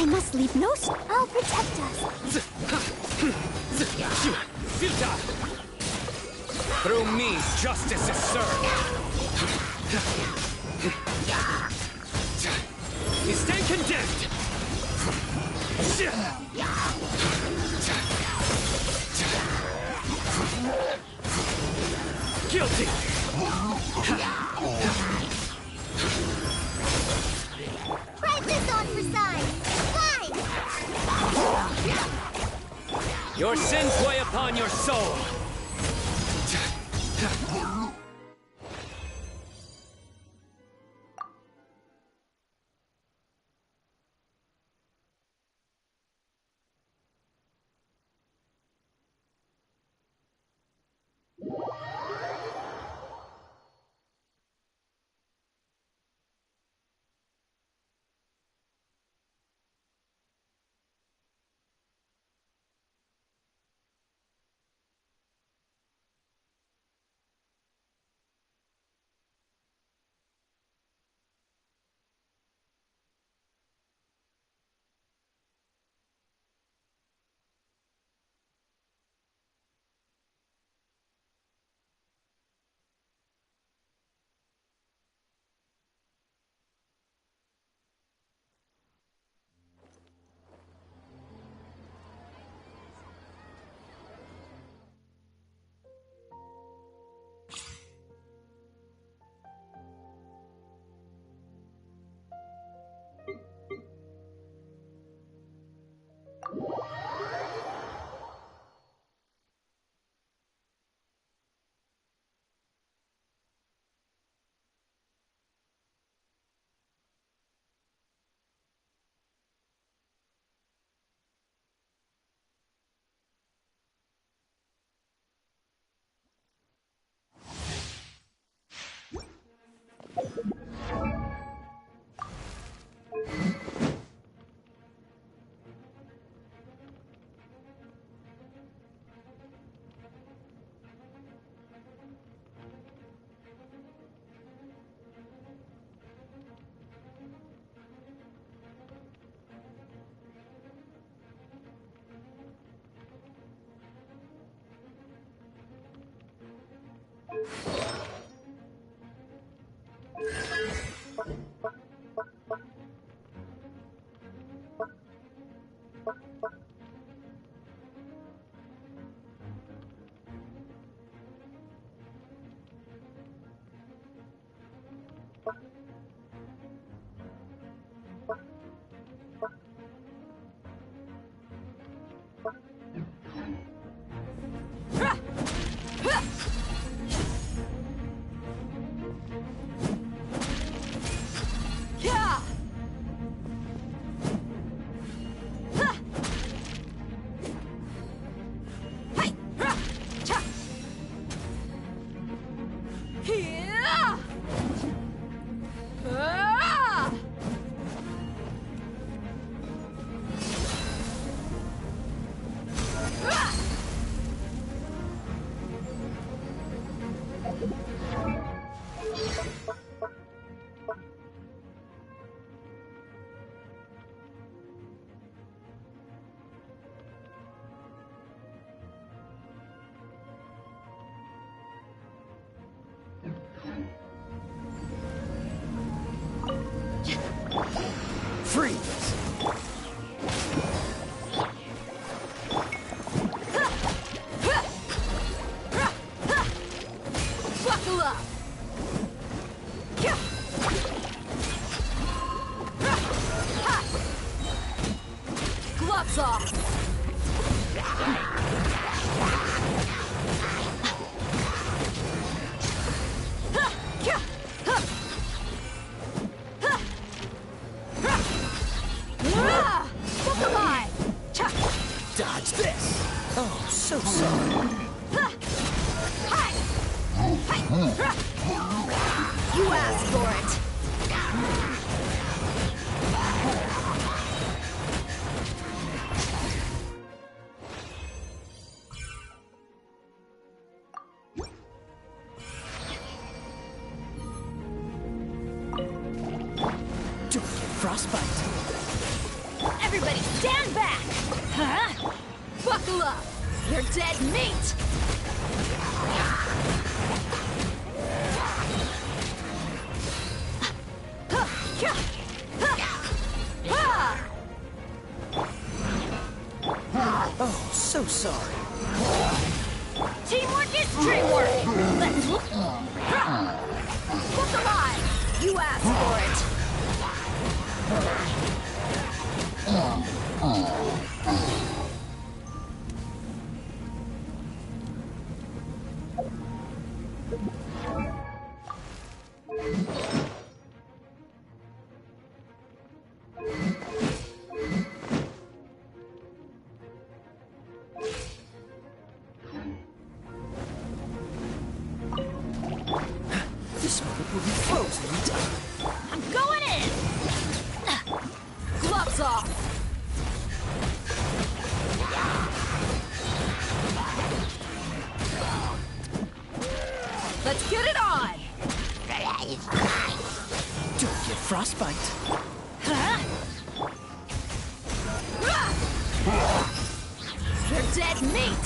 I must leave no stone. I'll protect us. Futile! Through me, justice is served. You stand condemned! Guilty! Press this on for size. Fine! Your sins weigh upon your soul! asked for it. Frostbite. Everybody stand back! Huh? Buckle up! You're dead meat! Oh, so sorry. Teamwork is dreamwork! Let's look alive! You asked for it! This moment will be frozen in time. I'm going in! Gloves off! Let's get it on! Don't get frostbite. Huh? You're dead meat!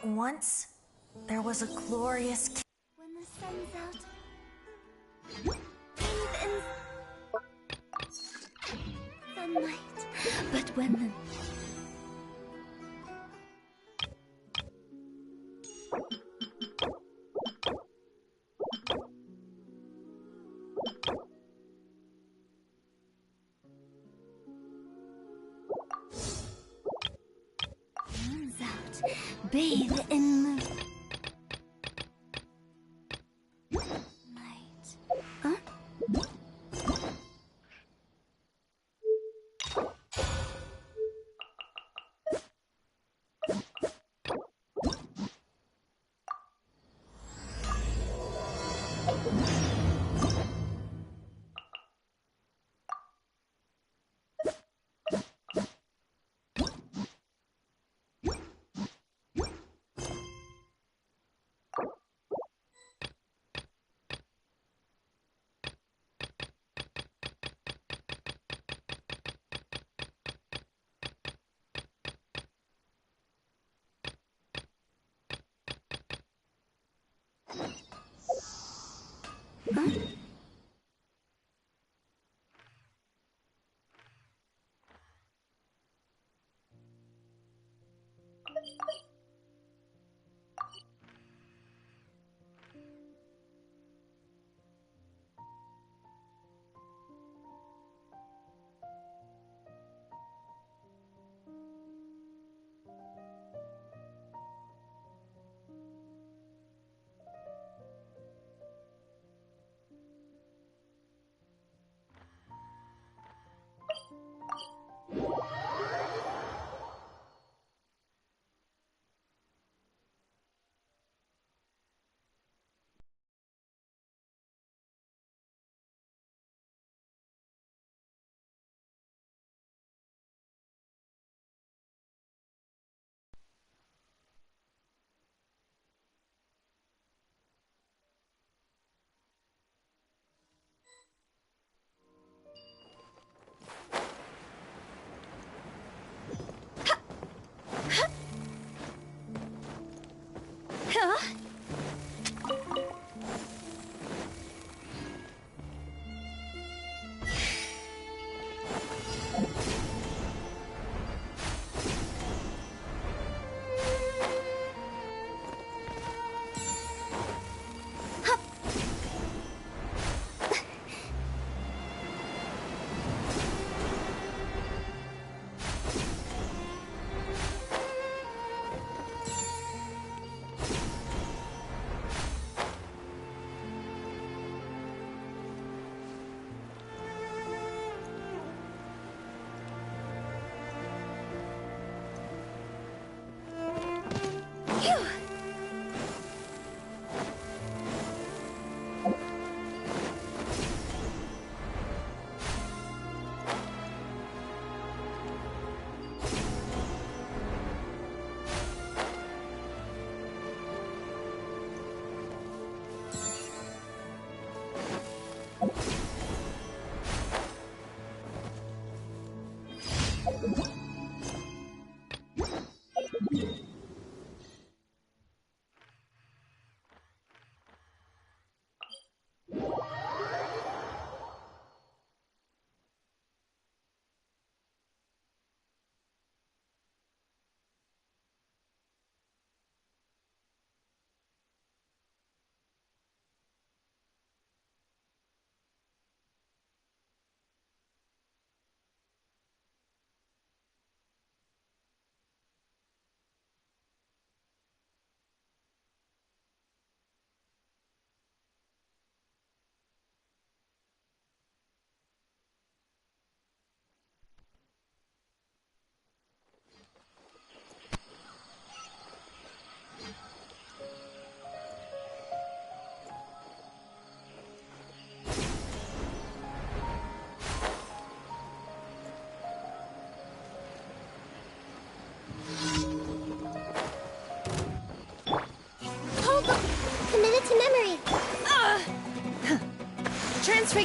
Once, there was a glorious... When the sun's out, bathe in sunlight. But when the... moon's out, bathe in the... light. Huh?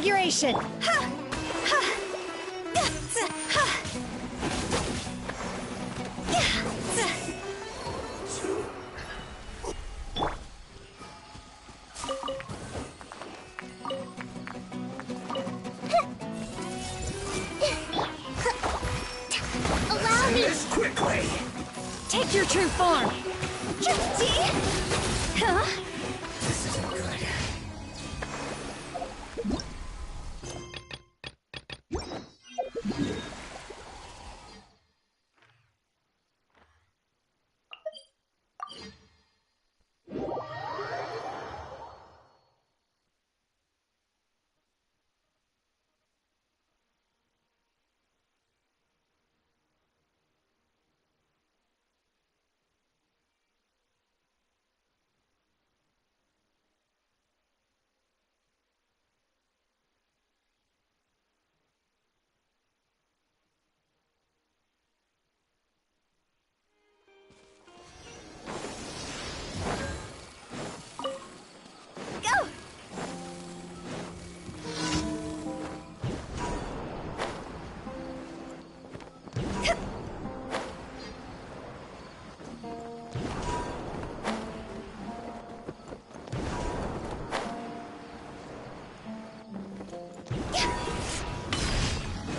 configuration. Allow me. This quickly. Take your true form. Pretty. Huh? This isn't good. Go.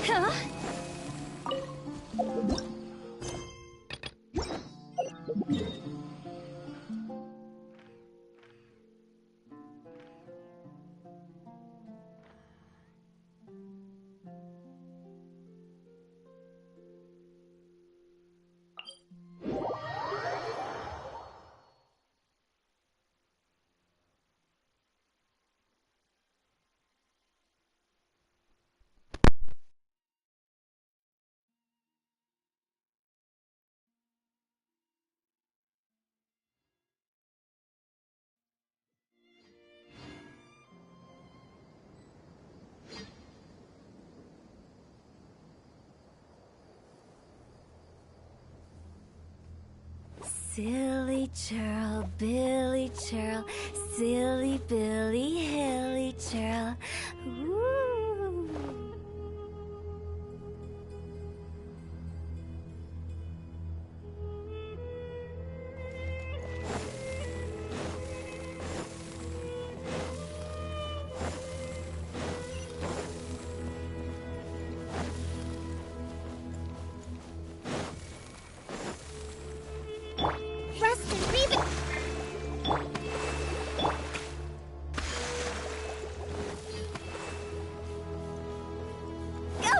Huh? Silly churl, Billy churl, silly Billy, hilly churl. Ooh. Rest and rebuild. Go.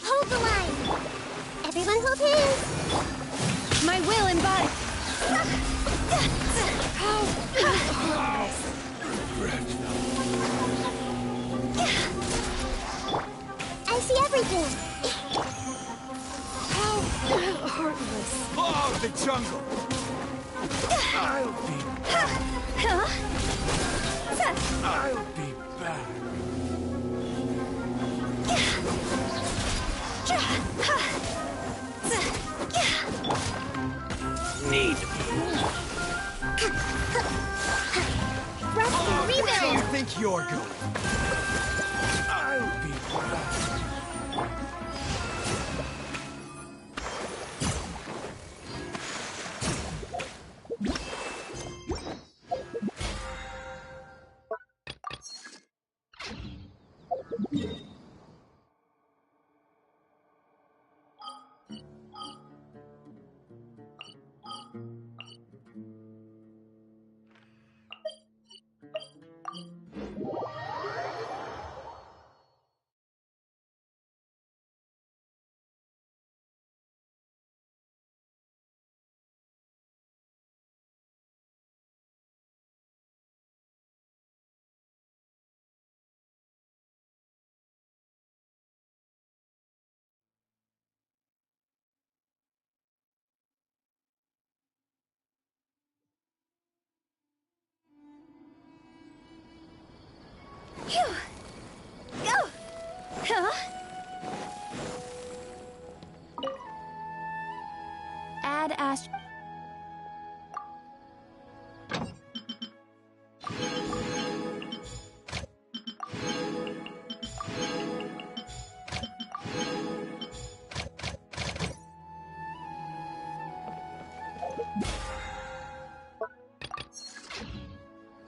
Hold the line. Everyone hold hands. My will embodied. I see everything. How heartless. Oh, the jungle. I'll be Huh? I'll be back. Need. Rest and Where do you rebuild. think you're going? I'll be back. Phew. Go. Huh? Add Ash.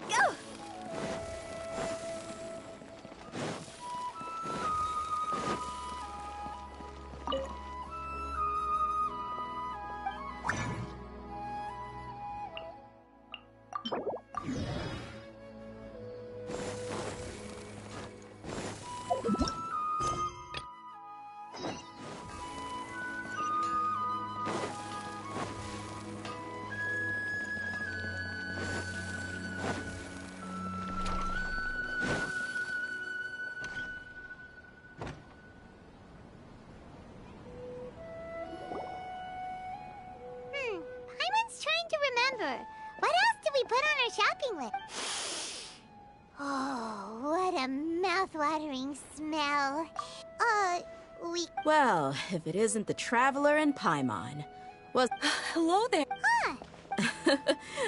Go. Paimon's trying to remember. What else did we put on our shopping list? Oh, what a mouth-watering smell. We... Well, if it isn't the Traveler and Paimon. Well, hello there. Huh.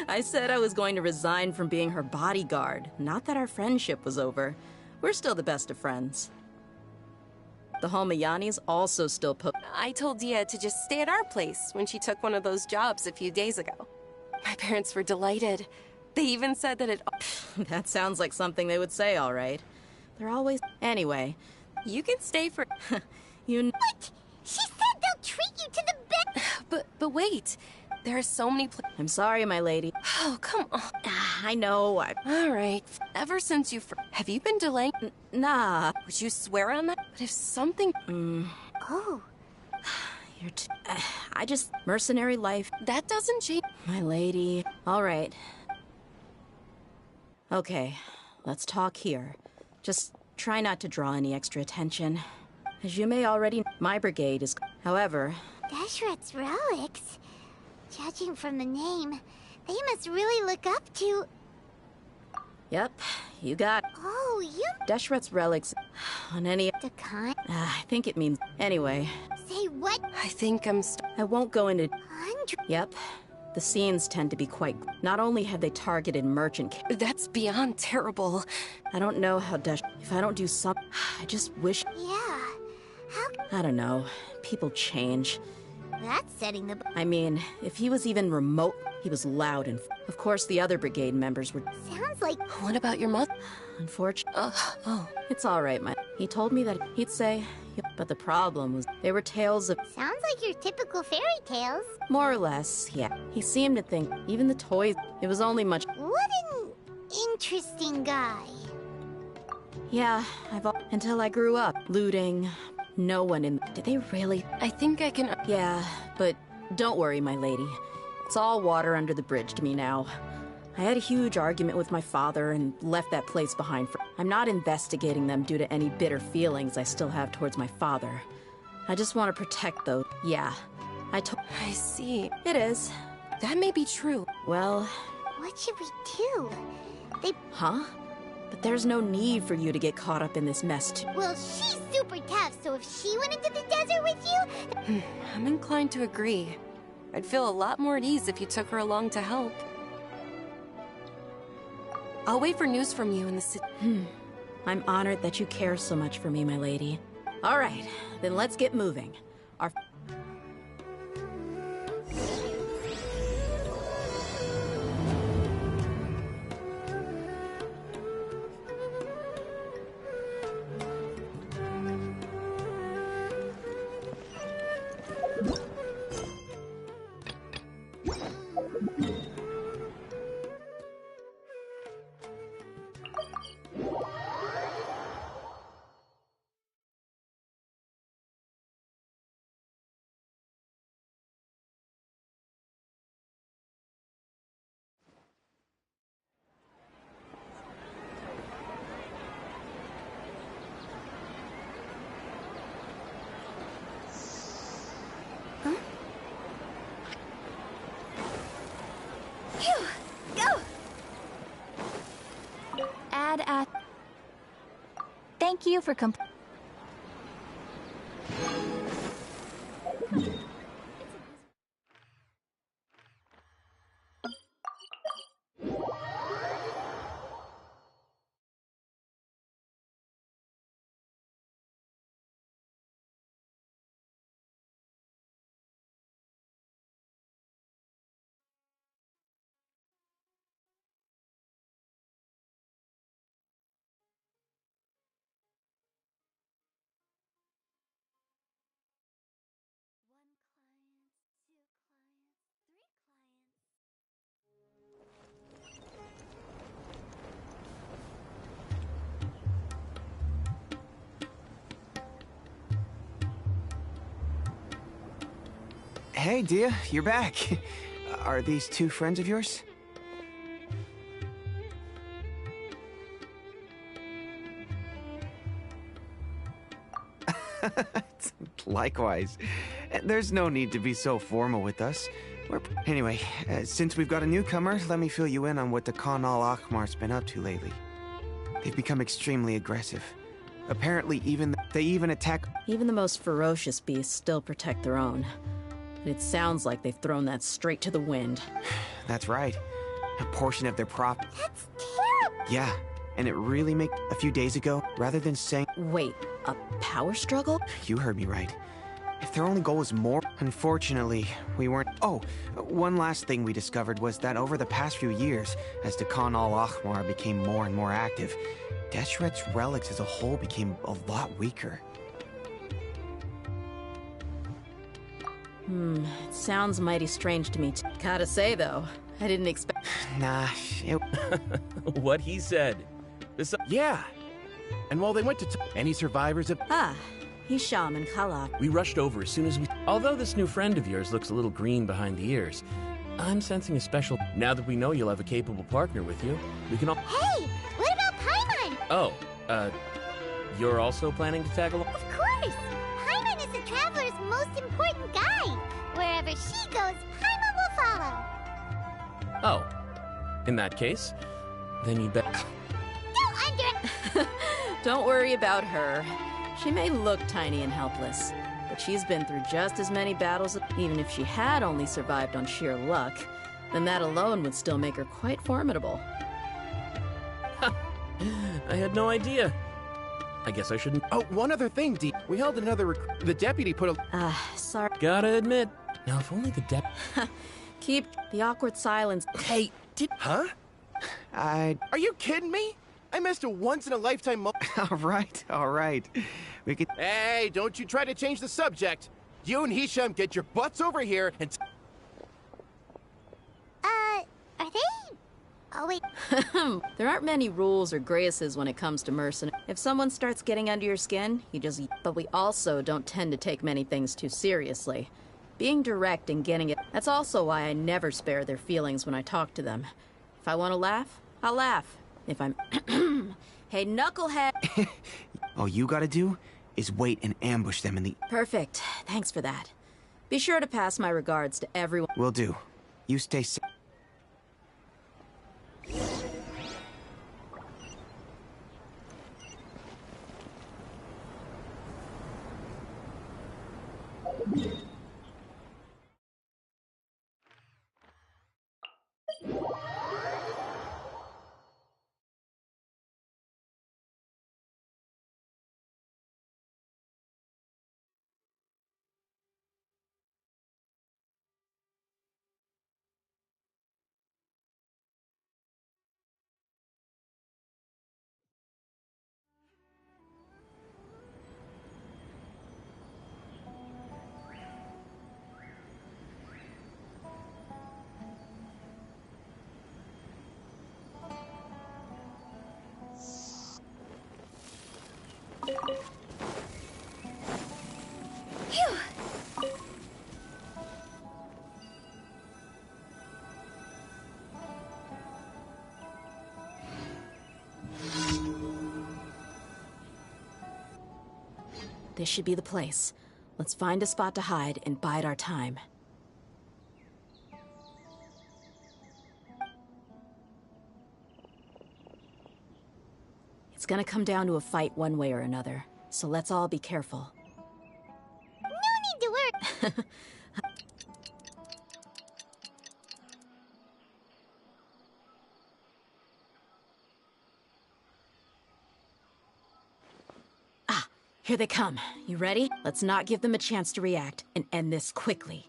I said I was going to resign from being her bodyguard. Not that our friendship was over. We're still the best of friends. The Holmayanis also still I told Dia to just stay at our place when she took one of those jobs a few days ago. My parents were delighted. They even said that it... That sounds like something they would say, all right. They're always... Anyway, You can stay for... What? She said they'll treat you to the best. But wait. There are so many I'm sorry, my lady. Oh, come on. I know, All right. Ever since you... Have you been delaying? Nah. Would you swear on that? But if something... Oh. You're I just... Mercenary life. That doesn't change... My lady. All right. Okay, let's talk here. Just try not to draw any extra attention. As you may already... My brigade is... However... Deshret's relics? Judging from the name, they must really look up to... Yep, you got... Oh, you... Deshret's relics... On any... The kind... I think it means... Anyway, Say what? I think I'm... I won't go into... Hundred... Yep. The scenes tend to be quite... Not only have they targeted merchant... That's beyond terrible. I don't know how If I don't do some... I just wish... Yeah. How... I don't know. People change. That's setting the... I mean, if he was even remote... He was loud and... Of course, the other brigade members were... Sounds like... What about your mother? Unfortunately... Oh. It's all right, He told me that he'd say... But the problem was... They were tales of... Sounds like your typical fairy tales. More or less, yeah. He seemed to think... Even the toys... It was only much... What an interesting guy. Yeah, Until I grew up. Looting... No one in... Did they really... I think I can... Yeah, but don't worry, my lady. It's all water under the bridge to me now. I had a huge argument with my father and left that place behind for... I'm not investigating them due to any bitter feelings I still have towards my father. I just want to protect those... Yeah. I see. It is. That may be true. Well... What should we do? They... Huh? But there's no need for you to get caught up in this mess, too. Well, she's super tough, so if she went into the desert with you... I'm inclined to agree. I'd feel a lot more at ease if you took her along to help. I'll wait for news from you in the city. I'm honored that you care so much for me, my lady. All right, then let's get moving. Our... Phew! Go! Add at... Thank you for Hey, Dia, you're back. Are these two friends of yours? Likewise. There's no need to be so formal with us. Anyway, since we've got a newcomer, let me fill you in on what the Khan al-Ahmar's been up to lately. They've become extremely aggressive. Apparently, they even attack... Even the most ferocious beasts still protect their own. But it sounds like they've thrown that straight to the wind. That's right. A portion of their prop... That's terrible! Yeah, and it really make... A few days ago, rather than saying... Wait, a power struggle? You heard me right. If their only goal was more... Unfortunately, we weren't... Oh, one last thing we discovered was that over the past few years, as the Khan al-Ahmar became more and more active, Deshret's relics as a whole became a lot weaker. It sounds mighty strange to me. Gotta say, though, I didn't expect... Nah, it... What he said. Yeah. And while they went to any survivors of... Ah, Hisham and Khala. We rushed over as soon as we... Although this new friend of yours looks a little green behind the ears, I'm sensing a special... Now that we know you'll have a capable partner with you, we can all... Hey, what about Paimon? Oh, you're also planning to tag along? Of course! Paimon is the traveler's most important guide. Wherever she goes, Paimon will follow. Oh. In that case, then you bet... Don't worry about her. She may look tiny and helpless, but she's been through just as many battles. Even if she had only survived on sheer luck, then that alone would still make her quite formidable. I had no idea. I guess I shouldn't... Oh, one other thing, D. We held another The deputy put a... Sorry. Gotta admit. Now, if only the Keep the awkward silence. Hey, Huh? Are you kidding me? I missed a once-in-a-lifetime All right. We could... Hey, don't you try to change the subject. You and Hisham get your butts over here and... Are they... Oh, wait. There aren't many rules or graces when it comes to mercenaries. If someone starts getting under your skin, you just... But we also don't tend to take many things too seriously. Being direct and getting it... That's also why I never spare their feelings when I talk to them. If I want to laugh, I'll laugh. If I'm... Hey, knucklehead! All you gotta do is wait and ambush them in the... Perfect. Thanks for that. Be sure to pass my regards to everyone. Will do. You stay safe. This should be the place. Let's find a spot to hide and bide our time. It's gonna come down to a fight one way or another, so let's all be careful. No need to worry. Here they come. You ready? Let's not give them a chance to react and end this quickly.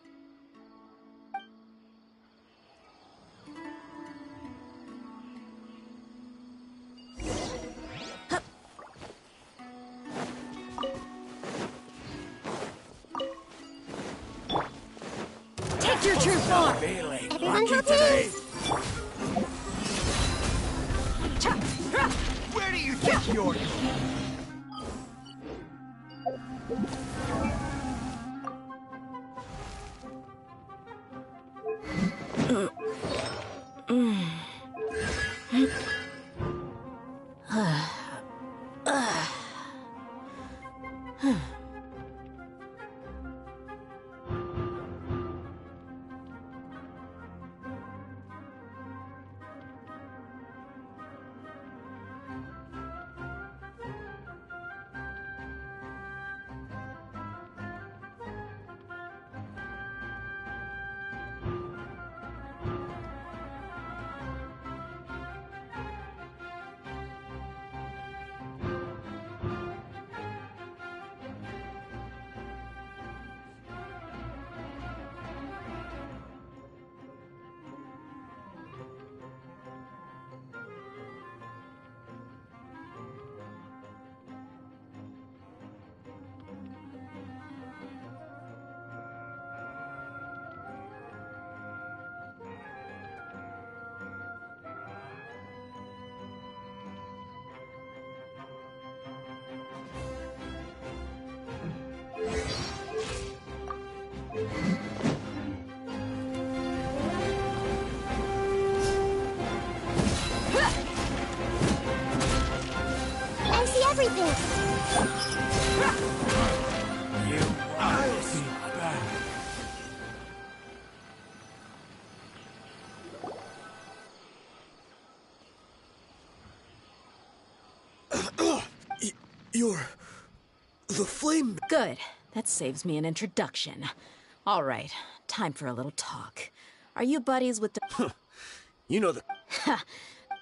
Hup. Take your true form! Everyone hold hands. Where do you think you're... I see everything. I'll be back. You're... the flame... Good. That saves me an introduction. All right, time for a little talk. Are you buddies with the... You know the...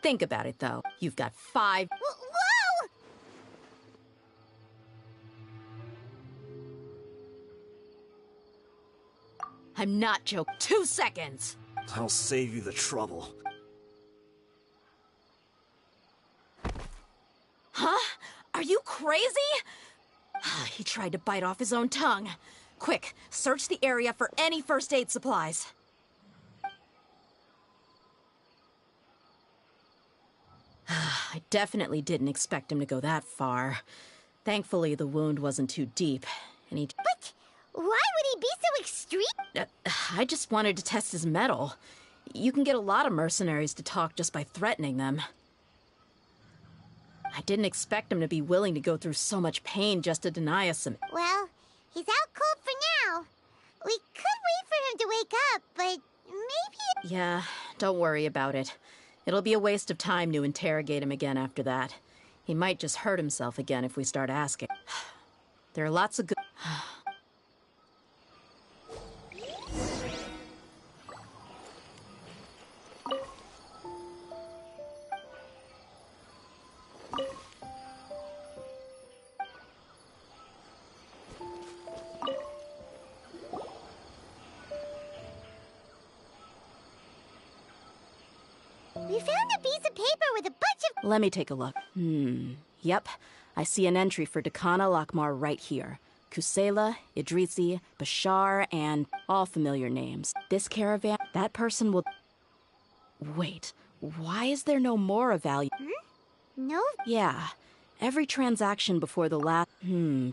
Think about it, though. You've got 5... Whoa! I'm not joking. 2 seconds! I'll save you the trouble. Huh? Are you crazy? He tried to bite off his own tongue. Quick, search the area for any first aid supplies. I definitely didn't expect him to go that far. Thankfully, the wound wasn't too deep, and he... But why would he be so extreme? I just wanted to test his mettle. You can get a lot of mercenaries to talk just by threatening them. I didn't expect him to be willing to go through so much pain just to deny us some... Well, he's out cold for now. We could wait for him to wake up, but maybe... Yeah, don't worry about it. It'll be a waste of time to interrogate him again after that. He might just hurt himself again if we start asking. There are lots of good... We found a piece of paper with a bunch of... Let me take a look. Yep. I see an entry for Dakana Lakmar right here. Kusela, Idrisi, Bashar, and all familiar names. This caravan, that person will... Wait, why is there no Mora value? No? Yeah, every transaction before the last...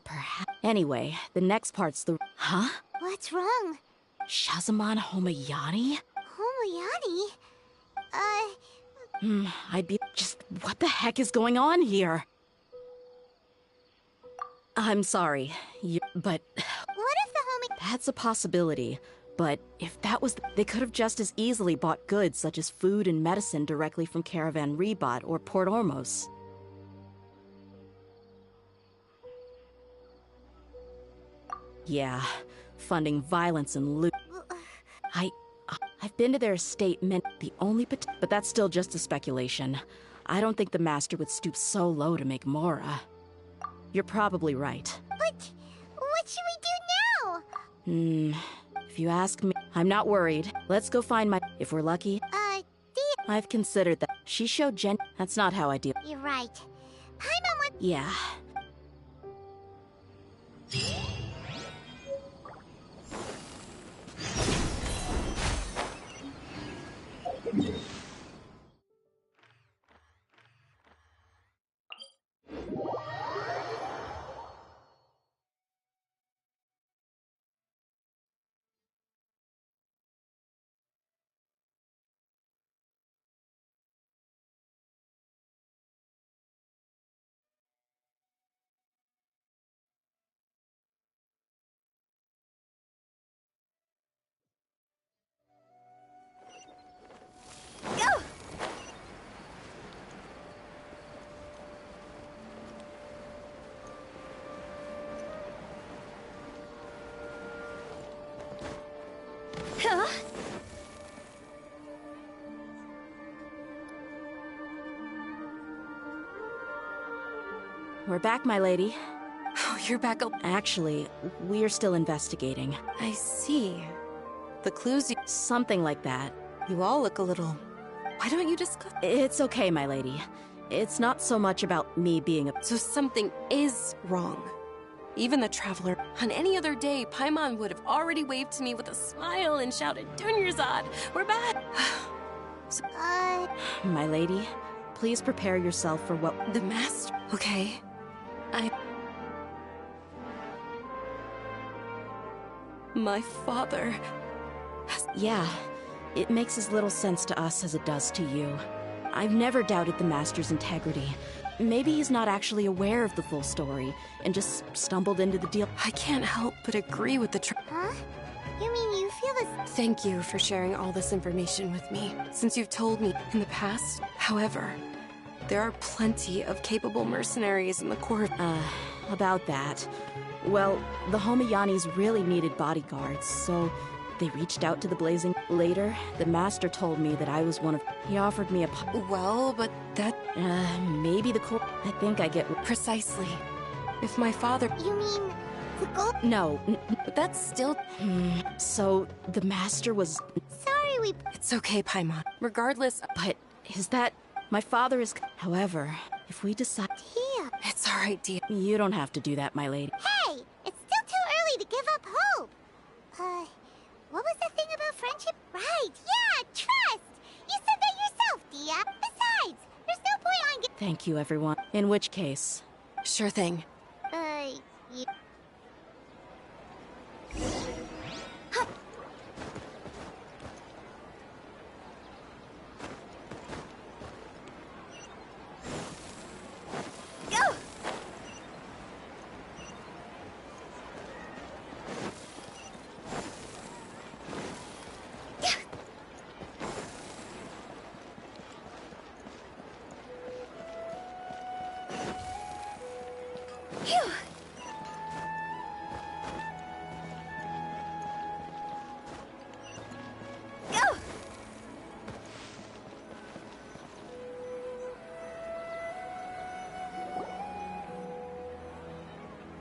perhaps... Anyway, the next part's the... Huh? What's wrong? Shazaman Homayani? Homayani? I'd be... Just what the heck is going on here? I'm sorry, but... What if the homie... That's a possibility. But if that was... They could have just as easily bought goods such as food and medicine directly from Caravan Rebat or Port Ormos. Yeah, funding violence and loot. I've been to their estate, the only but that's still just a speculation. I don't think the master would stoop so low to make Mora. You're probably right. But what should we do now? If you ask me, I'm not worried. Let's go find my... If we're lucky... I've considered that. She showed That's not how I deal. You're right. Paimon would... Yeah. We're back, my lady. Oh, you're back. Actually, we're still investigating. I see. The clues you... Something like that. You all look a little... Why don't you discuss... It's okay, my lady. It's not so much about me being a... So something is wrong. Even the Traveler. On any other day, Paimon would have already waved to me with a smile and shouted, Dunyarzad, we're back! So, My lady, please prepare yourself for what... The master... Okay. My father... Yeah, it makes as little sense to us as it does to you. I've never doubted the Master's integrity. Maybe he's not actually aware of the full story, and just stumbled into the deal. I can't help but agree with the Huh? You mean you feel this... Thank you for sharing all this information with me, since you've told me in the past. However, there are plenty of capable mercenaries in the Corps. About that. Well, the Homiyanis really needed bodyguards, so they reached out to the Blazing. Later, the Master told me that I was one of... He offered me a... Well, but that... maybe the Corps... I think I get... Precisely. If my father... You mean the gold... No, but that's still... So, the Master was... Sorry, we... It's okay, Paimon. Regardless... But, is that... My father is... However, if we decide... Here. It's alright, dear. You don't have to do that, my lady. Hey! It's still too early to give up hope! What was that thing about friendship? Right, yeah, trust! You said that yourself, Dia! Besides, there's no point on Thank you, everyone. In which case... Sure thing. You... Go!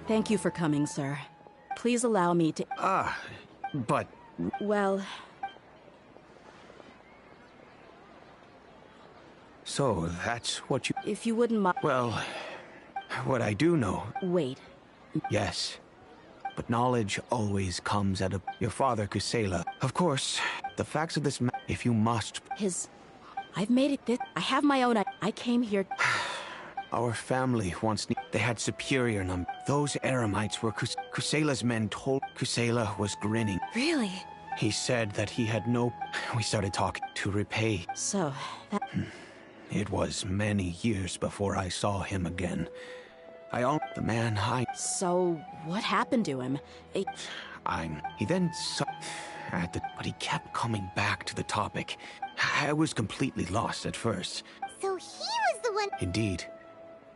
Thank you for coming, sir. Please allow me to... But... Well... So, that's what you... If you wouldn't mind... Well, what I do know... Wait. Yes. But knowledge always comes at a... Your father, Kusela. Of course, the facts of this if you must... I've made it this... I have my own... I came here... Our family once... They had superior number. Those Eremites were Kusela's men told... Kusela was grinning. Really? He said that he had no... We started talking to repay. So, that... It was many years before I saw him again. The man I... So, what happened to him? He then saw... But he kept coming back to the topic. I was completely lost at first. So he was the one... Indeed.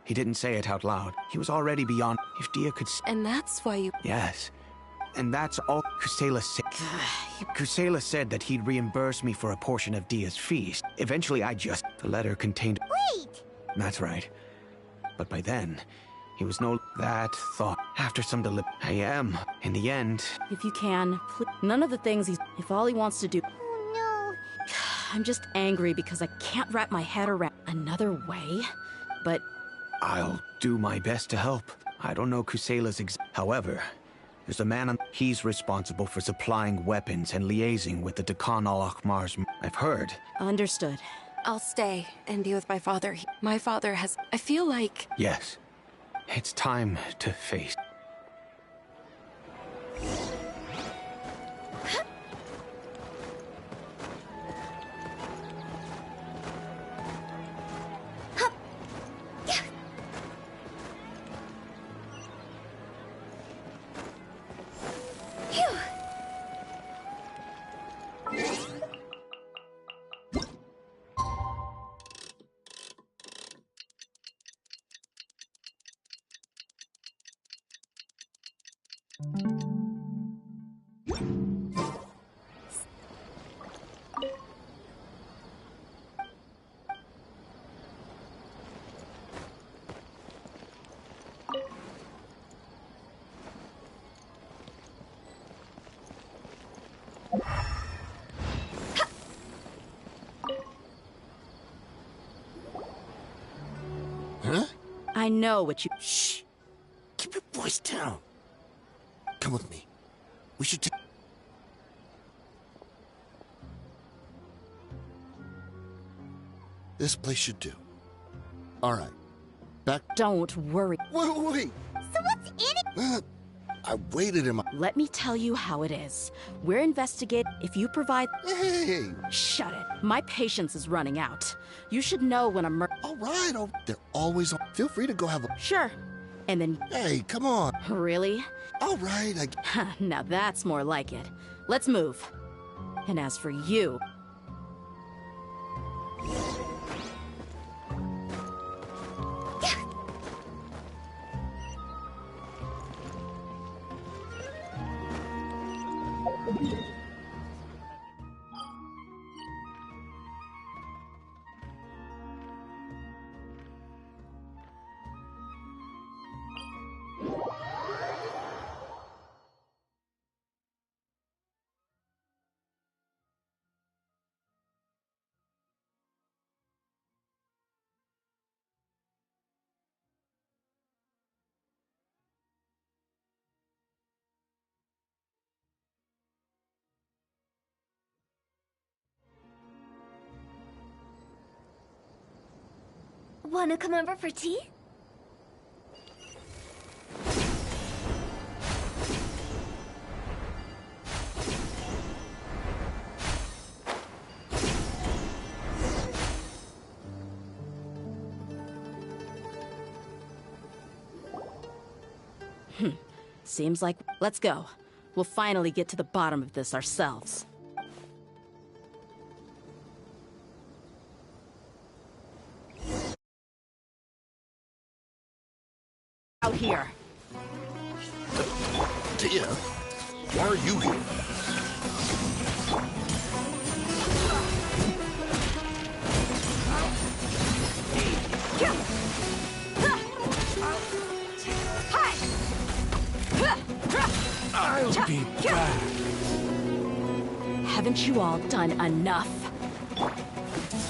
He didn't say it out loud. He was already beyond... If Dia could... And that's why you... Yes. And that's all Kusela said. Kusela said that he'd reimburse me for a portion of Dia's feast. Eventually, the letter contained... Wait! That's right. But by then, he was no... That thought. After some I am. In the end... If you can, please. None of the things he's... If all he wants to do... Oh, no. I'm just angry because I can't wrap my head around another way. But... I'll do my best to help. I don't know Kusela's However, there's a man on... He's responsible for supplying weapons and liaising with the Dakan al-Akhmar's... I've heard. Understood. I'll stay and be with my father. My father has... I feel like... Yes. It's time to face... I know what you... Shh! Keep your voice down. Come with me. We should take... This place should do. All right. Back... Don't worry. Wait! So what's in it? I waited in my... Let me tell you how it is. We're investigating... If you provide... Hey! Shut it. My patience is running out. You should know when I'm... All right, they're always on. Feel free to go have a... Sure. And then... Hey, come on. Really? All right, Now that's more like it. Let's move. And as for you... Wanna come over for tea? Seems like... Let's go. We'll finally get to the bottom of this ourselves. Out here. Tia, why are you here? I'll be back. Haven't you all done enough?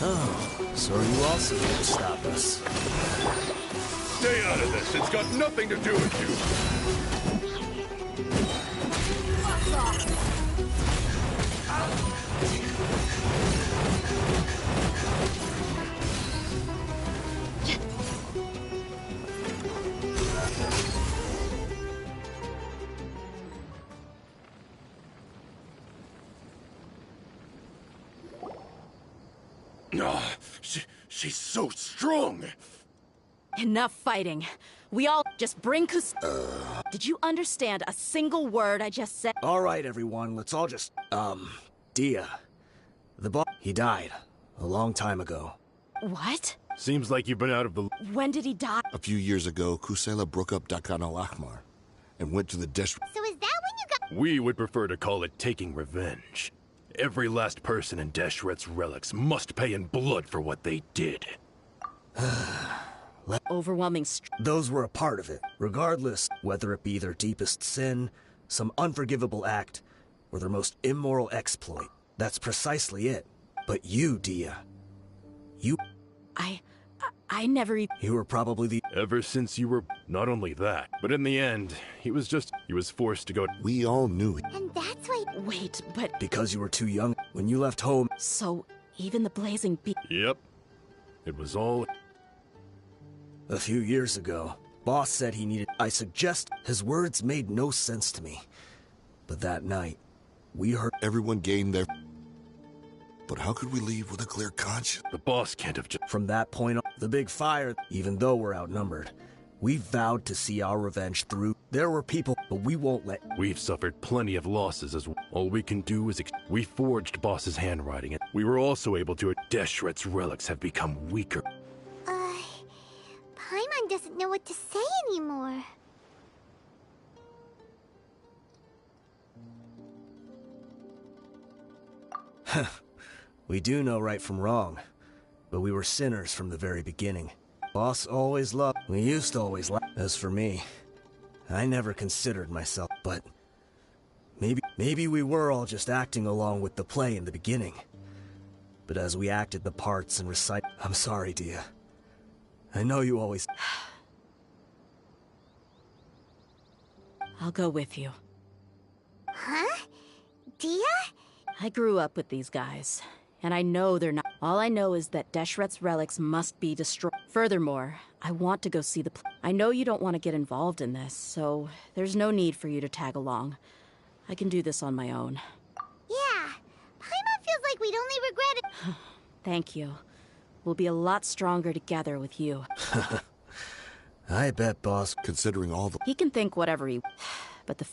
Oh, so you also can't stop us. Stay out of this. It's got nothing to do with you. She's so strong. Enough fighting. We all just bring Did you understand a single word I just said? All right, everyone, let's all just... Dia. The boss... He died. A long time ago. What? Seems like you've been out of the... When did he die? A few years ago, Kusela broke up Dakan al-Akhmar and went to the desert. So is that when you got... We would prefer to call it taking revenge. Every last person in Deshret's relics must pay in blood for what they did. Overwhelming Those were a part of it. Regardless, whether it be their deepest sin, some unforgivable act, or their most immoral exploit. That's precisely it. But you, Dia. I never even... You were probably the... Ever since you were... Not only that, but in the end, he was forced to go... We all knew it. And that's why... Wait, but... Because you were too young. When you left home... So, even the blazing Yep. It was all... A few years ago, Boss said he needed... I suggest his words made no sense to me. But that night, we heard... Everyone gained their... But how could we leave with a clear conscience? The boss can't have just... From that point on, the big fire, even though we're outnumbered, we vowed to see our revenge through. There were people, but we won't let... We've suffered plenty of losses as well. All we can do is... We forged Boss's handwriting, and we were also able to... Deshret's relics have become weaker. Paimon doesn't know what to say anymore. We do know right from wrong, but we were sinners from the very beginning. Boss always loved... We used to always laugh. As for me, I never considered myself, but... Maybe we were all just acting along with the play in the beginning. But as we acted the parts and recite... I'm sorry, Dia. I know you always... I'll go with you. Huh? Dia? I grew up with these guys, and I know they're not... All I know is that Deshret's relics must be destroyed. Furthermore, I want to go see the... I know you don't want to get involved in this, so there's no need for you to tag along. I can do this on my own. Yeah. Paimon feels like we'd only regret it. Thank you. We'll be a lot stronger together with you. I bet, Boss. Considering all the... He can think whatever he... But the...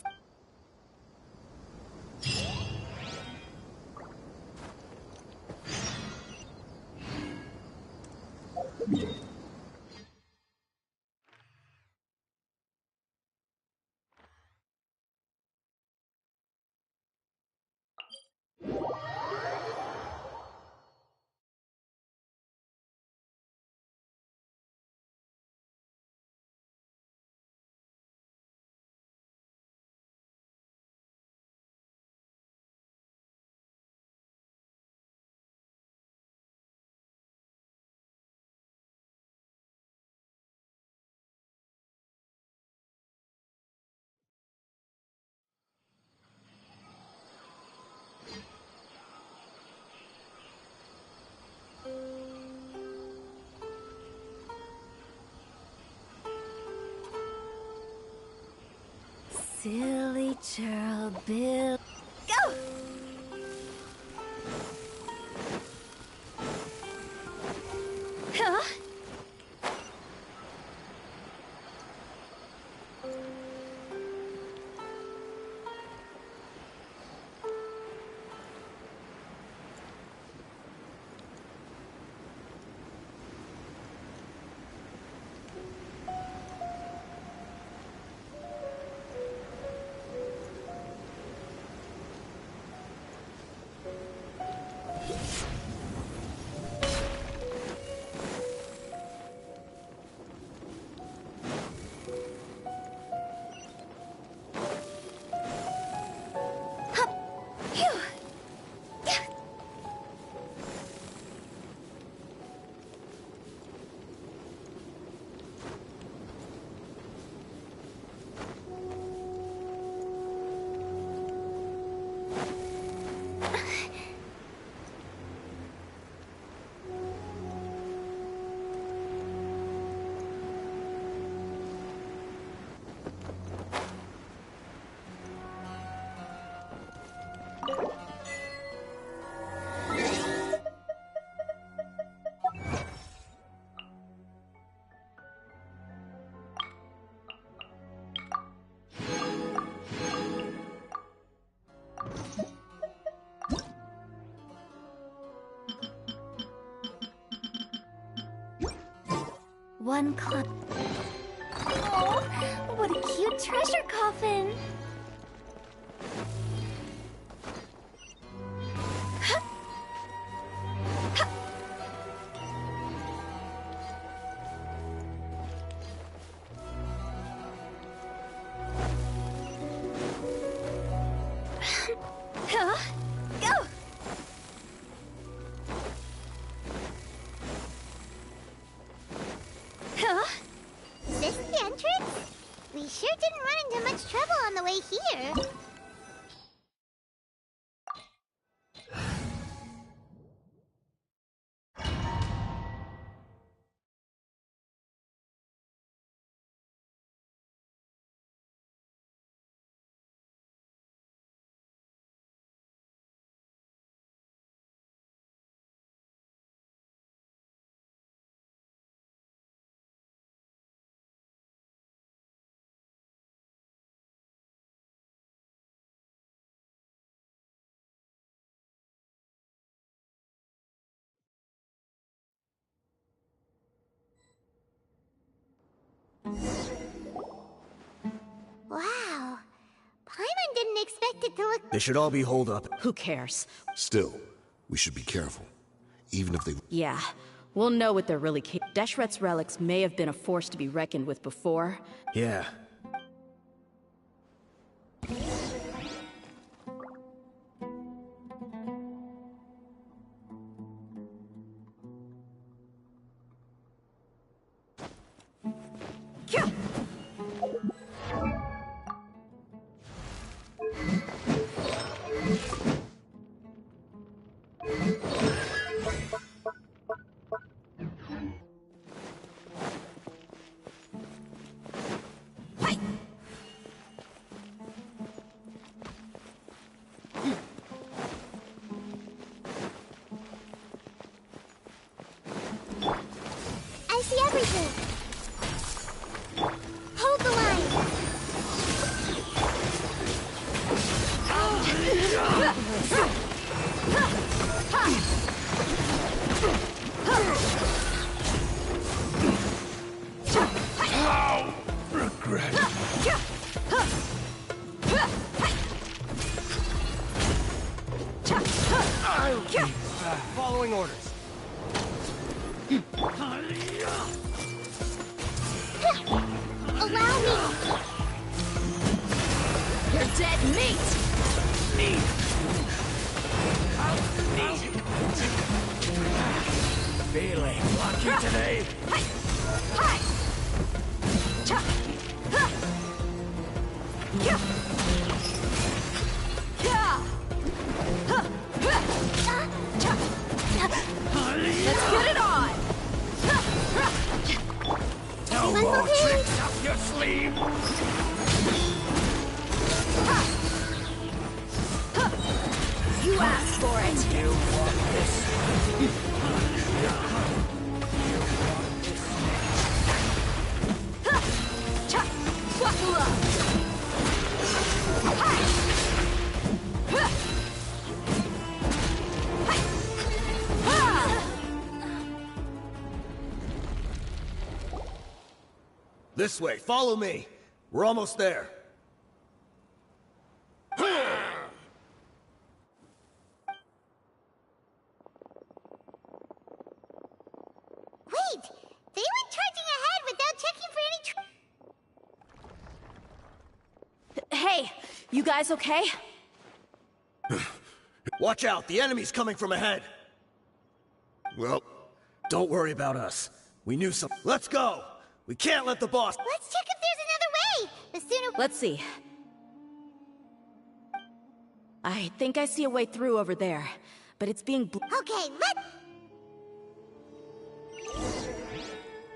Silly churl Bill. Go! Huh? One con... Oh, what a cute treasure coffin! sure didn't run into much trouble on the way here. Wow. Paimon didn't expect it to look... They should all be holed up. Who cares? Still, we should be careful. Even if they... Yeah, we'll know what they're really capable. Deshret's relics may have been a force to be reckoned with before. Yeah. I see everything. Hold the line. Regret. Following orders. Allow me. You're dead meat! Feeling lucky today. Let's get it on! No more tricks up your sleeve. You asked for it! You want this? This way, follow me. We're almost there. Wait! They went charging ahead without checking for any Hey, you guys okay? Watch out, the enemy's coming from ahead. Well, Don't worry about us. We knew some. Let's go! We can't let the boss. Let's check if there's another way! The sooner... Let's see. I think I see a way through over there, but it's being Okay,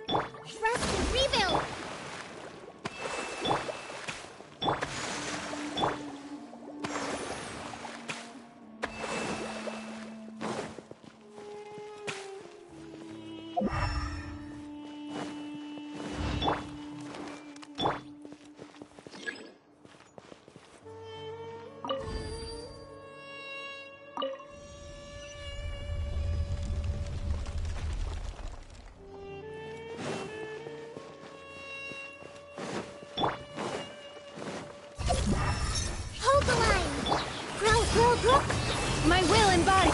Trust and rebuild! Hold the line! Grow! my will and body.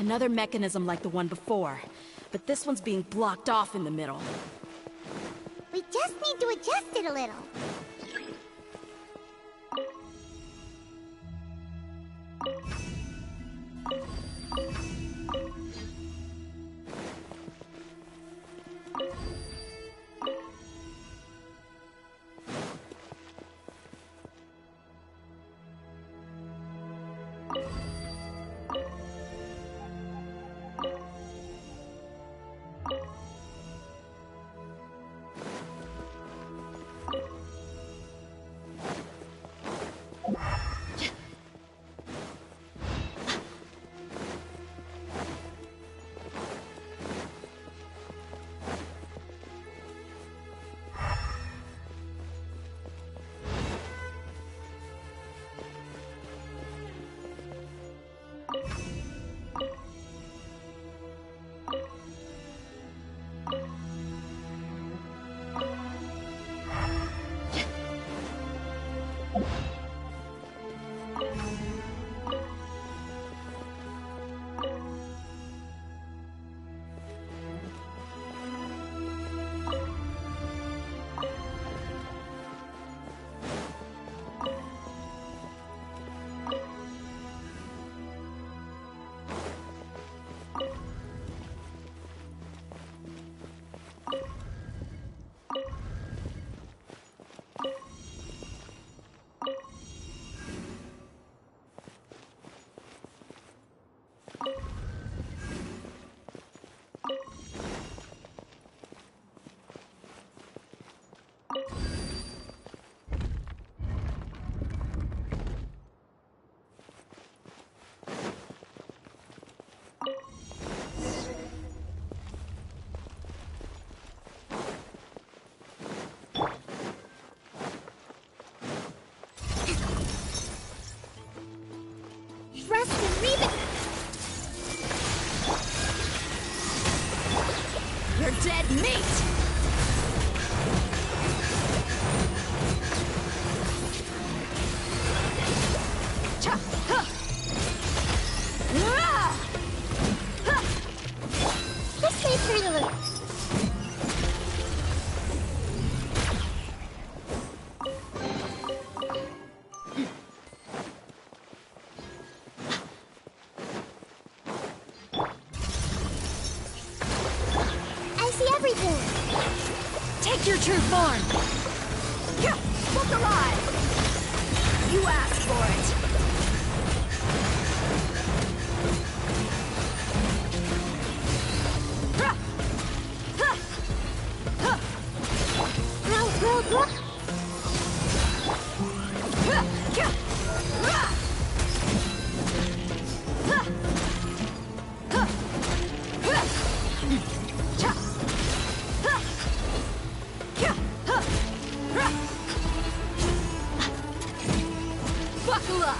Another mechanism like the one before, but this one's being blocked off in the middle. We just need to adjust it a little. Trust and leave it. You're dead meat! Cha! Huh! Ah! Huh! This way through the loop. Take your true form! Yeah, look alive! You asked for it! Buckle up!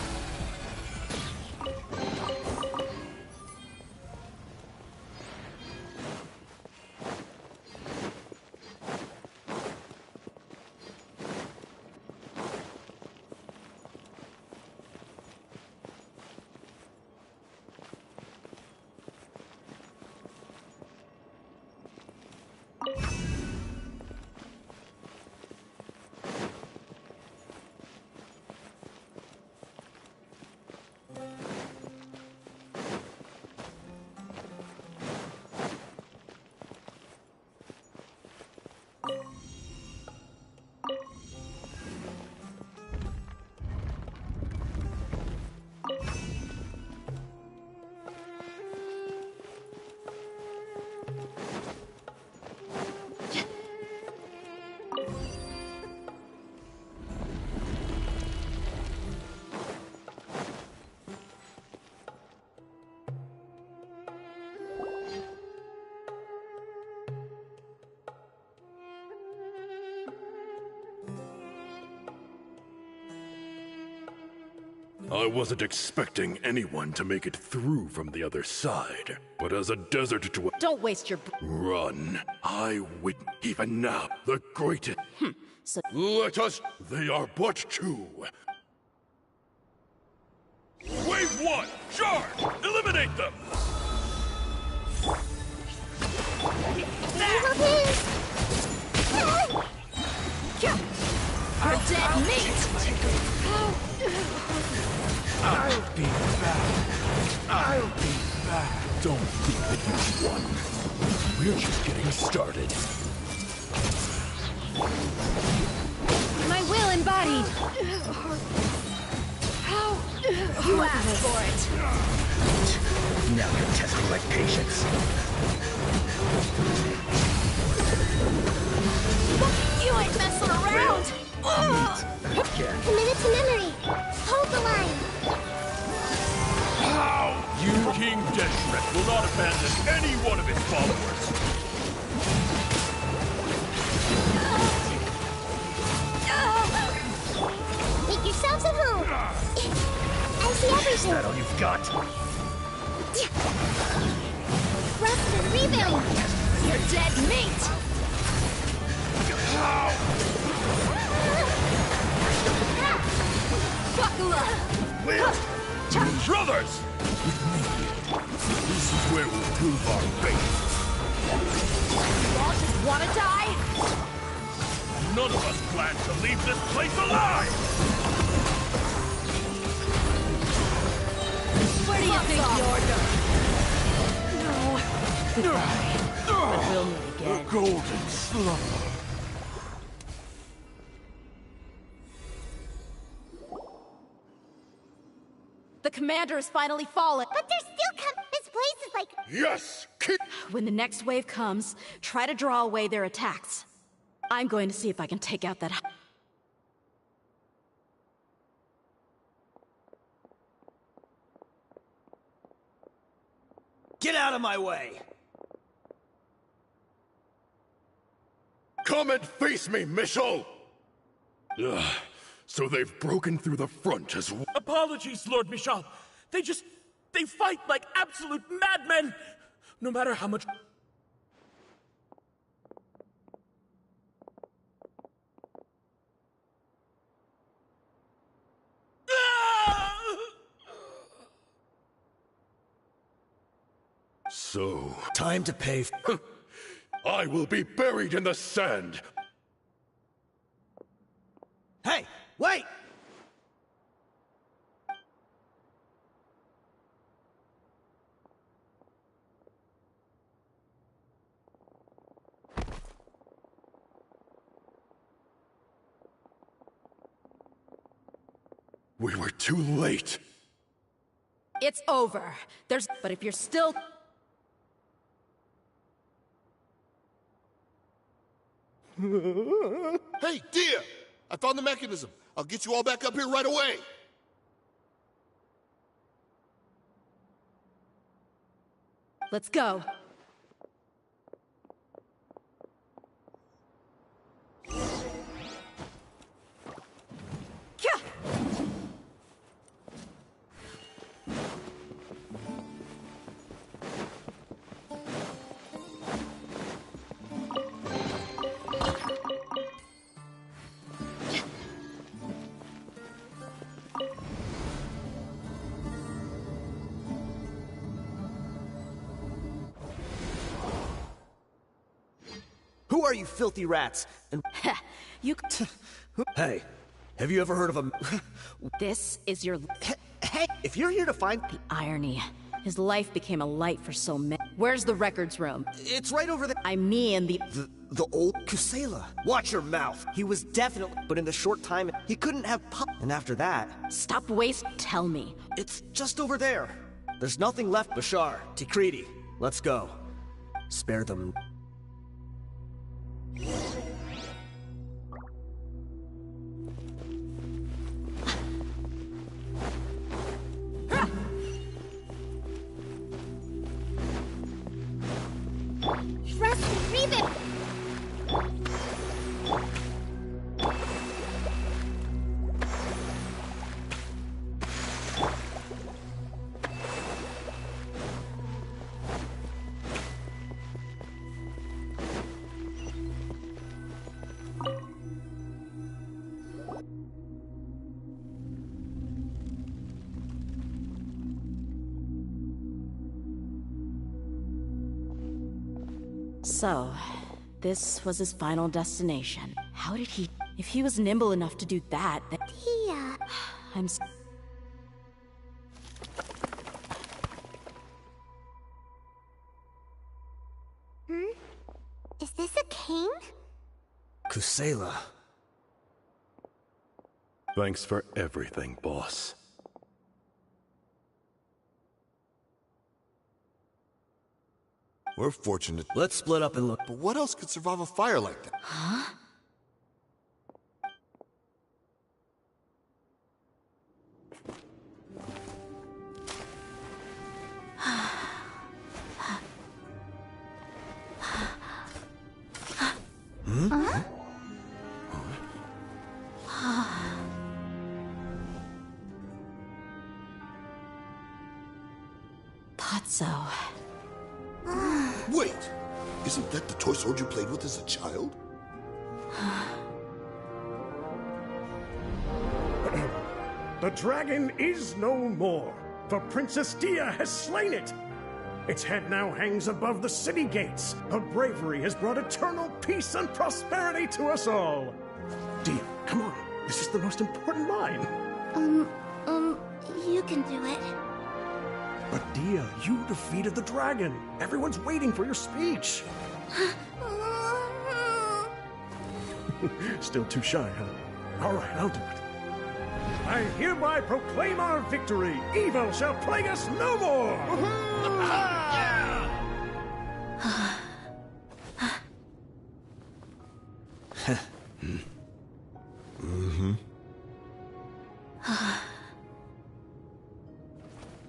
I wasn't expecting anyone to make it through from the other side. But as a desert dweller... Don't waste your... Run. I witness. Even now, the greatest... So... Let us... They are but two. Wave 1, charge! Eliminate them! We're just getting started. My will embodied. You asked for it. Now you're testing my patience. You ain't messing around. Commit it to memory. Hold the line. You, King Deshret, will not abandon any one of his followers. Make yourselves at home. I see everything. Is that all you've got? Rest and rebuild. You're dead meat. Buckle up. Brothers! This is where we'll prove our faith. You all just want to die? None of us plan to leave this place alive! Where do you think you're going? No. Goodbye. But we'll meet again. The golden slumber. The commander has finally fallen. But there's still this place is like... Yes! Keep... When the next wave comes, try to draw away their attacks. I'm going to see if I can take out that... Get out of my way! Come and face me, Michel! Ugh, so they've broken through the front as well. Apologies, Lord Michal. They fight like absolute madmen! No matter how much... So... Time to pay I will be buried in the sand! Hey, wait! We were too late. It's over. But if you're still... Hey, dear! I found the mechanism. I'll get you all back up here right away. Let's go. Kya! Who are you filthy rats? And You... hey, have you ever heard of a... This is your... Hey, if you're here to find... The irony. His life became a light for so many... Where's the records room? It's right over there. I mean the... The old Kusela. Watch your mouth. He was definitely... But in the short time, he couldn't have And after that... Stop Tell me. It's just over there. There's nothing left, Bashar. Tikriti. Let's go. Spare them... Rest and rebuild. So, this was his final destination. How did he... If he was nimble enough to do that, then... I'm... Hmm? Is this a king? Kusela. Thanks for everything, boss. We're fortunate. Let's split up and look. But what else could survive a fire like that? Huh? Thought so. Wait! Isn't that the toy sword you played with as a child? The dragon is no more, for Princess Dia has slain it. Its head now hangs above the city gates. Her bravery has brought eternal peace and prosperity to us all. Dia, come on. This is the most important line. You can do it. But Dia, you defeated the dragon. Everyone's waiting for your speech. Still too shy, huh? All right, I'll do it. I hereby proclaim our victory. Evil shall plague us no more.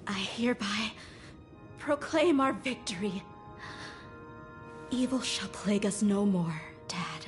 I hereby proclaim our victory. Evil shall plague us no more, Dad.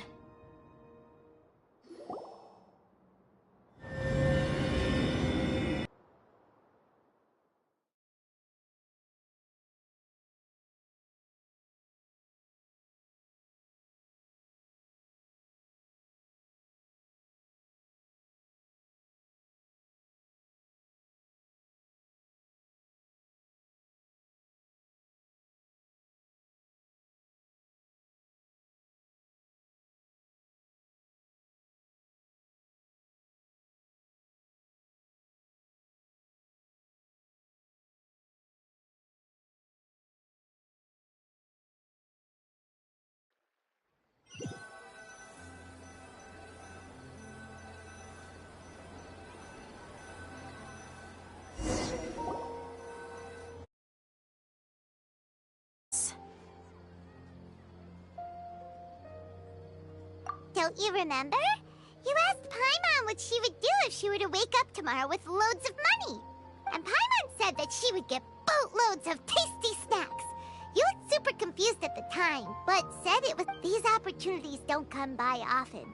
Don't you remember? You asked Paimon what she would do if she were to wake up tomorrow with loads of money. And Paimon said that she would get boatloads of tasty snacks. You looked super confused at the time, but said it was these opportunities don't come by often.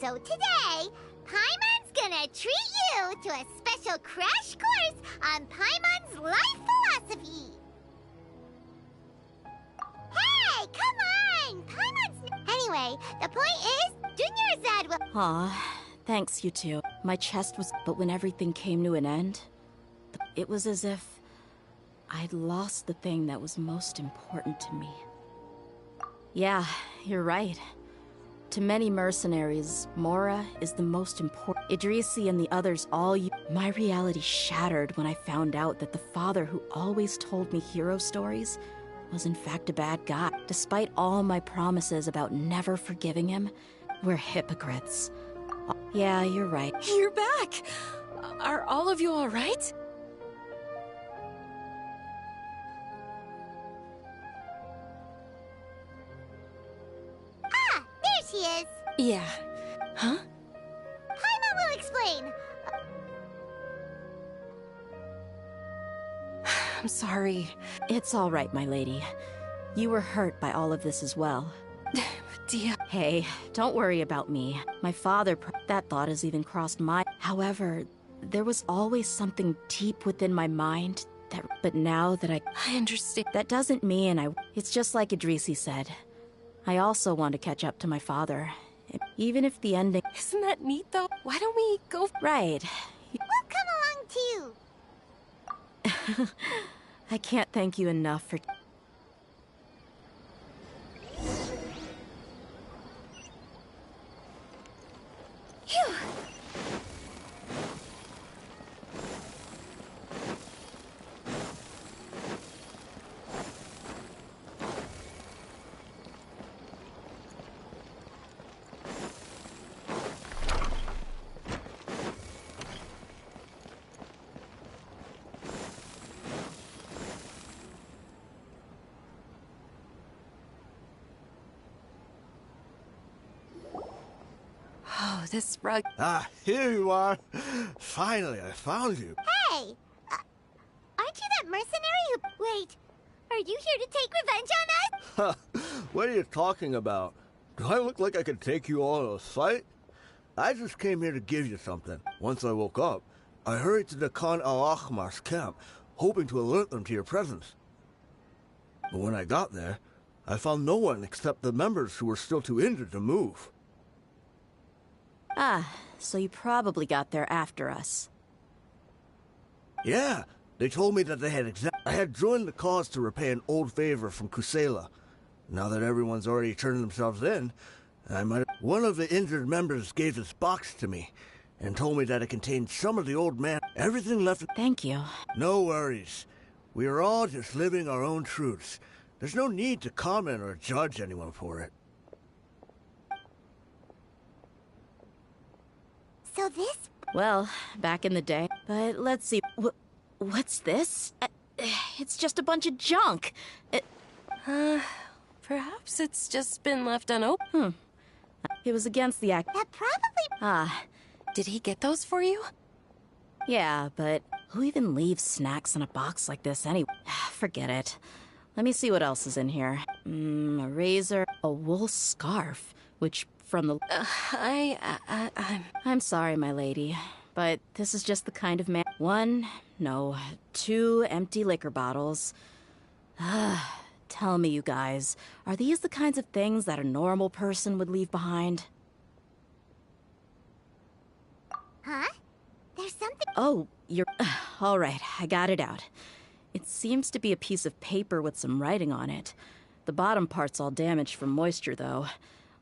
So today, Paimon's gonna treat you to a special crash course on Paimon's life philosophy. Hey, come on! Paimon's... Anyway, the point is, Junior will... Aw, thanks, you two. My chest was... But when everything came to an end, it was as if I'd lost the thing that was most important to me. Yeah, you're right. To many mercenaries, Mora is the most important. Idrisi and the others all My reality shattered when I found out that the father who always told me hero stories was in fact a bad guy. Despite all my promises about never forgiving him, we're hypocrites. Yeah, you're right. You're back! Are all of you all right? Ah, there she is. Yeah. Huh? Paimon will explain. I'm sorry. It's all right, my lady. You were hurt by all of this as well. Dia. Hey, don't worry about me. My father, that thought has even crossed my... However, there was always something deep within my mind that... But now that I understand. That doesn't mean It's just like Idrisi said. I also want to catch up to my father. Even if the ending... Isn't that neat, though? Why don't we go... Right. We'll come along, too. I can't thank you enough for... Phew. this rug. Ah, here you are. Finally, I found you. Hey! Aren't you that mercenary who... Wait, are you here to take revenge on us? What are you talking about? Do I look like I could take you all in a fight? I just came here to give you something. Once I woke up, I hurried to the Khan al-Ahmar's camp, hoping to alert them to your presence. But when I got there, I found no one except the members who were still too injured to move. Ah, so you probably got there after us. Yeah, they told me that I had joined the cause to repay an old favor from Kusela. Now that everyone's already turned themselves in, One of the injured members gave this box to me, and told me that it contained some of the old man. Everything left... Thank you. No worries. We are all just living our own truths. There's no need to comment or judge anyone for it. So this... Well, back in the day. But let's see. What's this? It's just a bunch of junk. Perhaps it's just been left unopened. It was against the act. That probably... Did he get those for you? Yeah, but who even leaves snacks in a box like this anyway? Forget it. Let me see what else is in here. A razor, a wool scarf, which from the... I'm sorry, my lady, but this is just the kind of man... 2 empty liquor bottles. Tell me, you guys, are these the kinds of things that a normal person would leave behind? Huh? There's something... Oh, you're... All right, I got it out. It seems to be a piece of paper with some writing on it. The bottom part's all damaged from moisture, though.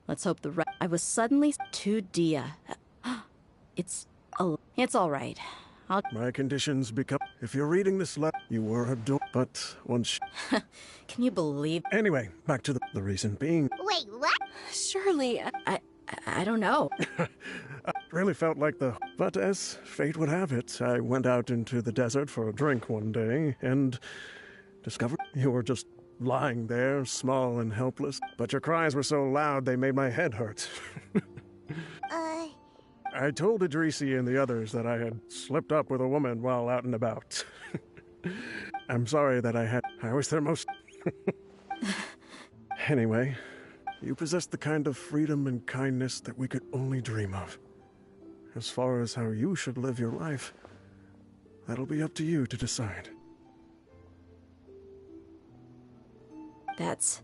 Let's hope the I was suddenly... To Dia. It's all right. My conditions become... If you're reading this letter, you were adored, but once... Can you believe... Anyway, back to the reason being... Wait, what? Surely... I don't know. I really felt like But as fate would have it, I went out into the desert for a drink one day, and discovered you were just lying there, small and helpless. But your cries were so loud they made my head hurt. I told Idrisi and the others that I had slipped up with a woman while out and about. I'm sorry that I was their most... Anyway, you possess the kind of freedom and kindness that we could only dream of. As far as how you should live your life, that'll be up to you to decide. That's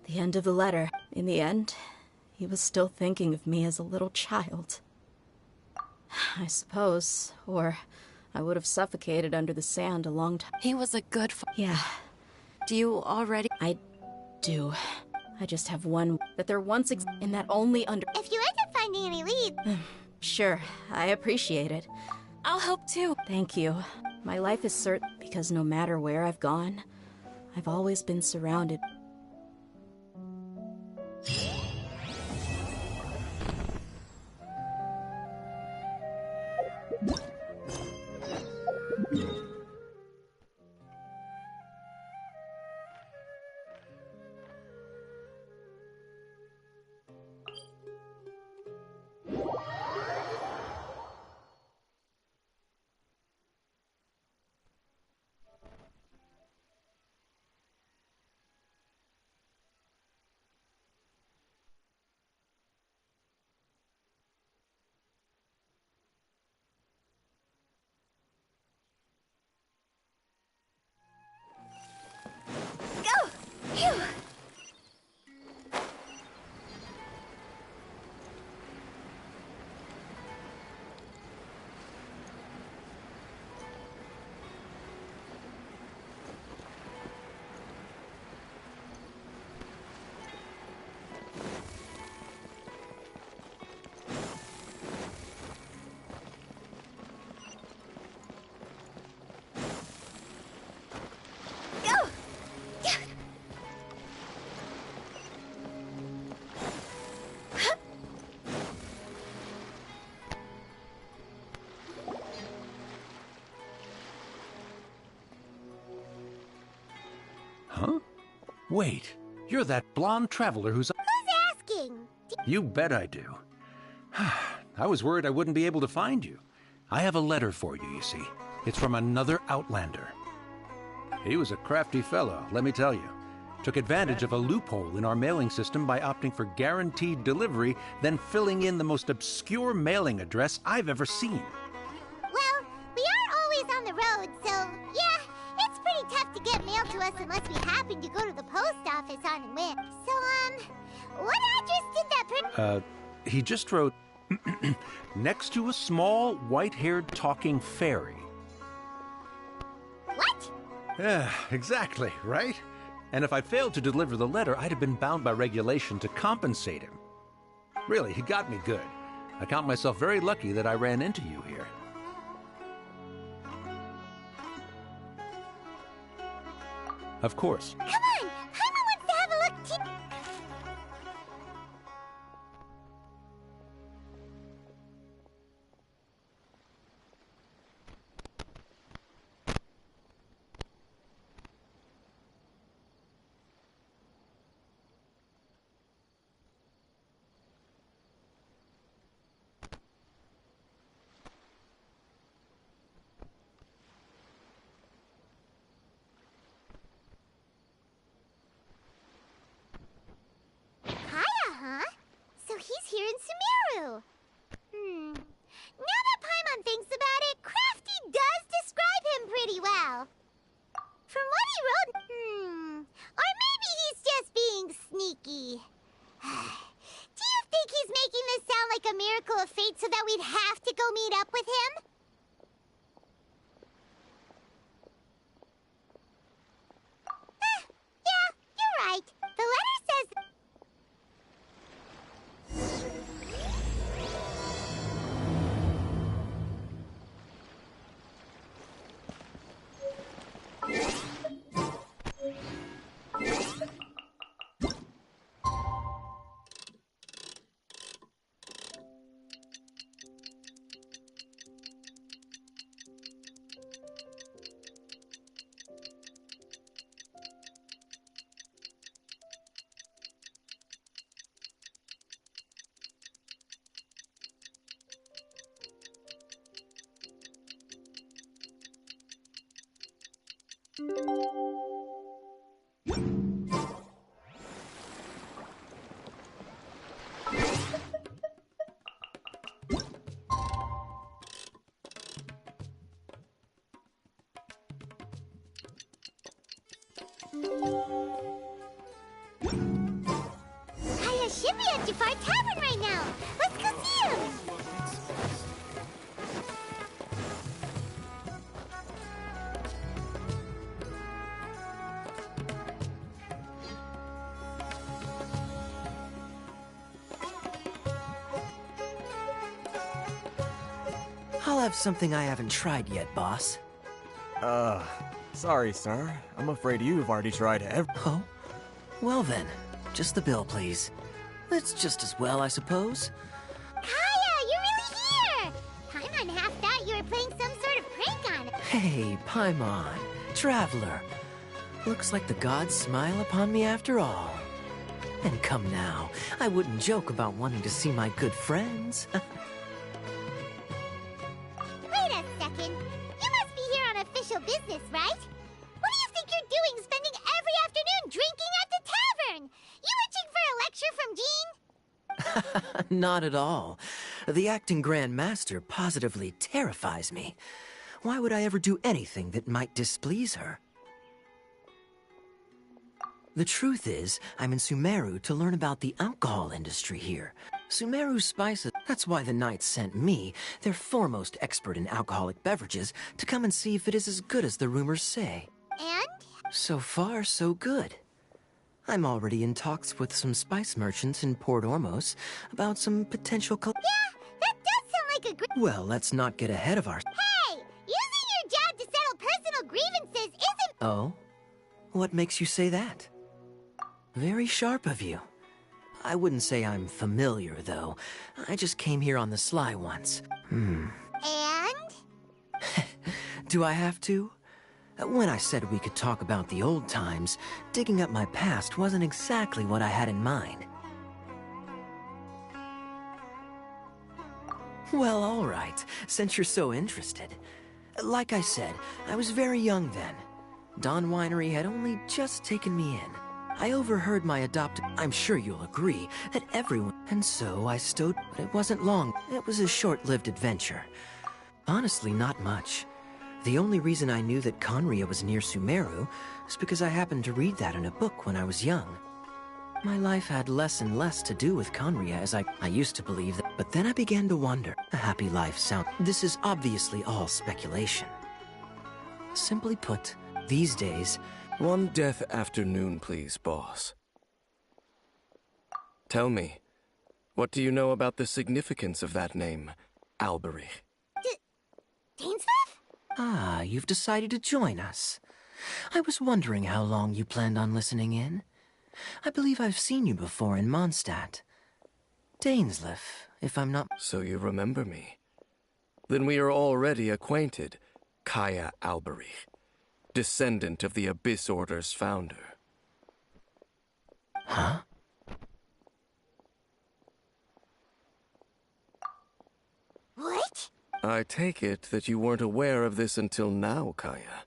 the end of the letter. In the end, he was still thinking of me as a little child. I suppose, or I would have suffocated under the sand a long time. He was a good Yeah. Do you already... I do. I just have one that there once in that only under... If you end up finding any leads... Sure, I appreciate it. I'll help too. Thank you. My life is certain because no matter where I've gone, I've always been surrounded. Huh? Wait, you're that blonde traveler who's... Who's asking? You bet I do. I was worried I wouldn't be able to find you. I have a letter for you, you see. It's from another Outlander. He was a crafty fellow, let me tell you. Took advantage of a loophole in our mailing system by opting for guaranteed delivery, then filling in the most obscure mailing address I've ever seen. Well, we are always on the road, so yeah, it's pretty tough to get mail to us unless we happen to go to the post office on a whim. So, what address did that He just wrote, next to a small, white-haired talking fairy. What? Yeah, exactly, right? And if I failed to deliver the letter, I'd have been bound by regulation to compensate him. Really, he got me good. I count myself very lucky that I ran into you here. Of course. Come on! Paimon wants to have a look too! He's here in Sumeru. Now that Paimon thinks about it, Crafty does describe him pretty well. From what he wrote, or maybe he's just being sneaky. Do you think he's making this sound like a miracle of fate so that we'd have to go meet up with him? Yeah, you're right. The letter says... Kaya should be at Jafar Tavern right now. Let's go see him. I'll have something I haven't tried yet, boss. Sorry, sir. I'm afraid you've already tried Oh? Well then, just the bill, please. That's just as well, I suppose. Kaya, you're really here! Paimon half thought you were playing some sort of prank on him. Hey, Paimon, traveler. Looks like the gods smile upon me after all. And come now, I wouldn't joke about wanting to see my good friends. Wait a second. You must be here on official business, right? What do you think you're doing spending every afternoon drinking at the tavern? You itching for a lecture from Jean? Not at all. The acting Grand Master positively terrifies me. Why would I ever do anything that might displease her? The truth is, I'm in Sumeru to learn about the alcohol industry here. Sumeru Spices, that's why the Knights sent me, their foremost expert in alcoholic beverages, to come and see if it is as good as the rumors say. And? So far, so good. I'm already in talks with some spice merchants in Port Ormos about some potential Yeah, that does sound like a great... Well, let's not get ahead of our... Hey! Using your job to settle personal grievances isn't... Oh? What makes you say that? Very sharp of you. I wouldn't say I'm familiar, though. I just came here on the sly once. And? Do I have to? When I said we could talk about the old times, digging up my past wasn't exactly what I had in mind. Well, all right, since you're so interested. Like I said, I was very young then. Dawn Winery had only just taken me in. I overheard my adopted... I'm sure you'll agree that everyone... And so I stowed... But it wasn't long. It was a short-lived adventure. Honestly, not much. The only reason I knew that Conria was near Sumeru is because I happened to read that in a book when I was young. My life had less and less to do with Conria as I used to believe that... But then I began to wonder. A happy life sound... This is obviously all speculation. Simply put, these days... One death afternoon, please, boss. Tell me, what do you know about the significance of that name, Alberich? Dainsleif? Ah, you've decided to join us. I was wondering how long you planned on listening in. I believe I've seen you before in Mondstadt. Dainsleif, if I'm not... So you remember me. Then we are already acquainted, Kaya Alberich, descendant of the Abyss Order's founder. Huh? What? I take it that you weren't aware of this until now, Kaya.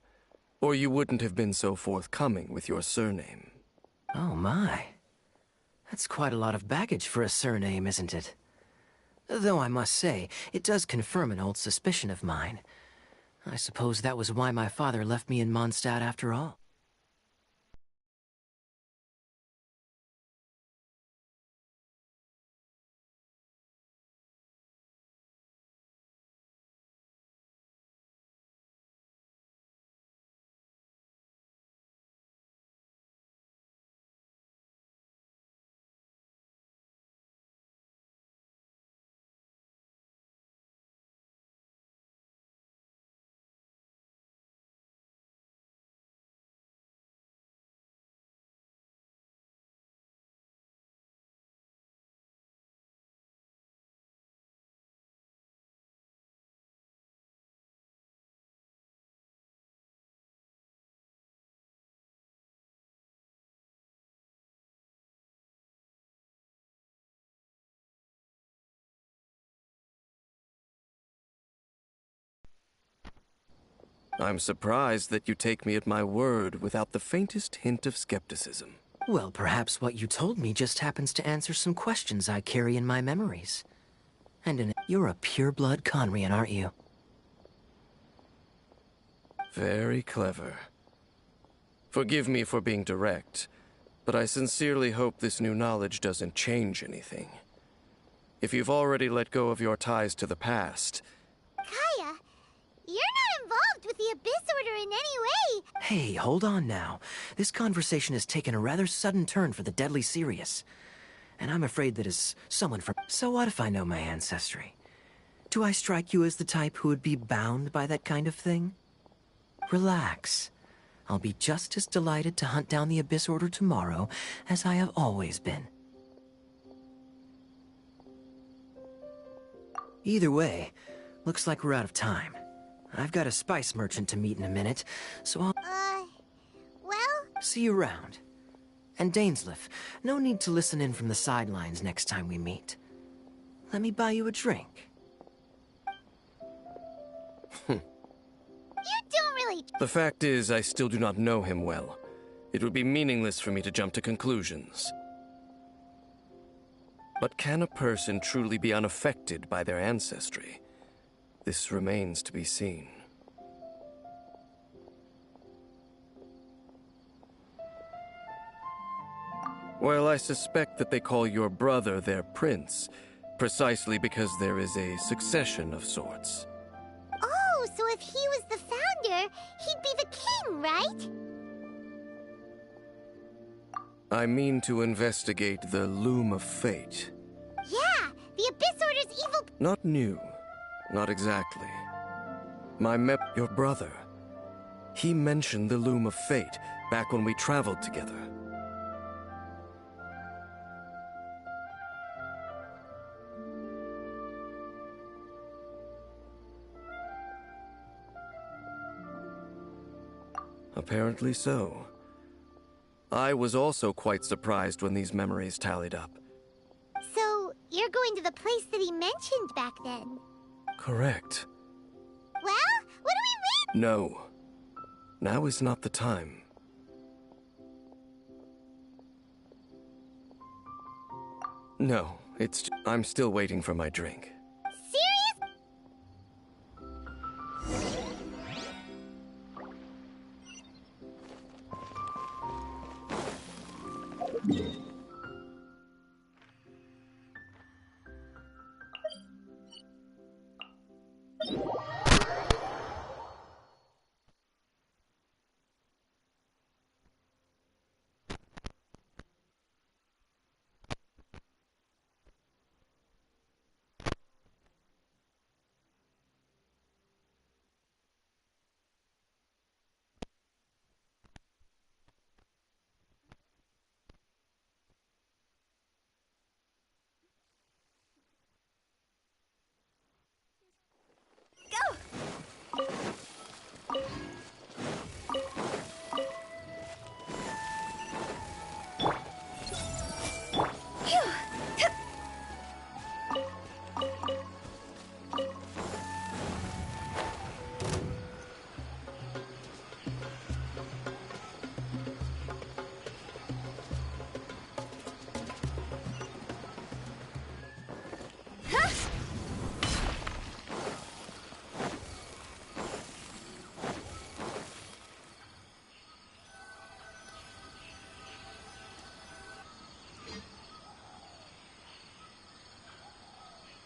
Or you wouldn't have been so forthcoming with your surname. Oh my. That's quite a lot of baggage for a surname, isn't it? Though I must say, it does confirm an old suspicion of mine. I suppose that was why my father left me in Mondstadt after all. I'm surprised that you take me at my word without the faintest hint of skepticism. Well, perhaps what you told me just happens to answer some questions I carry in my memories. And you're a pure-blood Conrian, aren't you? Very clever. Forgive me for being direct, but I sincerely hope this new knowledge doesn't change anything. If you've already let go of your ties to the past... Kaya, you're not involved with the Abyss Order in any way! Hey, hold on now. This conversation has taken a rather sudden turn for the deadly serious. And I'm afraid that as someone from... So what if I know my ancestry? Do I strike you as the type who would be bound by that kind of thing? Relax. I'll be just as delighted to hunt down the Abyss Order tomorrow as I have always been. Either way, looks like we're out of time. I've got a spice merchant to meet in a minute, so I'll... well... See you around. And Dainsleif, no need to listen in from the sidelines next time we meet. Let me buy you a drink. You don't really... The fact is, I still do not know him well. It would be meaningless for me to jump to conclusions. But can a person truly be unaffected by their ancestry? This remains to be seen. Well, I suspect that they call your brother their prince, precisely because there is a succession of sorts. Oh, so if he was the founder, he'd be the king, right? I mean to investigate the Loom of Fate. Yeah, the Abyss Order's evil... Not new. Not exactly. Your brother. He mentioned the Loom of Fate back when we traveled together. Apparently so. I was also quite surprised when these memories tallied up. So, you're going to the place that he mentioned back then? Correct. Well, what do we read? No. Now is not the time. No, I'm still waiting for my drink. Serious?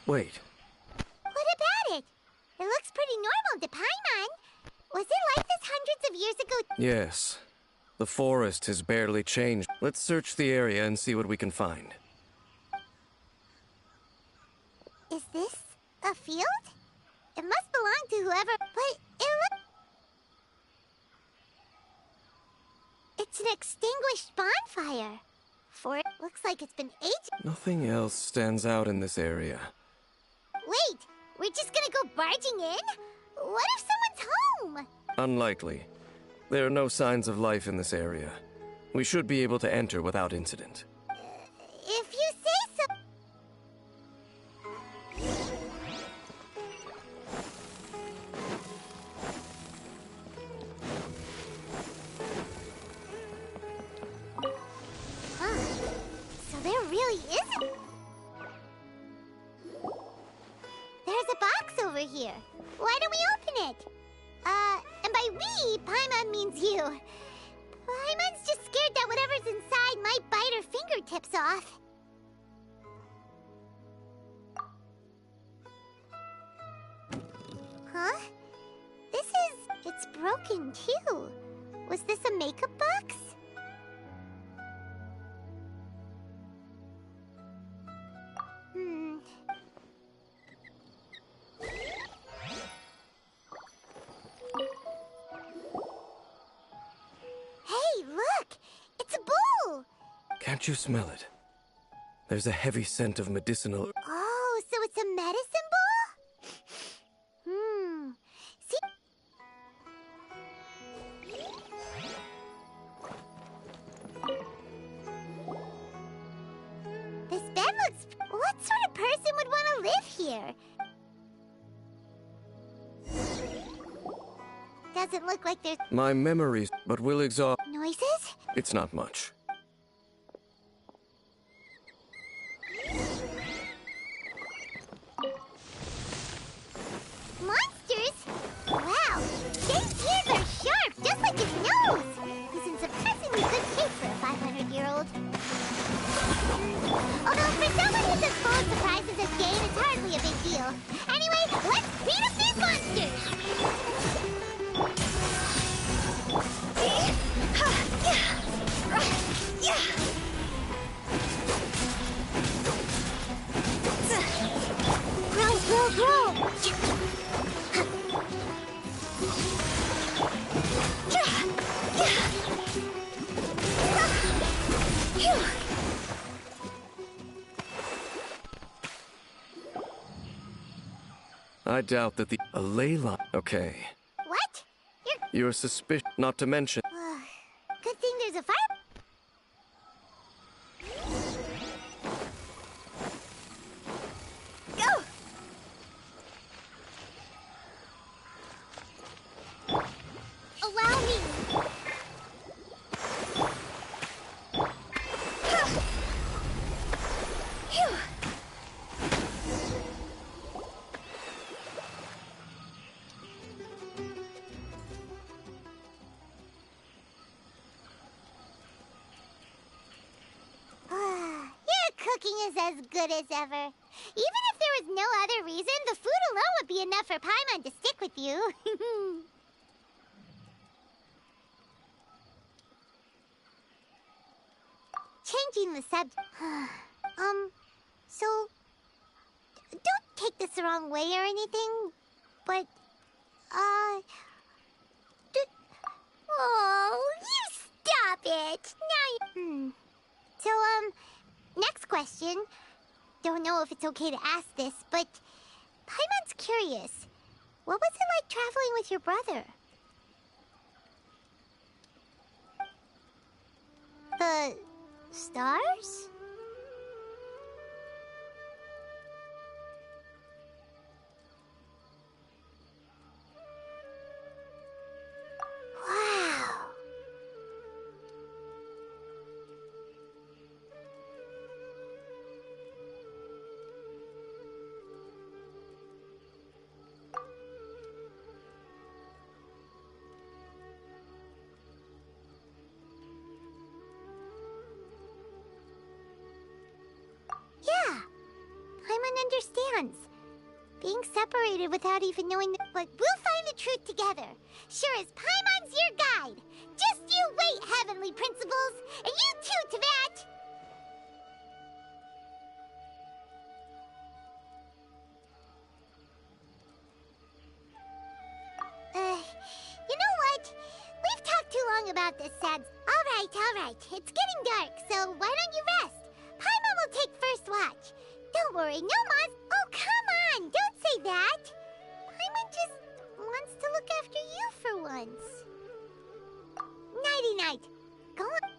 Wait. What about it? It looks pretty normal to Paimon. Was it like this hundreds of years ago? Yes. The forest has barely changed. Let's search the area and see what we can find. Is this a field? It must belong to whoever, but it's an extinguished bonfire. For it looks like it's been ages. Nothing else stands out in this area. Wait, we're just gonna go barging in? What if someone's home? Unlikely. There are no signs of life in this area. We should be able to enter without incident. If you say so. Huh. So there really isn't. There's a box over here. Why don't we open it? And by we, Paimon means you. Paimon's just scared that whatever's inside might bite her fingertips off. Huh? It's broken too. Was this a makeup box? Hey, look! It's a bowl! Can't you smell it? There's a heavy scent of medicinal... Oh, so it's a medicine bowl? See? This bed looks... What sort of person would want to live here? Doesn't look like there's... My memories, but will exhaust... Noises? It's not much. Monsters? Wow, James' ears are sharp, just like his nose! He's in surprisingly good shape for a 500-year-old. Although for someone who's as full of surprises as Game, it's hardly a big deal. Anyway, let's beat up these monsters! Grow, grow! I doubt that the... A ley line... Okay. What? You're suspicious... Not to mention... Good thing there's a fire... Go! is as good as ever. Even if there was no other reason, the food alone would be enough for Paimon to stick with you. Changing the subject. So, don't take this the wrong way or anything, but, oh, you stop it! Now you... So, next question. Don't know if it's okay to ask this, but Paimon's curious. What was it like traveling with your brother? The stars? Wow. Yeah, Paimon understands. Being separated without even knowing the... But we'll find the truth together. Sure as Paimon's your guide. Just you wait, Heavenly Principles. And you too, Teyvat! You know what? We've talked too long about this, Sads. All right. It's getting dark, so why don't you rest? Paimon will take first watch. Don't worry, no Oh, come on! Don't say that! Paimon just wants to look after you for once. Nighty-night. Go on.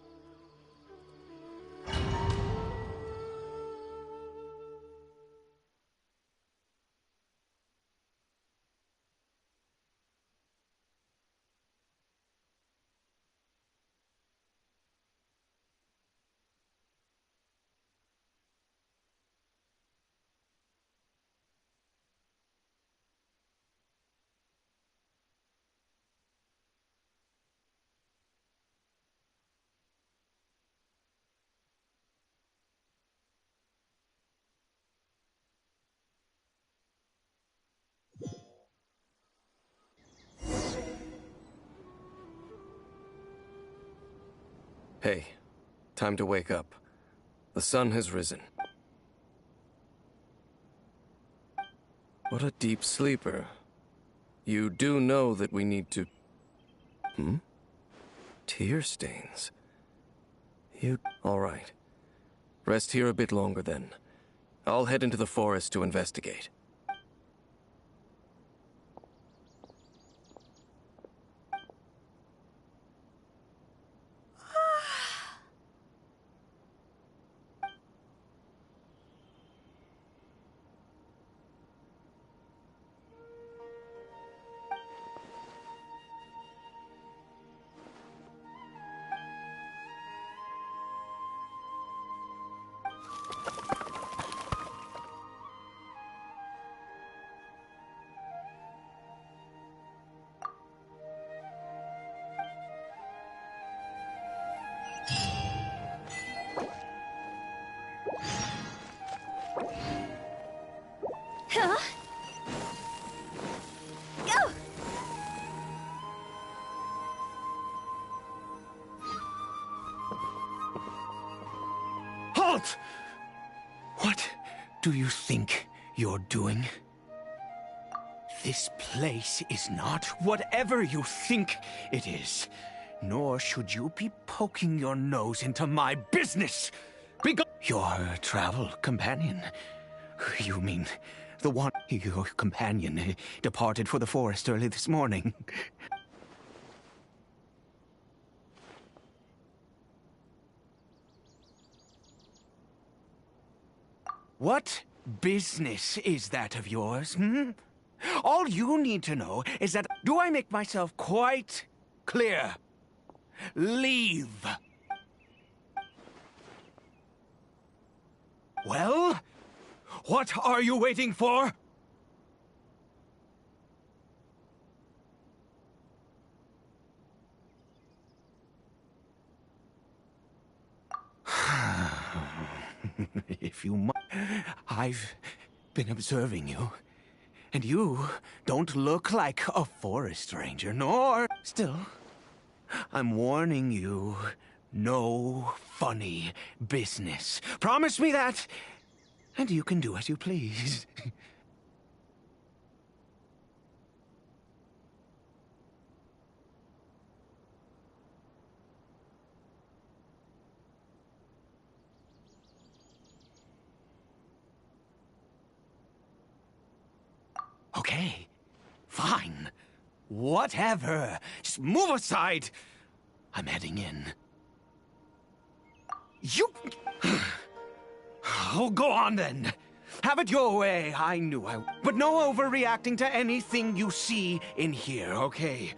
Hey, time to wake up. The sun has risen. What a deep sleeper. You do know that we need to... Tear stains. All right. Rest here a bit longer then. I'll head into the forest to investigate. Go! Halt! What do you think you're doing? This place is not whatever you think it is. Nor should you be poking your nose into my business. Your travel companion. You mean the one your companion departed for the forest early this morning? What business is that of yours, All you need to know is that... Do I make myself quite clear? Leave. Well, what are you waiting for? If few months. I've been observing you, and you don't look like a forest ranger, nor... Still, I'm warning you, no funny business. Promise me that, and you can do as you please. Okay, fine. Whatever. Just move aside. I'm heading in. You... Oh, go on then. Have it your way. I knew I... But no overreacting to anything you see in here, okay?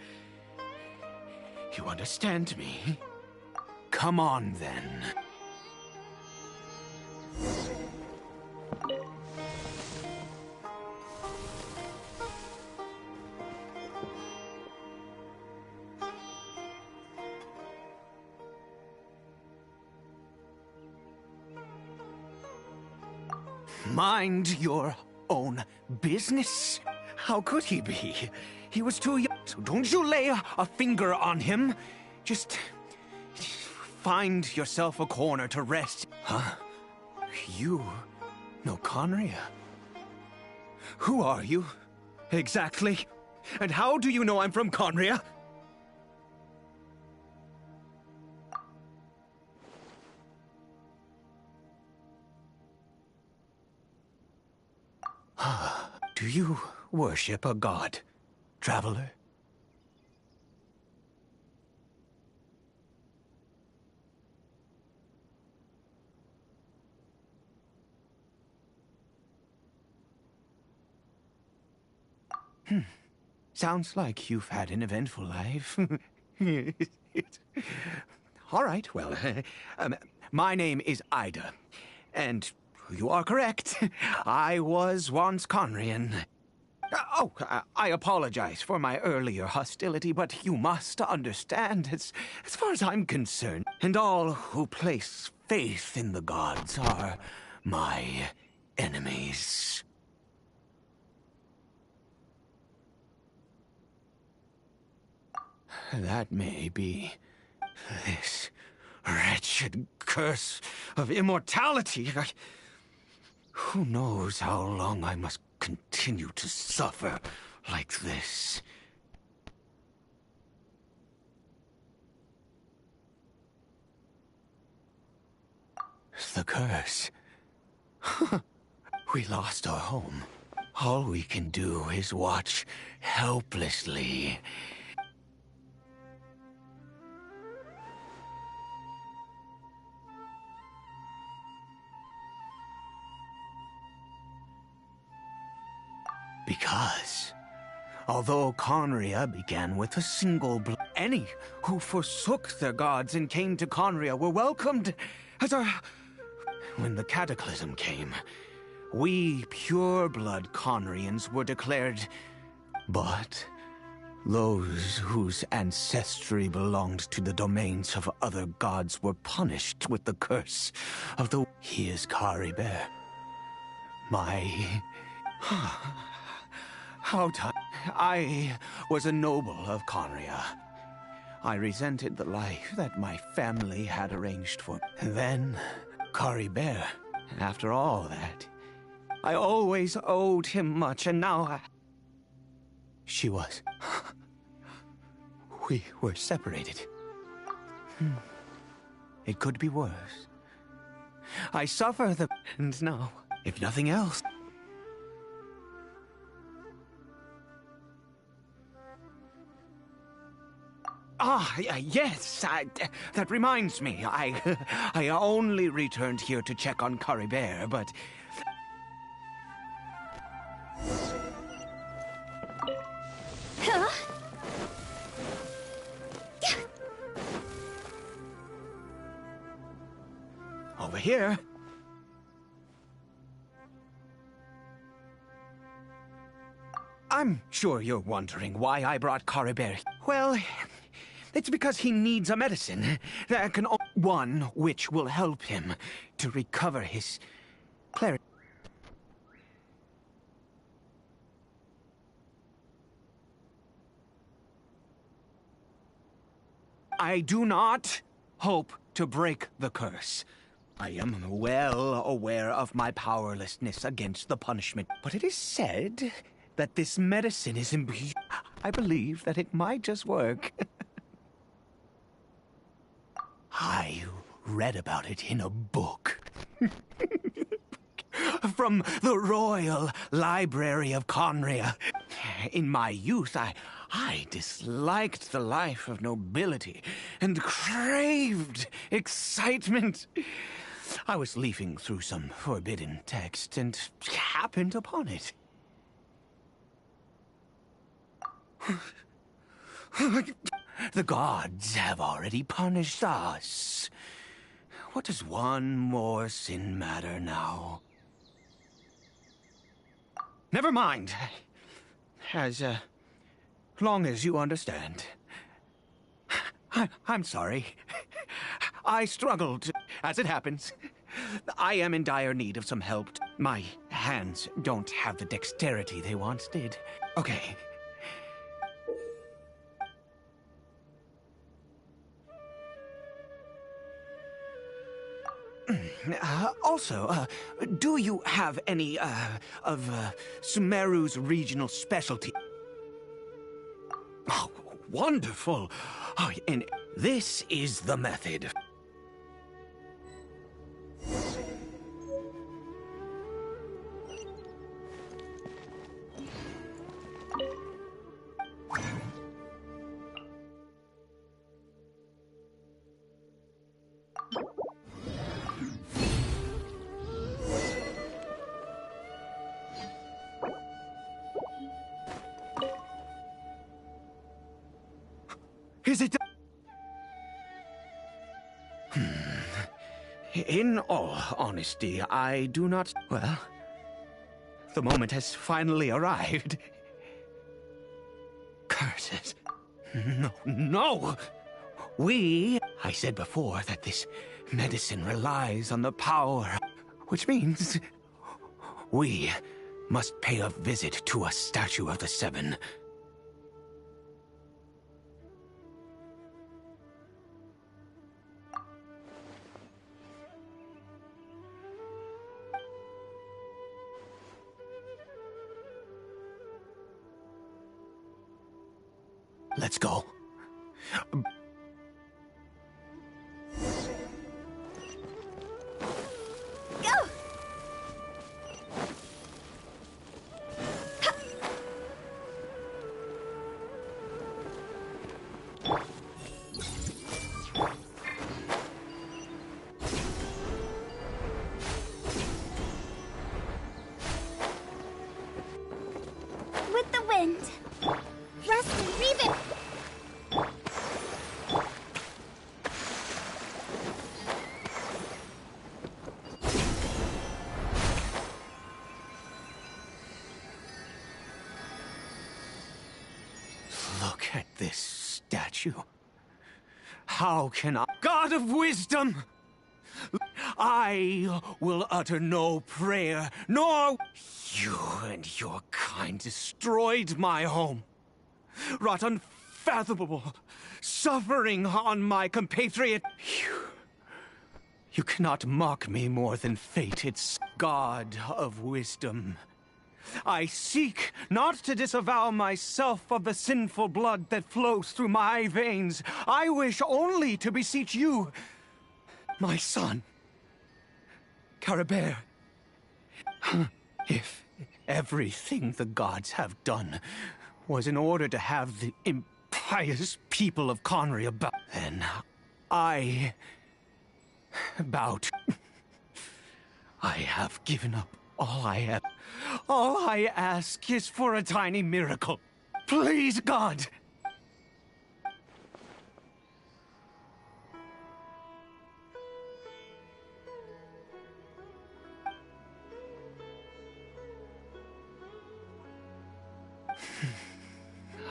You understand me? Come on then. Mind your own business. How could he be? He was too young. So don't you lay a finger on him. Just find yourself a corner to rest. Huh? You know Conria? Who are you? Exactly. And how do you know I'm from Conria? Do you worship a god, traveler? Sounds like you've had an eventful life. All right, well, my name is Ida, and you are correct. I was once Conrian. I apologize for my earlier hostility, but you must understand, as far as I'm concerned, and all who place faith in the gods are my enemies. That may be. This wretched curse of immortality. Who knows how long I must continue to suffer like this? The curse. We lost our home. All we can do is watch helplessly. Because, although Conria began with a single any who forsook their gods and came to Conria were welcomed as our... When the cataclysm came, we pure-blood Conrians were declared... But those whose ancestry belonged to the domains of other gods were punished with the curse of the... He is Caribert. My... I was a noble of Conria. I resented the life that my family had arranged for me. Then, Caribert. After all that, I always owed him much, and now she was. We were separated. It could be worse. I suffer the... And now, if nothing else... Yes, that reminds me. I only returned here to check on Caribert, but... Huh? Over here. I'm sure you're wondering why I brought Caribert. Well... It's because he needs a medicine that can... One which will help him to recover his Clary. I do not hope to break the curse. I am well aware of my powerlessness against the punishment, but it is said that this medicine is imbued. I believe that it might just work. I read about it in a book. From the Royal Library of Conria. In my youth, I disliked the life of nobility and craved excitement. I was leafing through some forbidden text and happened upon it. The gods have already punished us. What does one more sin matter now? Never mind. As long as you understand. I'm sorry. I struggled, as it happens. I am in dire need of some help. My hands don't have the dexterity they once did. Okay. Also, do you have any, of Sumeru's regional specialty? Oh, wonderful! Oh, and this is the method. Is it... In all honesty, I do not... Well, the moment has finally arrived. Curses. No! I said before that this medicine relies on the power, which means we must pay a visit to a statue of the Seven. Let's go. Go! With the wind. Rust and reeve it. Look at this statue. How can I... God of wisdom! I will utter no prayer, nor... You and your kind destroyed my home. Wrought unfathomable suffering on my compatriot. You cannot mock me more than fate, its God of wisdom. I seek not to disavow myself of the sinful blood that flows through my veins. I wish only to beseech you, my son, Carabert. If everything the gods have done was in order to have the impious people of Conria bow, then I bow to... I have given up all I have. All I ask is for a tiny miracle. Please, God!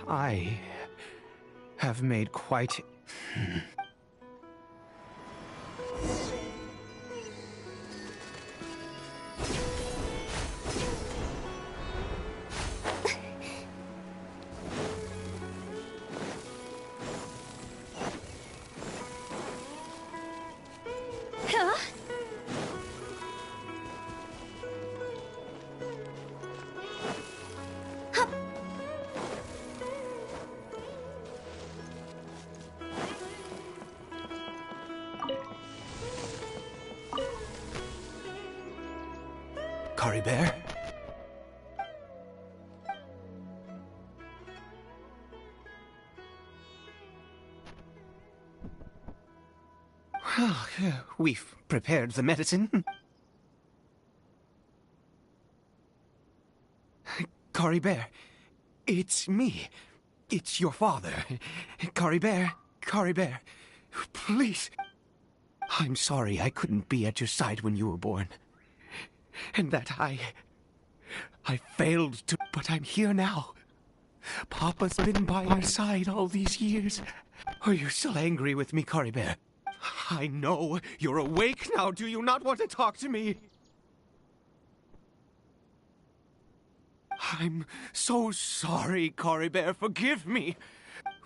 I have made quite... Cory Bear? Well, we've prepared the medicine. Cory Bear, it's me. It's your father. Cory Bear, please. I'm sorry I couldn't be at your side when you were born. And that I failed to, but I'm here now. Papa's been by your side all these years. Are you still angry with me, Cory Bear? I know you're awake now. Do you not want to talk to me? I'm so sorry, Cory Bear. Forgive me.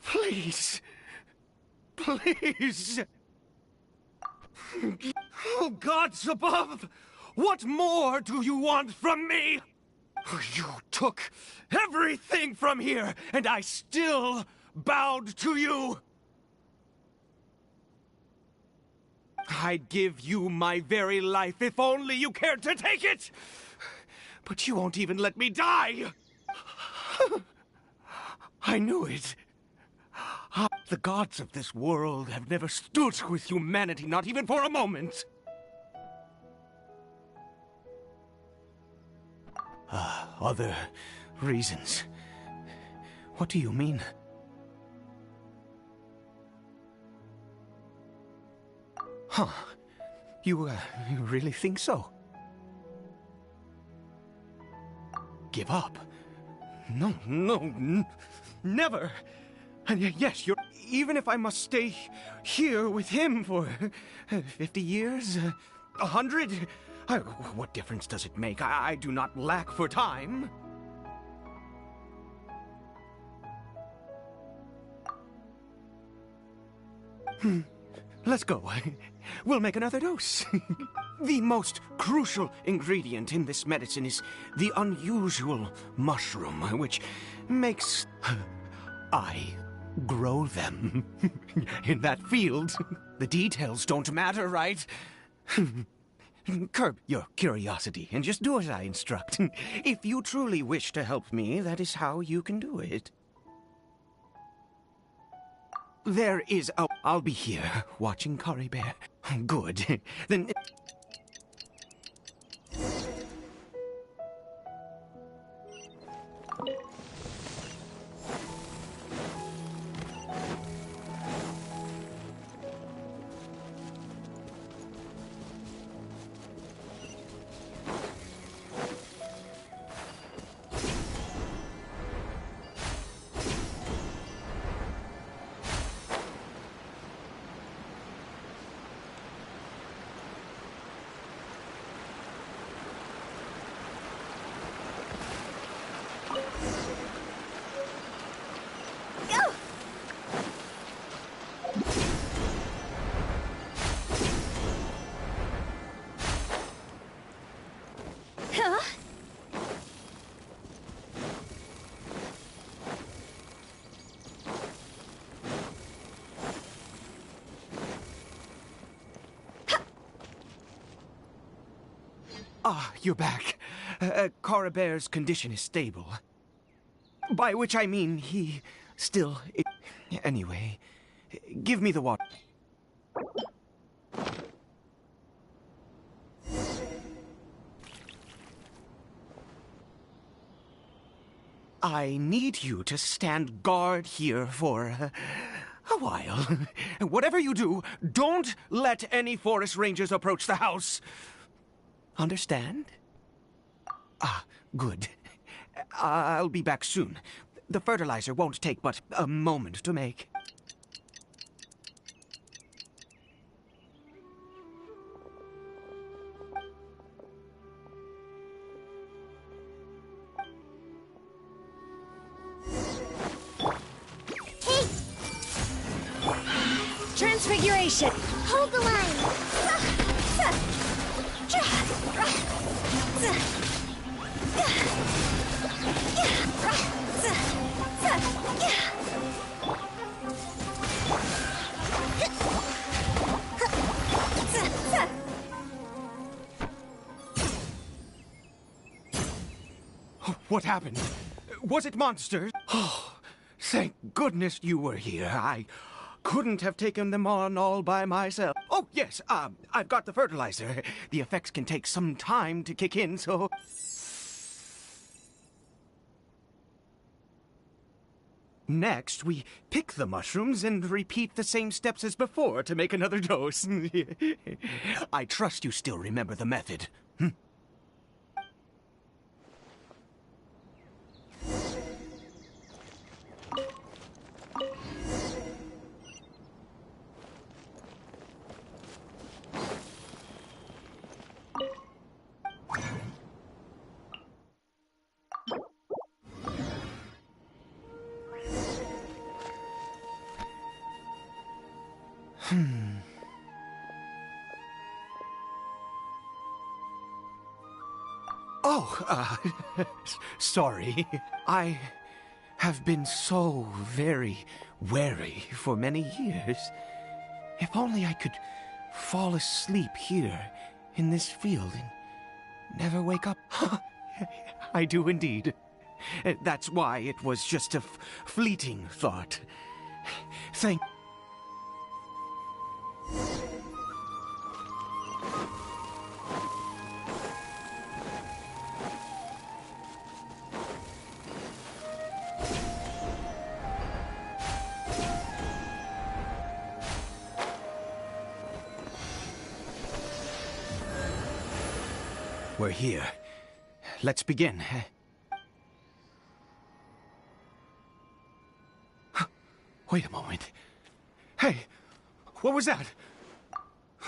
Please. Please. Oh, gods above! What more do you want from me? You took everything from here, and I still bowed to you. I'd give you my very life if only you cared to take it! But you won't even let me die! I knew it. The gods of this world have never stood with humanity, not even for a moment. Other reasons. What do you mean? Huh. You really think so? Give up? No, never. And yes, even if I must stay here with him for 50 years, 100, what difference does it make? I do not lack for time. Let's go. We'll make another dose. The most crucial ingredient in this medicine is the unusual mushroom, which makes... I grow them in that field. The details don't matter, right? Curb your curiosity and just do as I instruct. If you truly wish to help me, that is how you can do it. There is a... I'll be here, watching Cory Bear. Good. Then... You're back. Cory Bear's condition is stable. By which I mean he still... Anyway, give me the water. I need you to stand guard here for a while. Whatever you do, don't let any forest rangers approach the house. Understand? Good. I'll be back soon. The fertilizer won't take but a moment to make. Hey! Transfiguration! Hold the line! What happened? Was it monsters? Oh, thank goodness you were here. I couldn't have taken them on all by myself. Oh, yes, I've got the fertilizer. The effects can take some time to kick in, so... Next, we pick the mushrooms and repeat the same steps as before to make another dose. I trust you still remember the method. Oh, sorry. I have been so very wary for many years. If only I could fall asleep here in this field and never wake up. I do indeed. That's why it was just a fleeting thought. Thank... We're here. Let's begin. Wait a moment. Hey, what was that?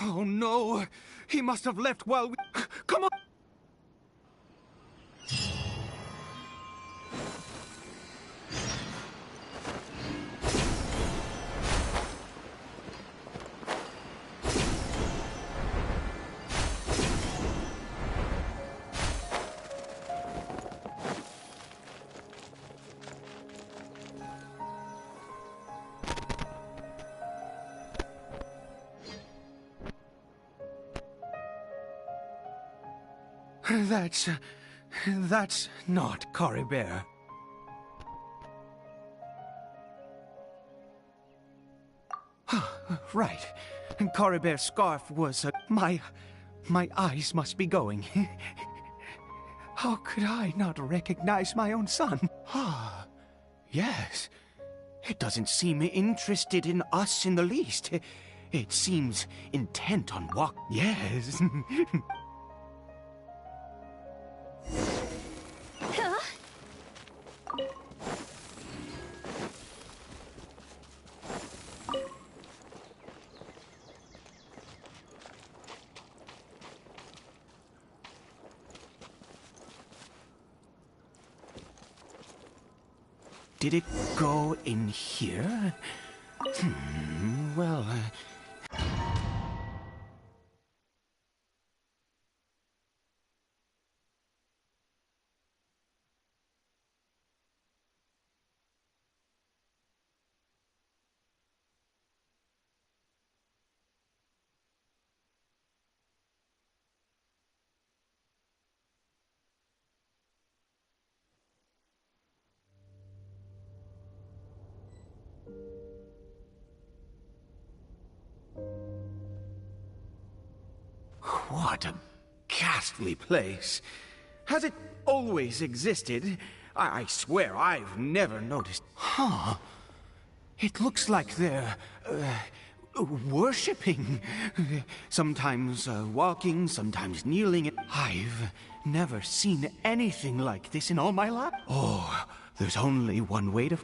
Oh no, he must have left while we... Come on! That's not Coribert. Right. Coribert's scarf was my eyes must be going. How could I not recognize my own son? Yes. It doesn't seem interested in us in the least. It seems intent on walk. Yes. Did it go in here? Well... What a ghastly place. Has it always existed? I swear I've never noticed. It looks like they're worshipping. Sometimes walking, sometimes kneeling. I've never seen anything like this in all my life. Oh, there's only one way to...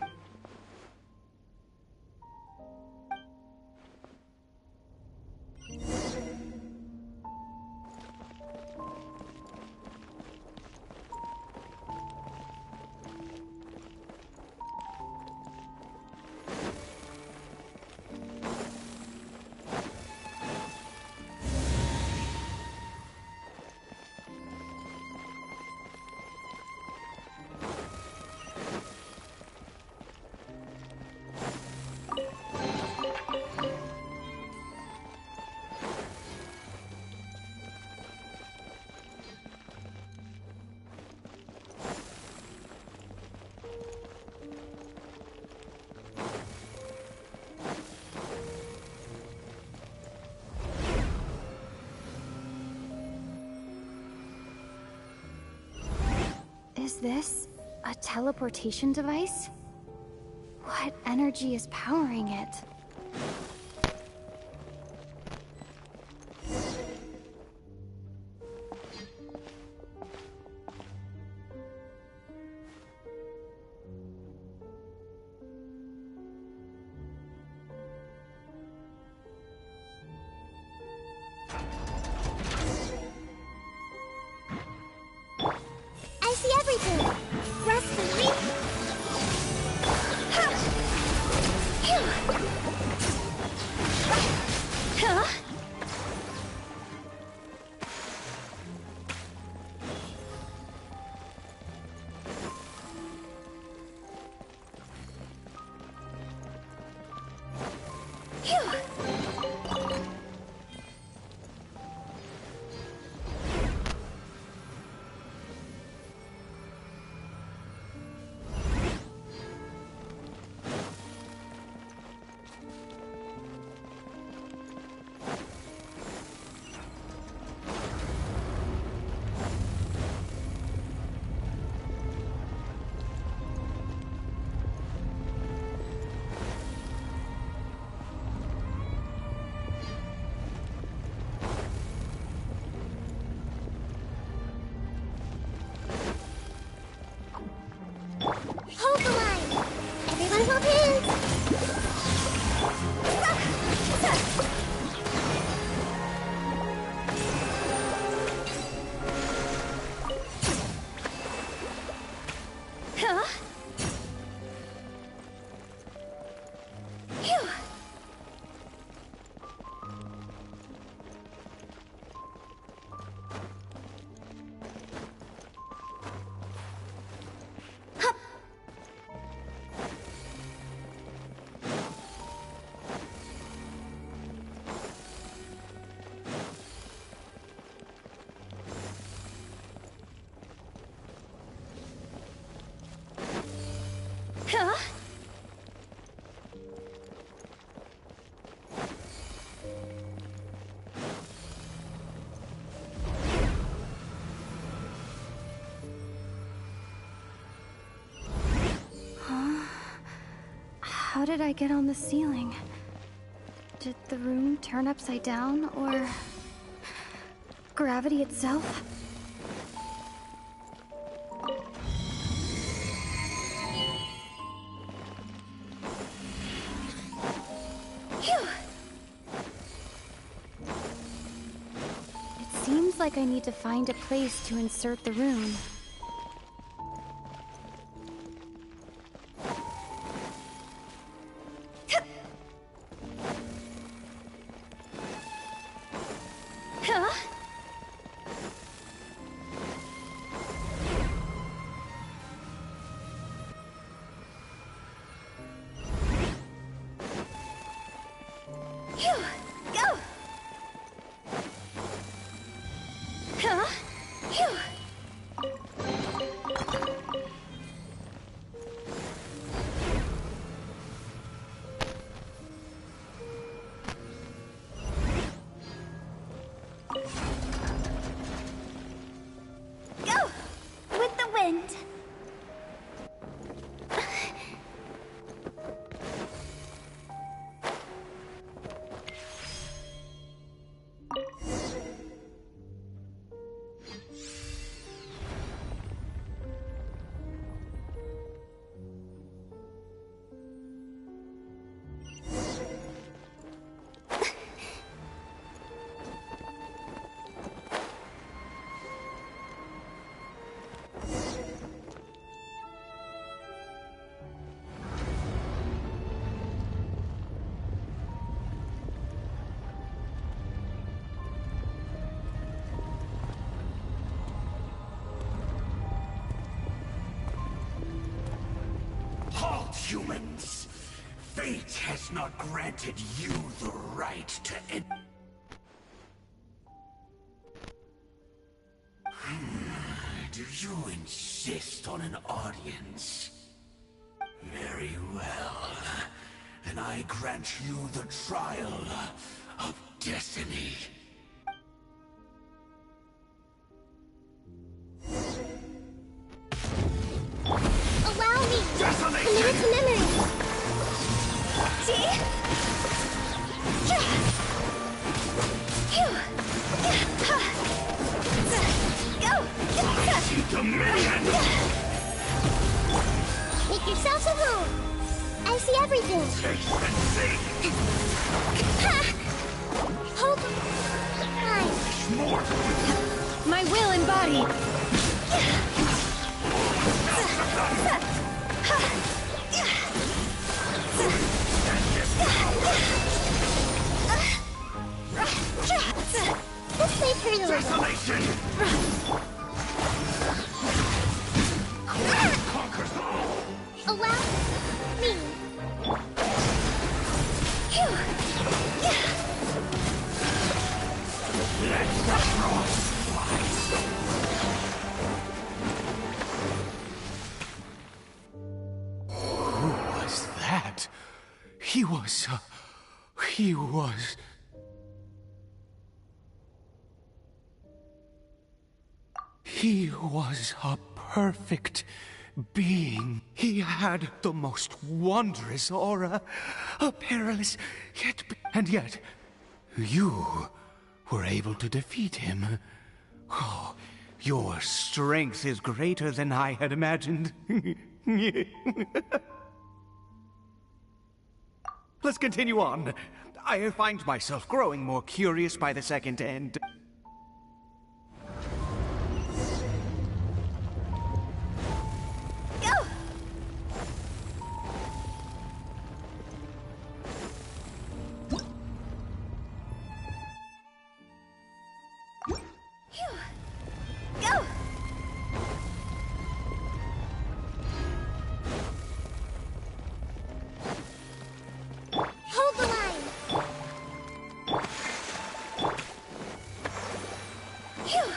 Is this a teleportation device? What energy is powering it? I see everything. Rest for me. Huh? Hold the line! Everyone hold hands! Huh? Phew! Huh? Huh? How did I get on the ceiling? Did the room turn upside down, or gravity itself? Phew! It seems like I need to find a place to insert the rune. Huh? Phew! Go! Huh? Phew! Go! With the wind! Halt, humans! Fate has not granted you the right to end. Do you insist on an audience? Very well. Then I grant you the trial of destiny. to memory. See? Make yourself a room. I see everything. Hold on. My will and body. Let's make her the Desolation! Allow me. Let the frost fly. Who was that? He was... He was a perfect being. He had the most wondrous aura, a perilous and yet, you were able to defeat him. Oh, your strength is greater than I had imagined. Let's continue on. I find myself growing more curious by the second and... Hold the line. Phew.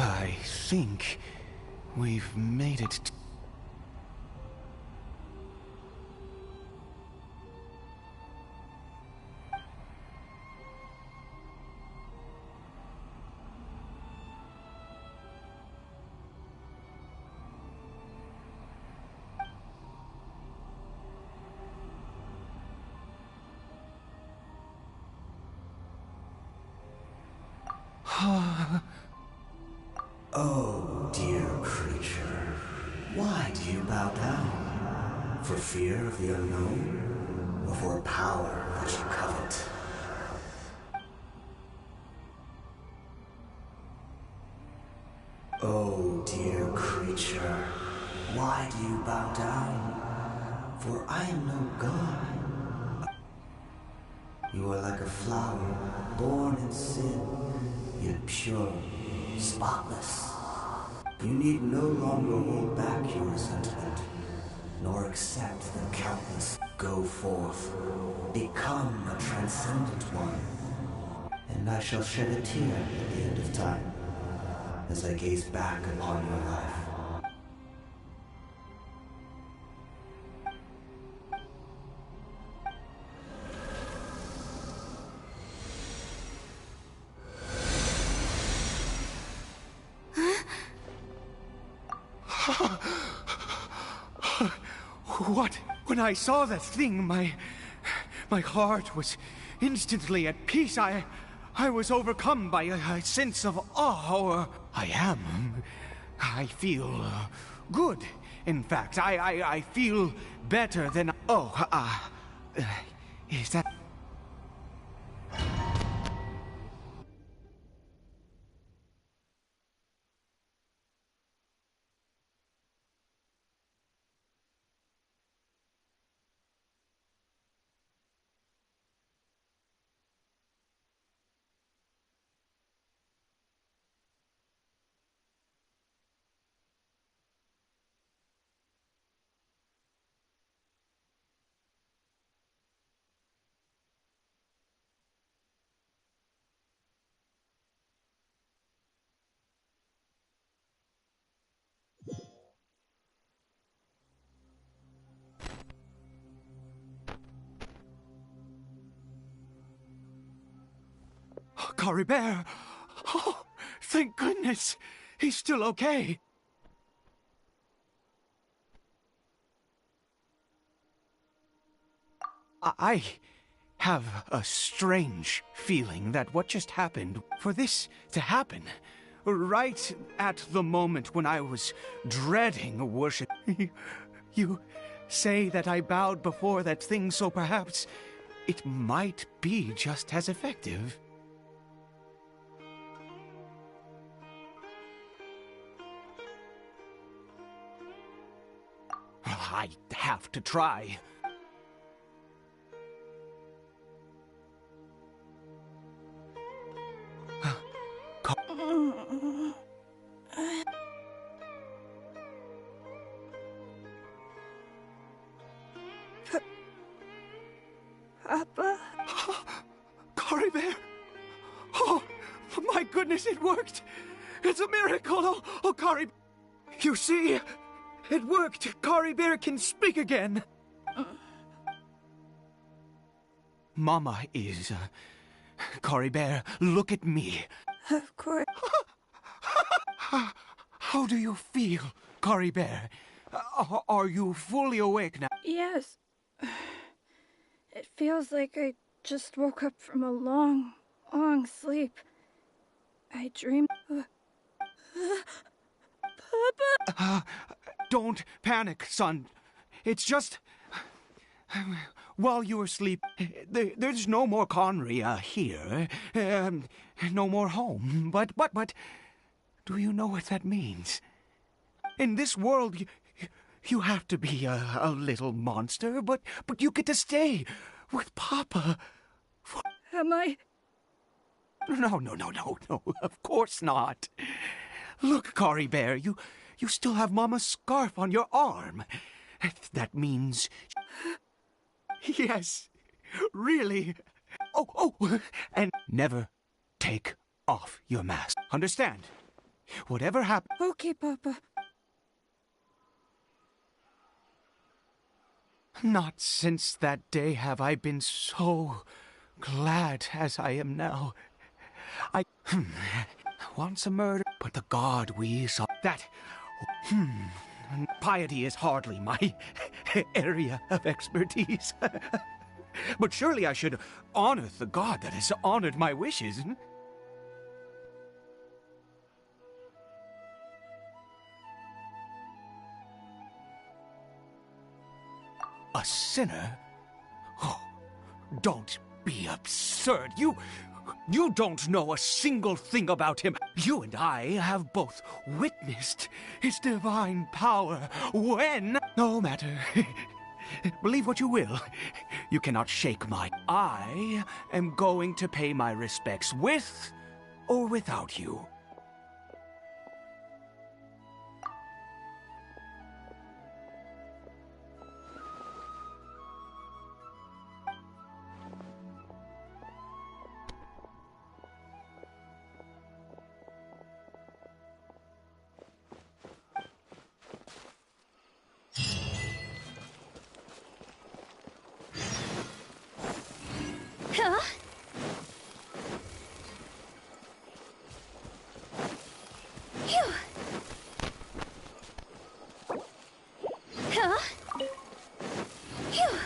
I think we've made it. Oh, dear creature, why do you bow down? For fear of the unknown? Or for a power that you covet? Oh, dear creature, why do you bow down? For I am no god. You are like a flower, born in sin, yet pure, spotless. You need no longer hold back your resentment, nor accept the countless. Go forth, become a transcendent one, and I shall shed a tear at the end of time, as I gaze back upon your life. What? When I saw that thing, my heart was instantly at peace. I was overcome by a sense of awe. I feel good. In fact, I feel better than... is that... Caribert! Oh, thank goodness! He's still okay. I have a strange feeling that what just happened, for this to happen, right at the moment when I was dreading worship, you say that I bowed before that thing, so perhaps it might be just as effective. I have to try. Papa? Caribert! Oh, my goodness, it worked! It's a miracle! Oh, Caribert! You see? It worked! Caribert can speak again! Mama is... Caribert, look at me. Of course. How do you feel, Caribert? Are you fully awake now? Yes. It feels like I just woke up from a long, long sleep. I dreamed... Papa! Don't panic, son. It's just... While you were asleep, there's no more Conry here. No more home. But... Do you know what that means? In this world, you have to be a little monster, but you get to stay with Papa. Am I... No, of course not. Look, Caribert, you still have Mama's scarf on your arm. That means... Yes, really. Oh, and never take off your mask. Understand? Whatever happens... Okay, Papa. Not since that day have I been so glad as I am now. I once a murder, but the god we saw... That... Piety is hardly my area of expertise. But surely I should honor the god that has honored my wishes. A sinner? Oh, don't be absurd. You don't know a single thing about him. You and I have both witnessed his divine power when... No matter. Believe what you will. You cannot shake my... I am going to pay my respects with or without you. Huh? Phew. Huh? Phew.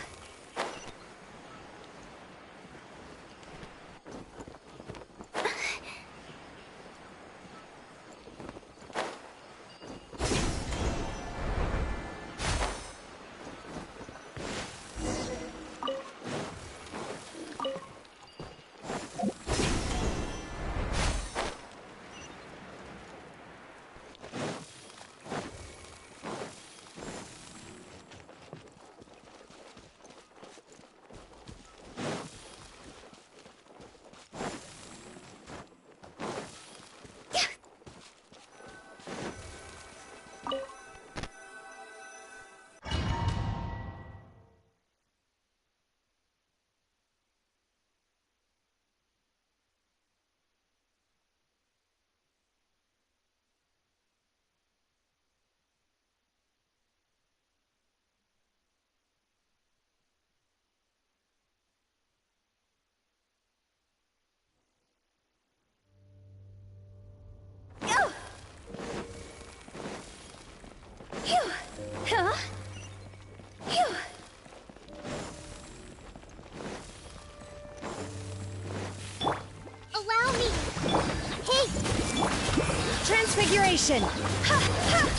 Transfiguration! Ha! Ha!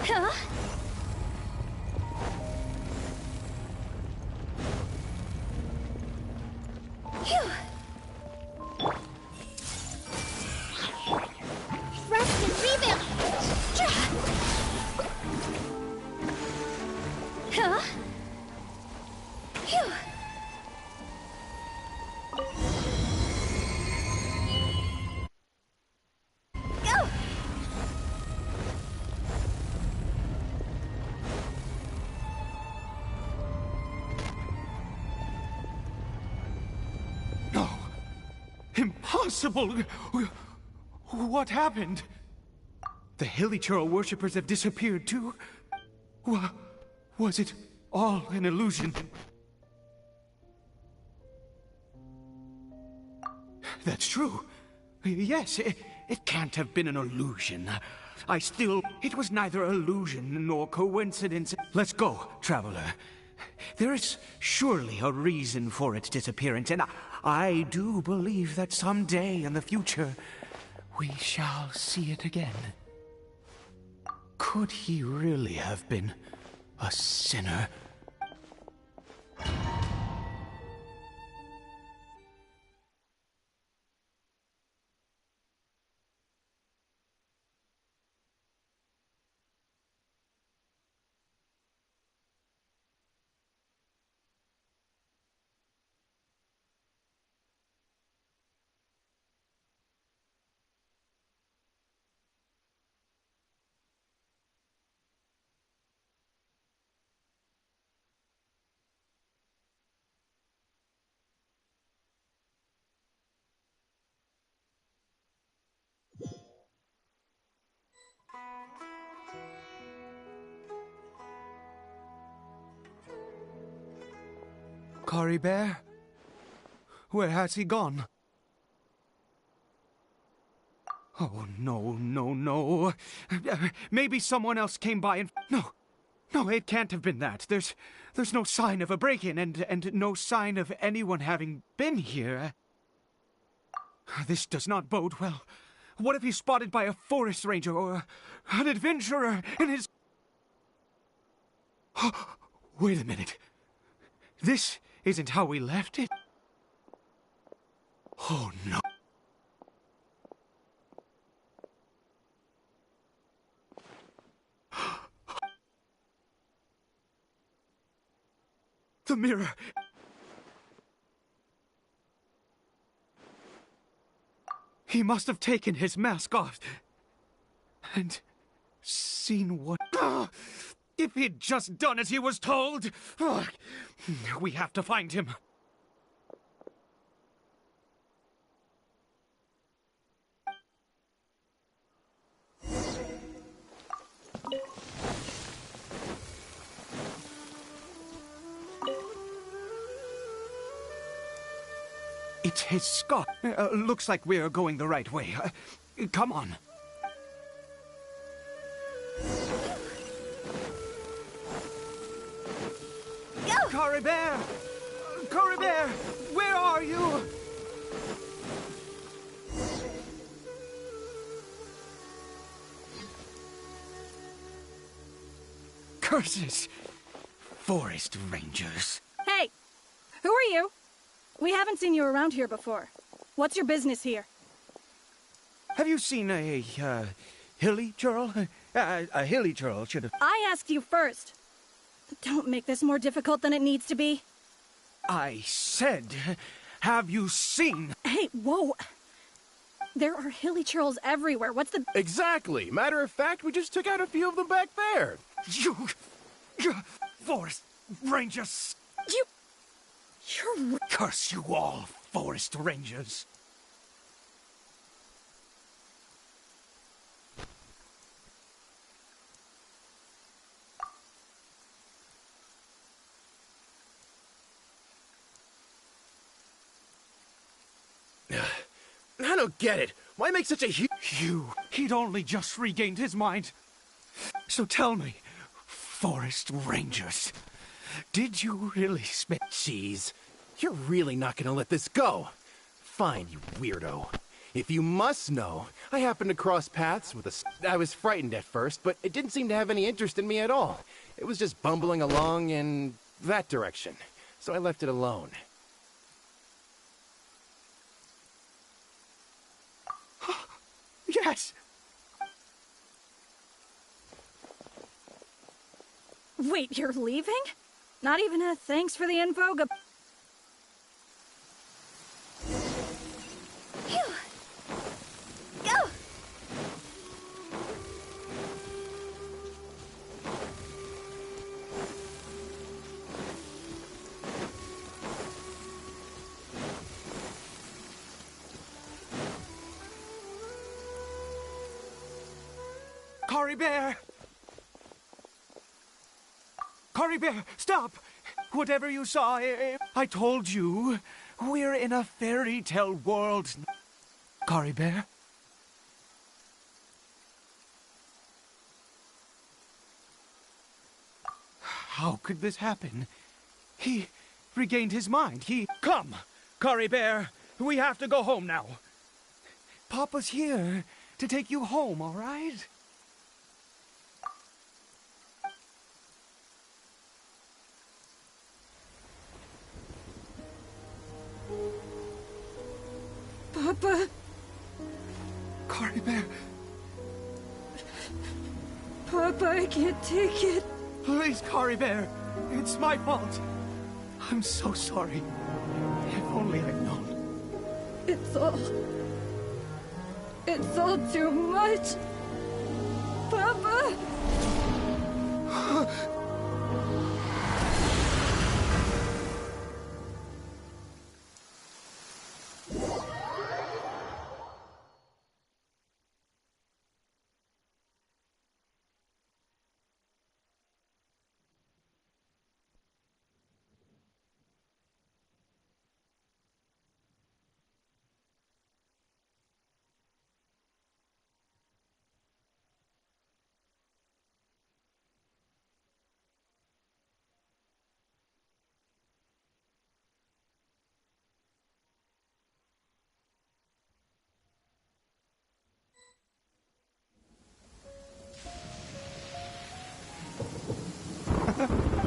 Huh? Phew! Rest and rebuild! Huh? Phew! Go! No. Impossible. What happened? The Hilichurl worshippers have disappeared too? Was it all an illusion? That's true. Yes, it can't have been an illusion. It was neither illusion nor coincidence. Let's go, traveler. There is surely a reason for its disappearance, and I do believe that someday in the future, we shall see it again. Could he really have been a sinner? Cory Bear? Where has he gone? Oh, no. Maybe someone else came by and... No, it can't have been that. There's no sign of a break-in and no sign of anyone having been here. This does not bode well. What if he's spotted by a forest ranger or an adventurer in his... Wait a minute. This isn't how we left it. Oh, no. The mirror. He must have taken his mask off and seen what... If he'd just done as he was told! We have to find him. It's his scar. Looks like we're going the right way. Come on. Cory Bear! Cory Bear! Where are you? Curses! Forest rangers. Hey! Who are you? We haven't seen you around here before. What's your business here? Have you seen a Hilichurl? A Hilichurl should have... I asked you first. Don't make this more difficult than it needs to be. I said, have you seen... Hey, whoa! There are Hilichurls everywhere. What's the... Exactly. Matter of fact, we just took out a few of them back there. You forest rangers. You're... Curse you all, forest rangers. I don't get it. Why make such a huge... He'd only just regained his mind. So tell me, forest rangers. Did you really spend... Jeez, you're really not gonna let this go. Fine, you weirdo. If you must know, I happened to cross paths with I was frightened at first, but it didn't seem to have any interest in me at all. It was just bumbling along in that direction, so I left it alone. Yes! Wait, you're leaving? Not even a thanks for the info? Phew. Go! Cory Bear! Cory Bear, stop! Whatever you saw, I told you, we're in a fairy tale world. Cory Bear? How could this happen? He regained his mind. Come, Cory Bear, we have to go home now. Papa's here to take you home, all right? Papa. Cory Bear. Papa, I can't take it. Please, Cory Bear. It's my fault. I'm so sorry. If only I'd known. It's all too much. Papa.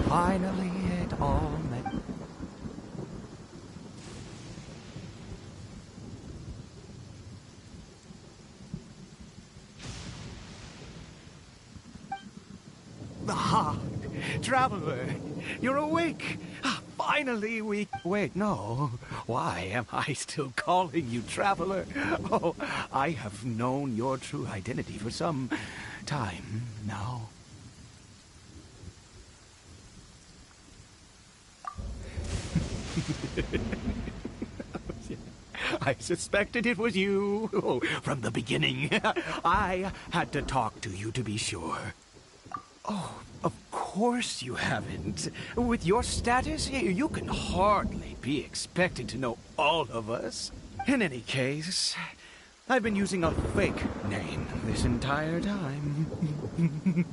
Finally, it all met. Ah, traveler, you're awake. Finally, we... Wait, no. Why am I still calling you traveler? Oh, I have known your true identity for some time now. I suspected it was you. Oh, from the beginning. I had to talk to you to be sure. Oh, of course you haven't. With your status, you can hardly be expected to know all of us. In any case, I've been using a fake name this entire time.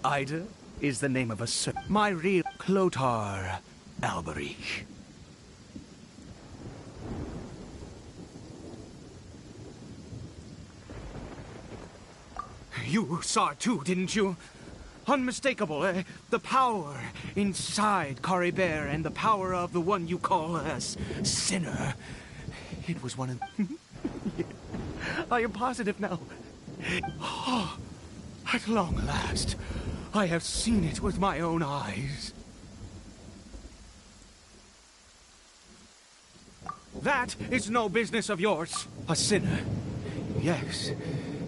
Ida is the name of a my real Clotar Alberich. You saw it too, didn't you? Unmistakable, the power inside Cory Bear and the power of the one you call a sinner. It was one of... I am positive now. Oh, at long last, I have seen it with my own eyes. That is no business of yours. A sinner. Yes.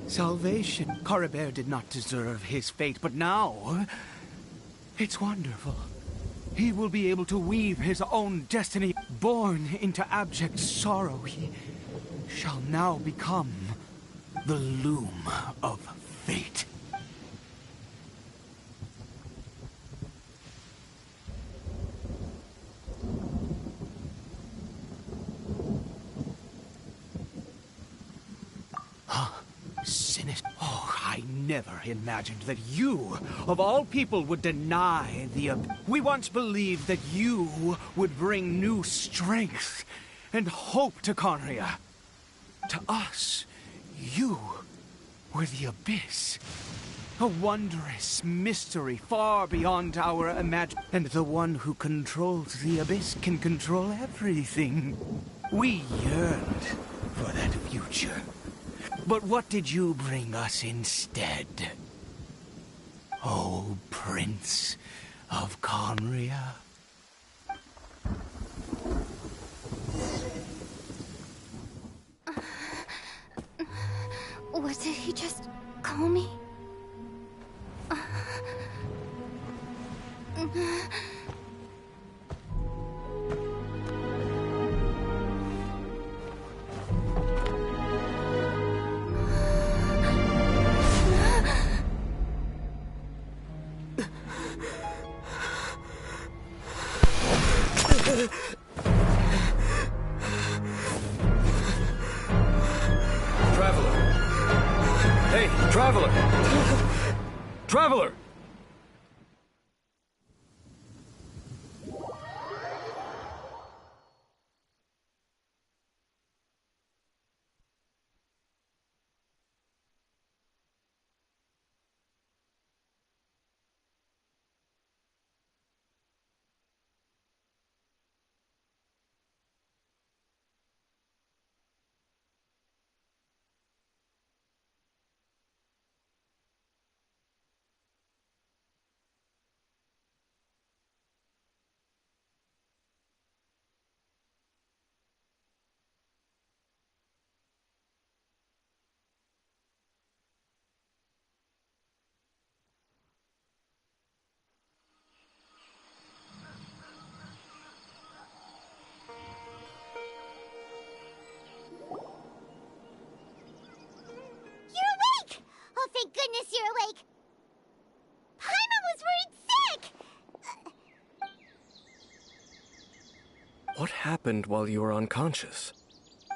Salvation. Cory Bear did not deserve his fate, but now... it's wonderful. He will be able to weave his own destiny. Born into abject sorrow, he shall now become the loom of fate. Sinister. Oh, I never imagined that you, of all people, would deny the We once believed that you would bring new strength and hope to Conria. To us, you were the Abyss. A wondrous mystery far beyond our imagination. And the one who controls the Abyss can control everything. We yearned for that future. But what did you bring us instead? Oh, Prince of Conria. What did he just call me? Traveler! Hey, Traveler! Traveler! Thank goodness you're awake! Paimon was worried sick! What happened while you were unconscious?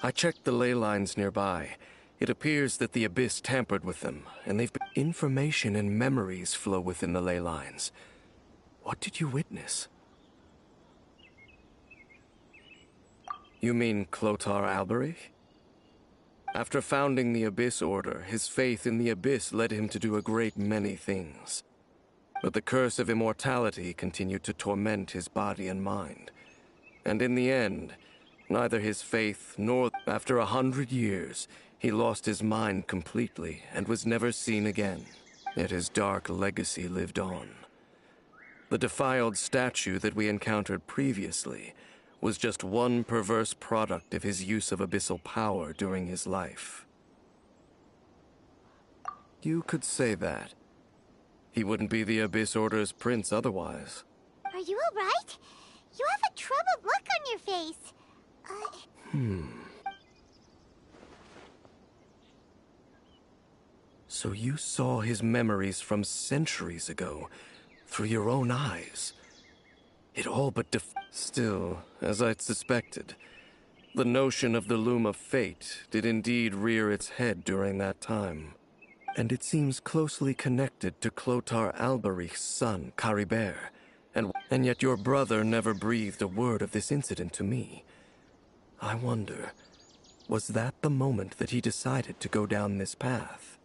I checked the ley lines nearby. It appears that the Abyss tampered with them, and they've been... Information and memories flow within the ley lines. What did you witness? You mean Clotar Alberich? After founding the Abyss Order, his faith in the Abyss led him to do a great many things. But the curse of immortality continued to torment his body and mind. And in the end, neither his faith nor... After 100 years, he lost his mind completely and was never seen again. Yet his dark legacy lived on. The defiled statue that we encountered previously was just one perverse product of his use of abyssal power during his life. You could say that. He wouldn't be the Abyss Order's prince otherwise. Are you alright? You have a troubled look on your face. So you saw his memories from centuries ago, through your own eyes. It all but Still, as I'd suspected, the notion of the Loom of Fate did indeed rear its head during that time. And it seems closely connected to Clotar Alberich's son, Caribert. And yet your brother never breathed a word of this incident to me. I wonder, was that the moment that he decided to go down this path?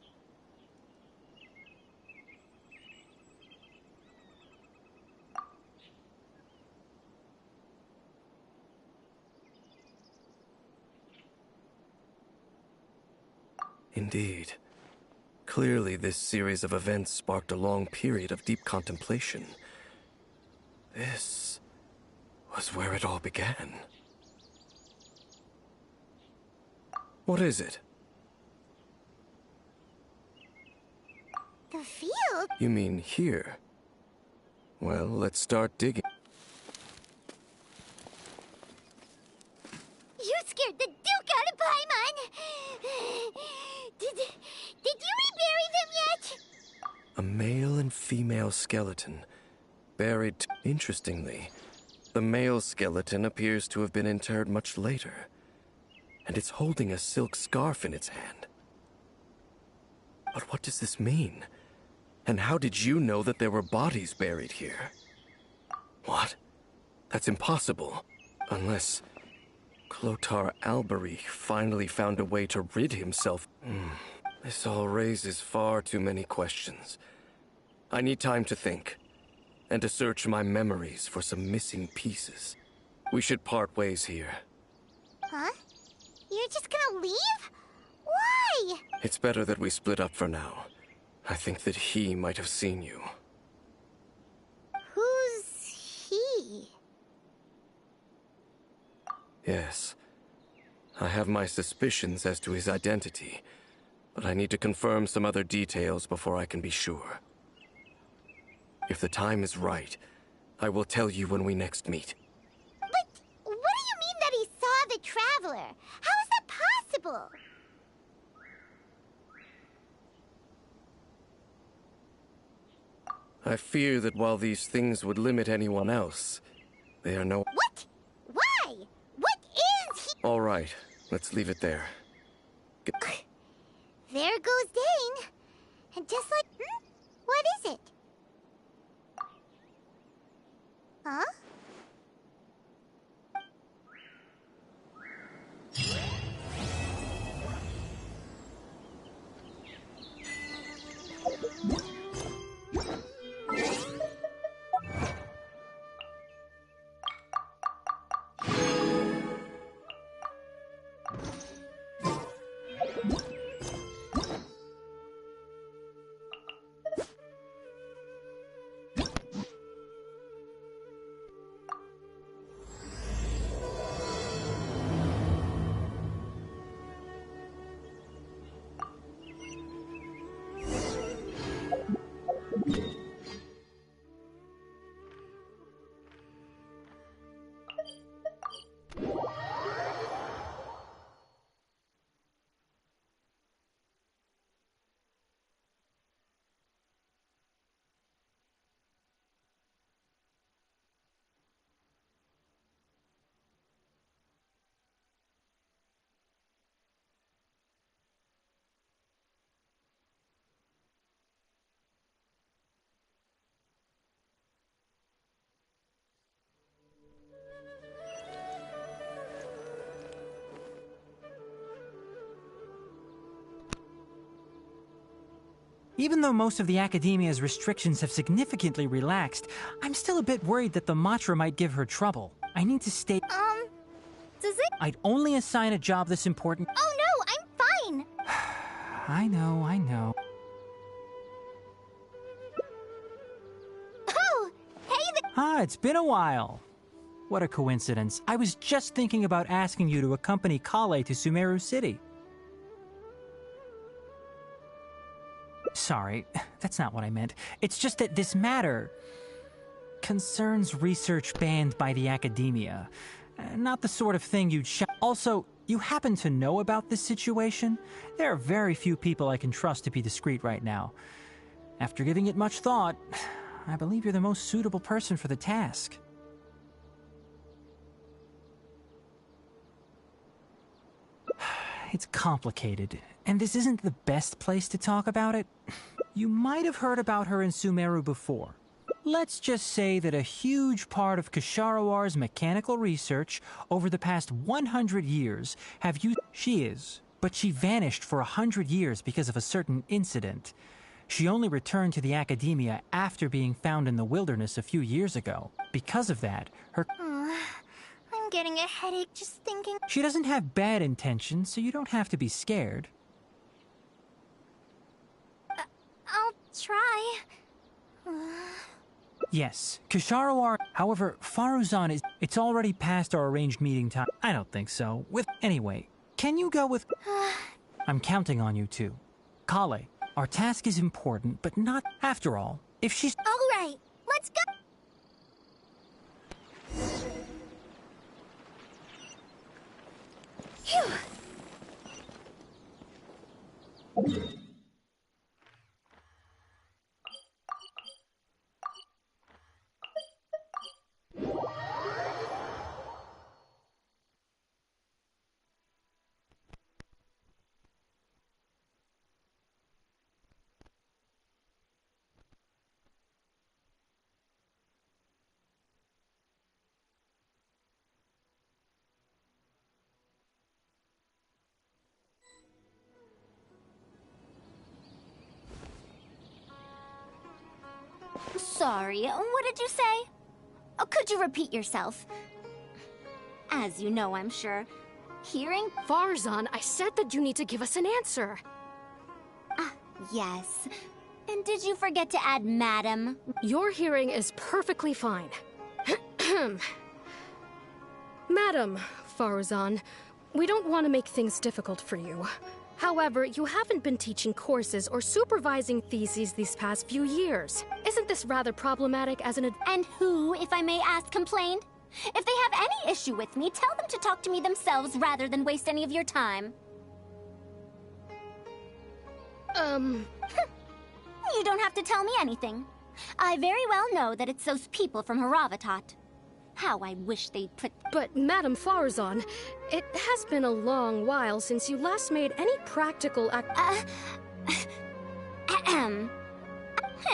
Indeed. Clearly, this series of events sparked a long period of deep contemplation. This was where it all began. What is it? The field? You mean here? Well, let's start digging. You scared the Duke out of Paimon! Did you rebury them yet? A male and female skeleton, buried... Interestingly, the male skeleton appears to have been interred much later, and it's holding a silk scarf in its hand. But what does this mean? And how did you know that there were bodies buried here? What? That's impossible. Unless Clotar Albery finally found a way to rid himself. This all raises far too many questions. I need time to think, and to search my memories for some missing pieces. We should part ways here. Huh? You're just gonna leave? Why? It's better that we split up for now. I think that he might have seen you. Who's he? Yes. I have my suspicions as to his identity, but I need to confirm some other details before I can be sure. If the time is right, I will tell you when we next meet. But what do you mean that he saw the Traveler? How is that possible? I fear that while these things would limit anyone else, they are no... What? Why? What is he? All right, let's leave it there. There goes Dane. And just like... What is it? Huh? Even though most of the Academia's restrictions have significantly relaxed, I'm still a bit worried that the Matra might give her trouble. I need to stay... Does it... I'd only assign a job this important... Oh no, I'm fine! I know. Oh! Hey It's been a while. What a coincidence. I was just thinking about asking you to accompany Kale to Sumeru City. Sorry, that's not what I meant. It's just that this matter concerns research banned by the Academia. Not the sort of thing you'd Also, you happen to know about this situation? There are very few people I can trust to be discreet right now. After giving it much thought, I believe you're the most suitable person for the task. It's complicated, and this isn't the best place to talk about it. You might have heard about her in Sumeru before. Let's just say that a huge part of Ksharowar's mechanical research over the past 100 years have used... She is, but she vanished for 100 years because of a certain incident. She only returned to the Academia after being found in the wilderness a few years ago. Because of that, her... I'm getting a headache just thinking... She doesn't have bad intentions, so you don't have to be scared. I'll try. Yes, Ksharawar... However, Faruzan is... It's already past our arranged meeting time. I don't think so. Anyway, can you go with... I'm counting on you two. Kale, our task is important, but not... After all, if she's... All right, let's go! Phew. Sorry, what did you say? Oh, could you repeat yourself? As you know, I'm sure, hearing... Farzan, I said that you need to give us an answer. Ah, yes. And did you forget to add madam? Your hearing is perfectly fine. Madam Farzan, we don't want to make things difficult for you. However, you haven't been teaching courses or supervising theses these past few years. Isn't this rather problematic as an And who, if I may ask, complained? If they have any issue with me, tell them to talk to me themselves rather than waste any of your time. You don't have to tell me anything. I very well know that it's those people from Haravatat. How I wish they'd put... But, Madam Farzan, it has been a long while since you last made any practical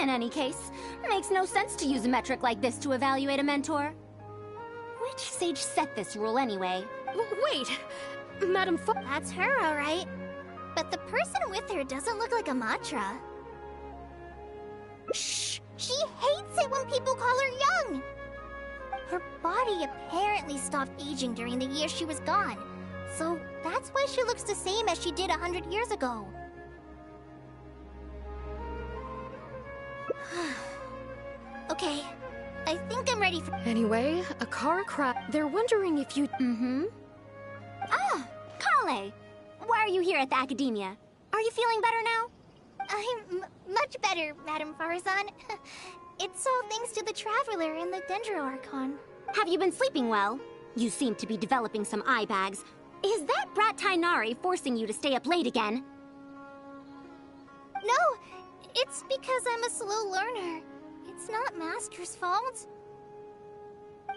In any case, makes no sense to use a metric like this to evaluate a mentor. Which sage set this rule anyway? Wait! Madam That's her, alright. But the person with her doesn't look like a mantra. Shh! She hates it when people call her young! Her body apparently stopped aging during the year she was gone. So that's why she looks the same as she did 100 years ago. Okay, I think I'm ready for... Anyway, a car crash. They're wondering if you... Ah, Kale! Why are you here at the Academia? Are you feeling better now? I'm much better, Madam Farzan. It's all thanks to the Traveler and the Dendro Archon. Have you been sleeping well? You seem to be developing some eye bags. Is that brat Tainari forcing you to stay up late again? No, it's because I'm a slow learner. It's not Master's fault.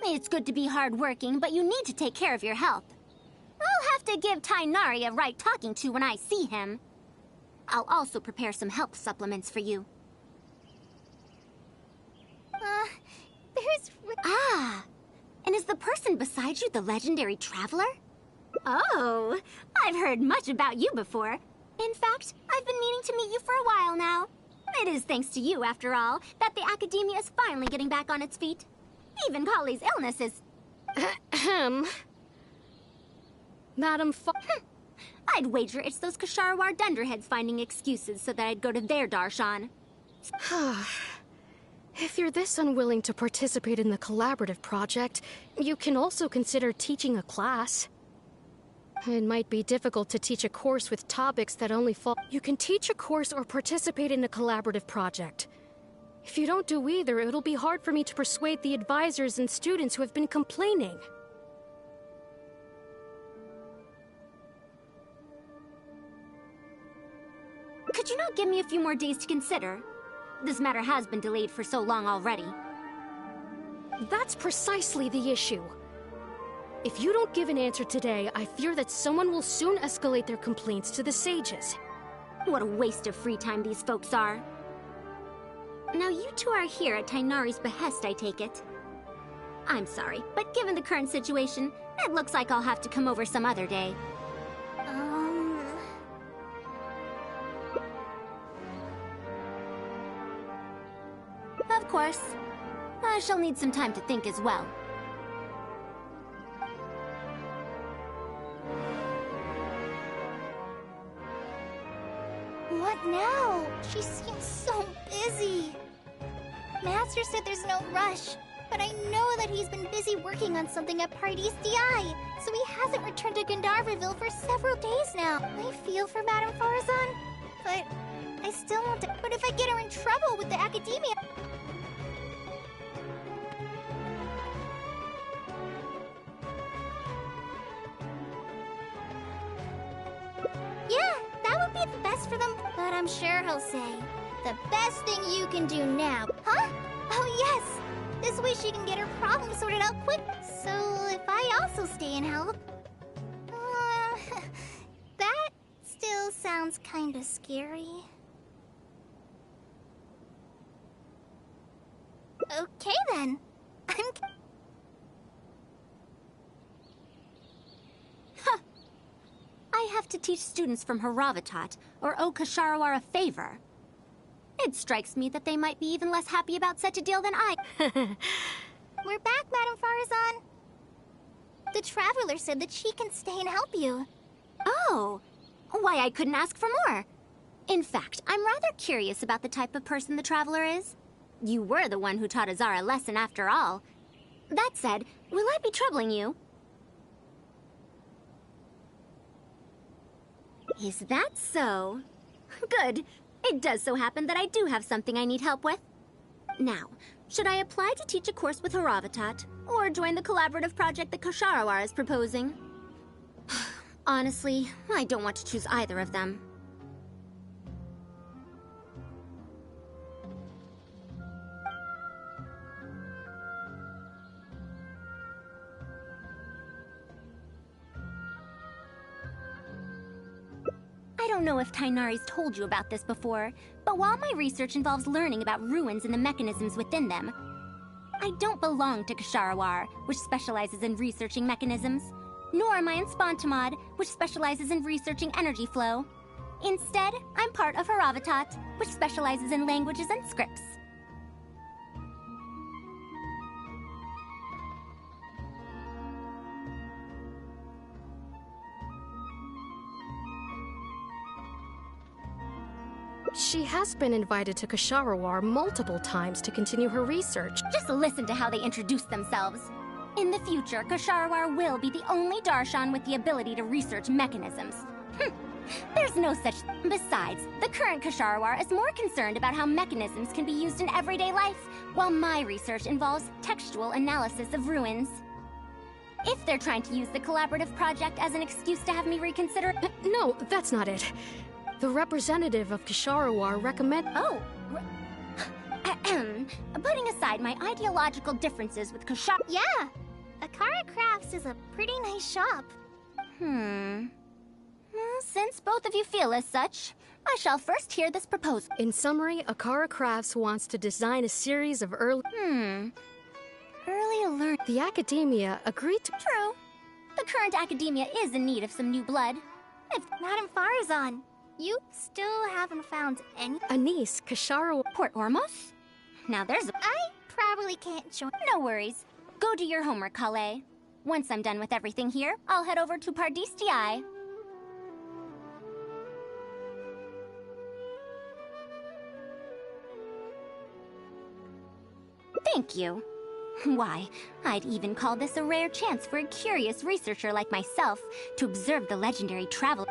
It's good to be hardworking, but you need to take care of your health. I'll have to give Tainari a right talking to when I see him. I'll also prepare some health supplements for you. Ah! And is the person beside you the legendary Traveler? Oh, I've heard much about you before. In fact, I've been meaning to meet you for a while now. It is thanks to you, after all, that the Academia is finally getting back on its feet. Even Kali's illness is... Madam I'd wager it's those Kasharawar dunderheads finding excuses so that I'd go to their darshan. If you're this unwilling to participate in the collaborative project, you can also consider teaching a class. It might be difficult to teach a course with topics that only fall... You can teach a course or participate in a collaborative project. If you don't do either, it'll be hard for me to persuade the advisors and students who have been complaining. Could you not give me a few more days to consider? This matter has been delayed for so long already. That's precisely the issue. If you don't give an answer today, I fear that someone will soon escalate their complaints to the sages. What a waste of free time these folks are. Now you two are here at Tainari's behest, I take it. I'm sorry, but given the current situation, it looks like I'll have to come over some other day. Of course. I shall need some time to think as well. What now? She seems so busy. Master said there's no rush, but I know that he's been busy working on something at Paradise DI, so he hasn't returned to Gandharville for several days now. I feel for Madame Farzan, but I still want to... What if I get her in trouble with the Academia? Yeah, that would be the best for them. But I'm sure he'll say, the best thing you can do now. Huh? Oh, yes. This way she can get her problem sorted out quick. So if I also stay and help... that still sounds kinda scary. Okay then. I have to teach students from Haravatat, or owe Kasharawar a favor. It strikes me that they might be even less happy about such a deal than I. We're back, Madame Farazan. The Traveler said that she can stay and help you. Oh, why I couldn't ask for more. In fact, I'm rather curious about the type of person the Traveler is. You were the one who taught Azar a lesson after all. That said, will I be troubling you? Is that so? Good. It does so happen that I do have something I need help with. Now, should I apply to teach a course with Haravatat, or join the collaborative project that Kosharawar is proposing? Honestly, I don't want to choose either of them. I don't know if Tainari's told you about this before, but while my research involves learning about ruins and the mechanisms within them, I don't belong to Kosharawar, which specializes in researching mechanisms, nor am I in Spontamod, which specializes in researching energy flow. Instead, I'm part of Haravatat, which specializes in languages and scripts. She has been invited to Kosharawar multiple times to continue her research. Just listen to how they introduce themselves. In the future, Kosharawar will be the only Darshan with the ability to research mechanisms. There's no such... Besides, the current Kosharawar is more concerned about how mechanisms can be used in everyday life, while my research involves textual analysis of ruins. If they're trying to use the collaborative project as an excuse to have me reconsider... No, that's not it. The representative of Kosharawar recommend... Oh, putting aside my ideological differences with Koshar... Yeah, Akara Crafts is a pretty nice shop. Well, since both of you feel as such, I shall first hear this proposal. In summary, Akara Crafts wants to design a series of early... Early alert. The academia agreed to... True. The current academia is in need of some new blood. If Madame Farazan, you still haven't found any... Anise, Kosharawar... Port Ormos? Now there's a... I probably can't join... No worries. Go do your homework, Kale. Once I'm done with everything here, I'll head over to Pardistii. Thank you. Why, I'd even call this a rare chance for a curious researcher like myself to observe the legendary traveler.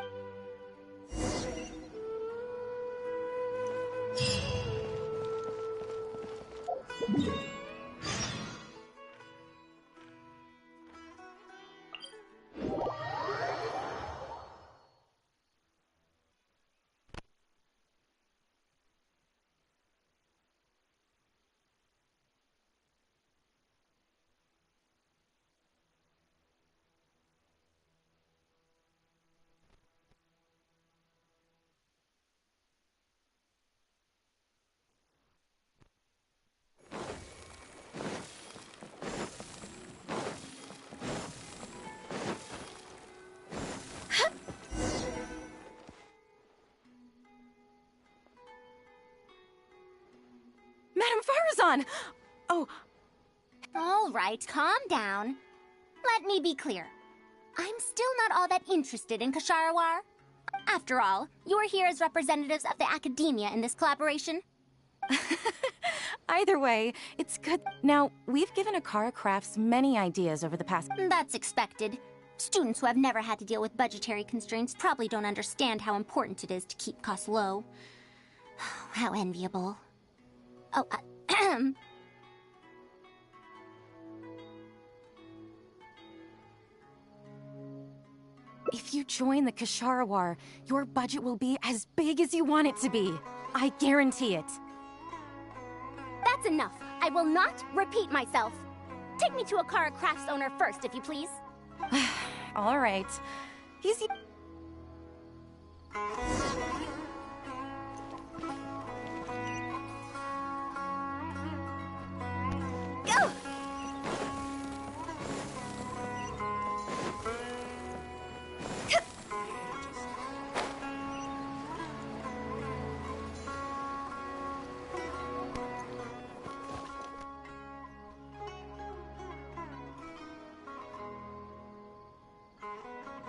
Madame Farazan! Oh. All right, calm down. Let me be clear. I'm still not all that interested in Kosharawar. After all, you're here as representatives of the academia in this collaboration. Either way, it's good. Now, we've given Akara Crafts many ideas over the past... That's expected. Students who have never had to deal with budgetary constraints probably don't understand how important it is to keep costs low. How enviable. Oh, If you join the Kosharawar, your budget will be as big as you want it to be. I guarantee it. That's enough. I will not repeat myself. Take me to Akara Crafts owner first, if you please. All right. He's... Go!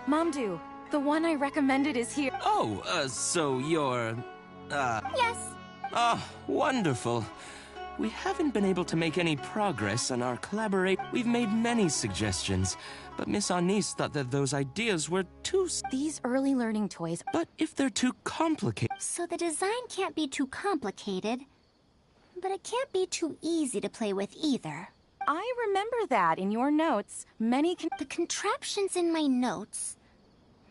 Momdu, the one I recommended is here. Oh, so you're... Yes. Oh, wonderful. We haven't been able to make any progress on our collaboration. We've made many suggestions, but Miss Anise thought that those ideas were too... These early learning toys... But if they're too complicated... So the design can't be too complicated, but it can't be too easy to play with either. I remember that in your notes. The contraptions in my notes...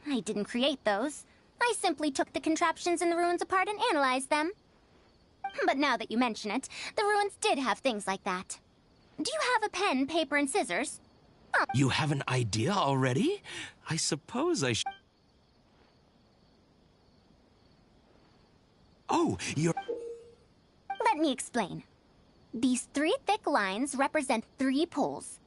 I didn't create those. I simply took the contraptions in the ruins apart and analyzed them. But now that you mention it, the ruins did have things like that. Do you have a pen, paper, and scissors? Oh. You have an idea already? I suppose I should... Oh, you're... Let me explain. These 3 thick lines represent 3 poles.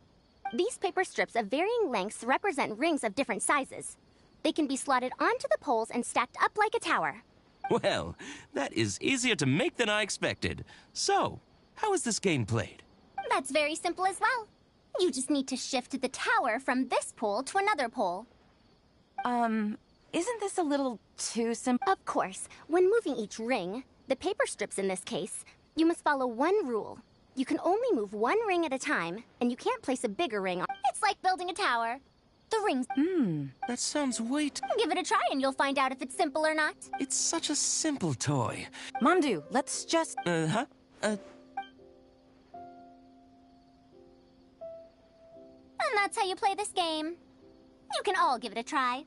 These paper strips of varying lengths represent rings of different sizes. They can be slotted onto the poles and stacked up like a tower. Well, that is easier to make than I expected. So, how is this game played? That's very simple as well. You just need to shift the tower from this pole to another pole. Isn't this a little too simple? Of course. When moving each ring, the paper strips in this case, you must follow one rule. You can only move one ring at a time, and you can't place a bigger ring on. It's like building a tower. The rings... That sounds way Give it a try and you'll find out if it's simple or not. It's such a simple toy. Momdu, let's just... And that's how you play this game. You can all give it a try.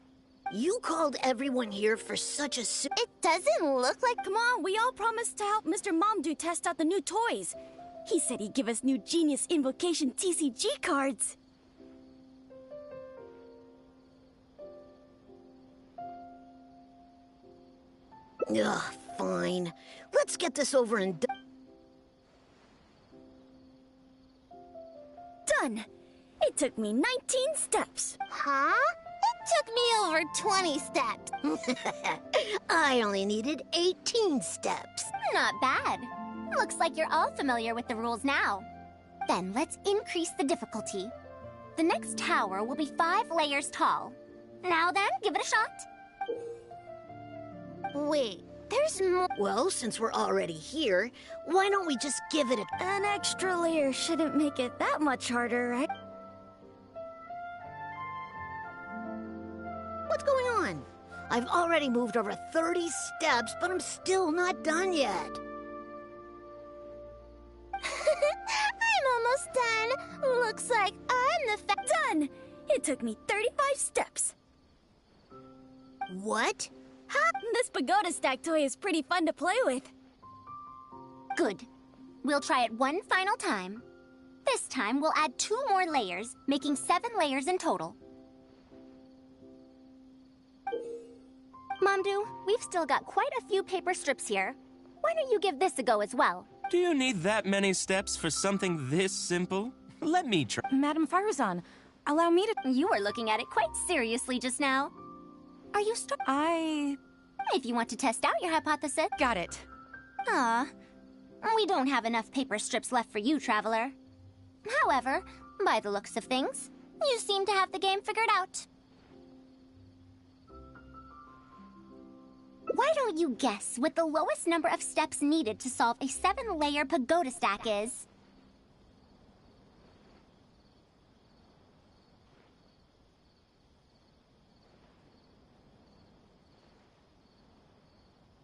You called everyone here for such a... It doesn't look like... Come on, we all promised to help Mr. Momdu test out the new toys. He said he'd give us new Genius Invocation TCG cards. Ugh, fine. Let's get this over and done. Done! It took me 19 steps. Huh? It took me over 20 steps. I only needed 18 steps. Not bad. Looks like you're all familiar with the rules now. Then let's increase the difficulty. The next tower will be 5 layers tall. Now then, give it a shot. Wait, there's more. Well, since we're already here, why don't we just give it a... An extra layer shouldn't make it that much harder, right? What's going on? I've already moved over 30 steps, but I'm still not done yet. I'm almost done. Looks like I'm the Done! It took me 35 steps. What? Huh? This pagoda stack toy is pretty fun to play with. Good. We'll try it one final time. This time, we'll add 2 more layers, making 7 layers in total. Momdu, we've still got quite a few paper strips here. Why don't you give this a go as well? Do you need that many steps for something this simple? Let me try. Madam Faruzan, allow me to... You were looking at it quite seriously just now. Are you If you want to test out your hypothesis. Got it. Ah, we don't have enough paper strips left for you, Traveler. However, by the looks of things, you seem to have the game figured out. Why don't you guess what the lowest number of steps needed to solve a 7-layer pagoda stack is?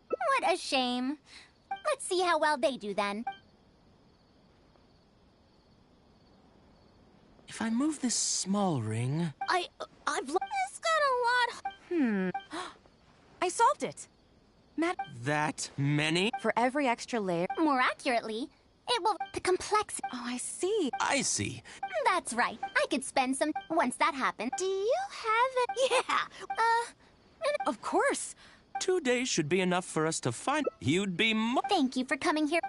What a shame. Let's see how well they do then. If I move this small ring... I've... This got a lot... I solved it. That many? For every extra layer... More accurately, it will... The complexity... Oh, I see. I see. That's right. I could spend some... Once that happened... Do you have it? Yeah! Of course. 2 days should be enough for us to find... You'd be Thank you for coming here.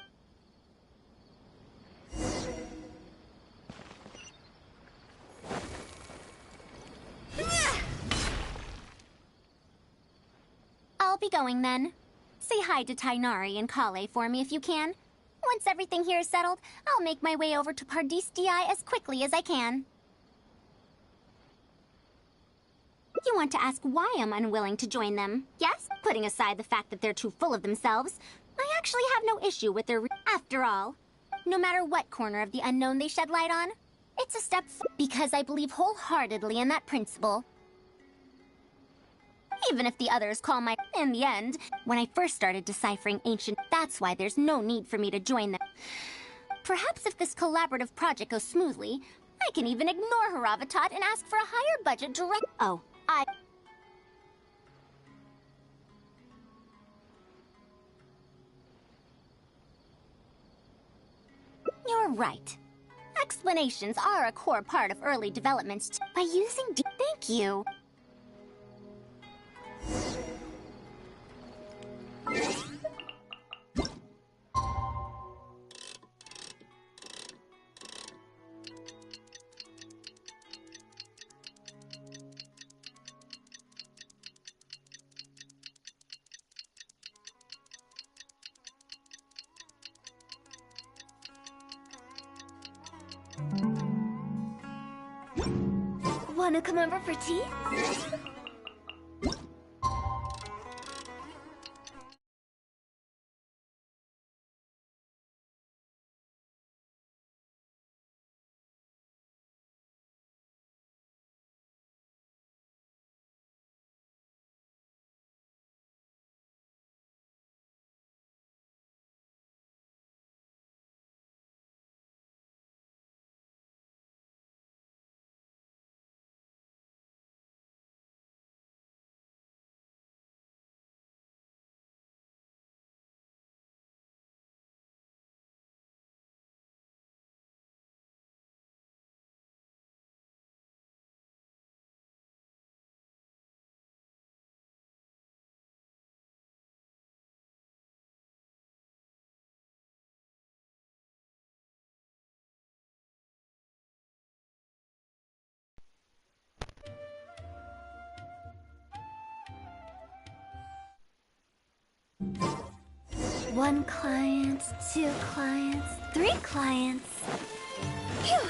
I'll be going then. Say hi to Tainari and Kale for me if you can. Once everything here is settled, I'll make my way over to Pardis DI as quickly as I can. You want to ask why I'm unwilling to join them, yes? Putting aside the fact that they're too full of themselves, I actually have no issue with their after all. No matter what corner of the unknown they shed light on, it's a step because I believe wholeheartedly in that principle. Even if the others call my in the end, when I first started deciphering ancient, that's why there's no need for me to join them. Perhaps if this collaborative project goes smoothly, I can even ignore Haravatat and ask for a higher budget direct. Oh, You're right. Explanations are a core part of early developments. By using thank you. Wanna come over for tea? One client, two clients, three clients. Phew!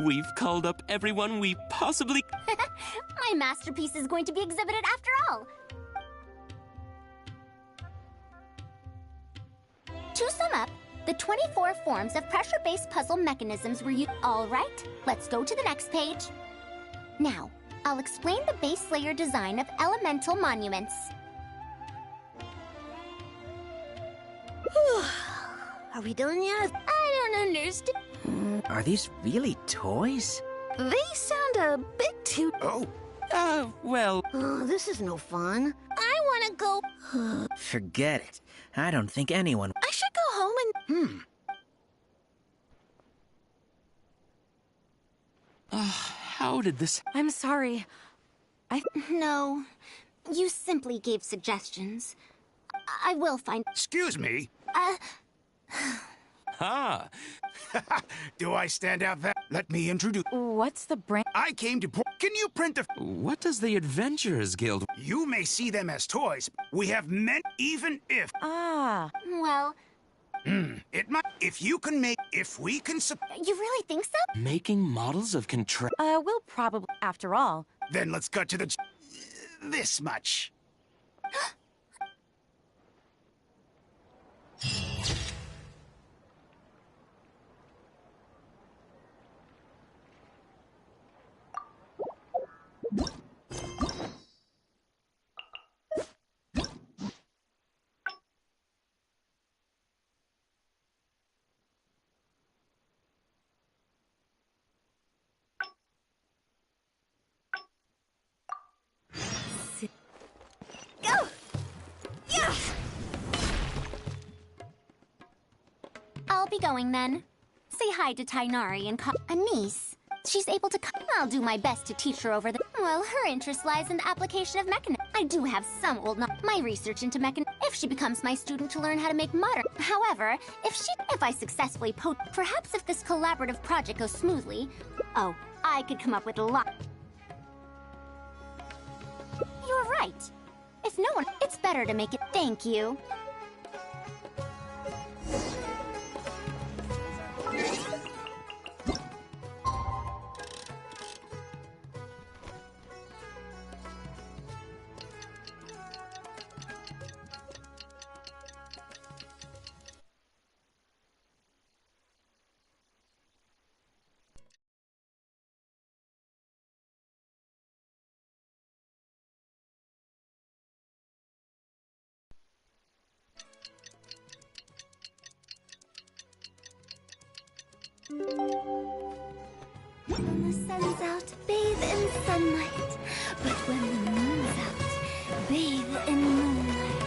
We've called up everyone we possibly... My masterpiece is going to be exhibited after all. To sum up, the 24 forms of pressure-based puzzle mechanisms were used. All right, let's go to the next page. Now, I'll explain the base layer design of elemental monuments. Are we done yet? I don't understand. Are these really toys? They sound a bit too... well... Oh, this is no fun. I want to go... Forget it. I don't think anyone... I should go home and... How did this... I'm sorry. No, you simply gave suggestions. I will find... Excuse me? Ah! Do I stand out that? Let me introduce... What's the brand? I came to... Can you print the... What does the Adventurers Guild... You may see them as toys. We have meant even if... Well... It might... If you can make... If we can... You really think so? Making models of we'll probably... After all... Then let's cut to the... This much. be going then. Say hi to Tainari and Anise. She's able to I'll do my best to teach her over the... Well, her interest lies in the application of mechanism. I do have some old my research into mechanism. If she becomes my student to learn how to make modern... However, if I successfully perhaps if this collaborative project goes smoothly... Oh, I could come up with a lot. You're right. If no one... It's better to make it... Thank you. When the sun's out, bathe in sunlight. But when the moon's out, bathe in moonlight.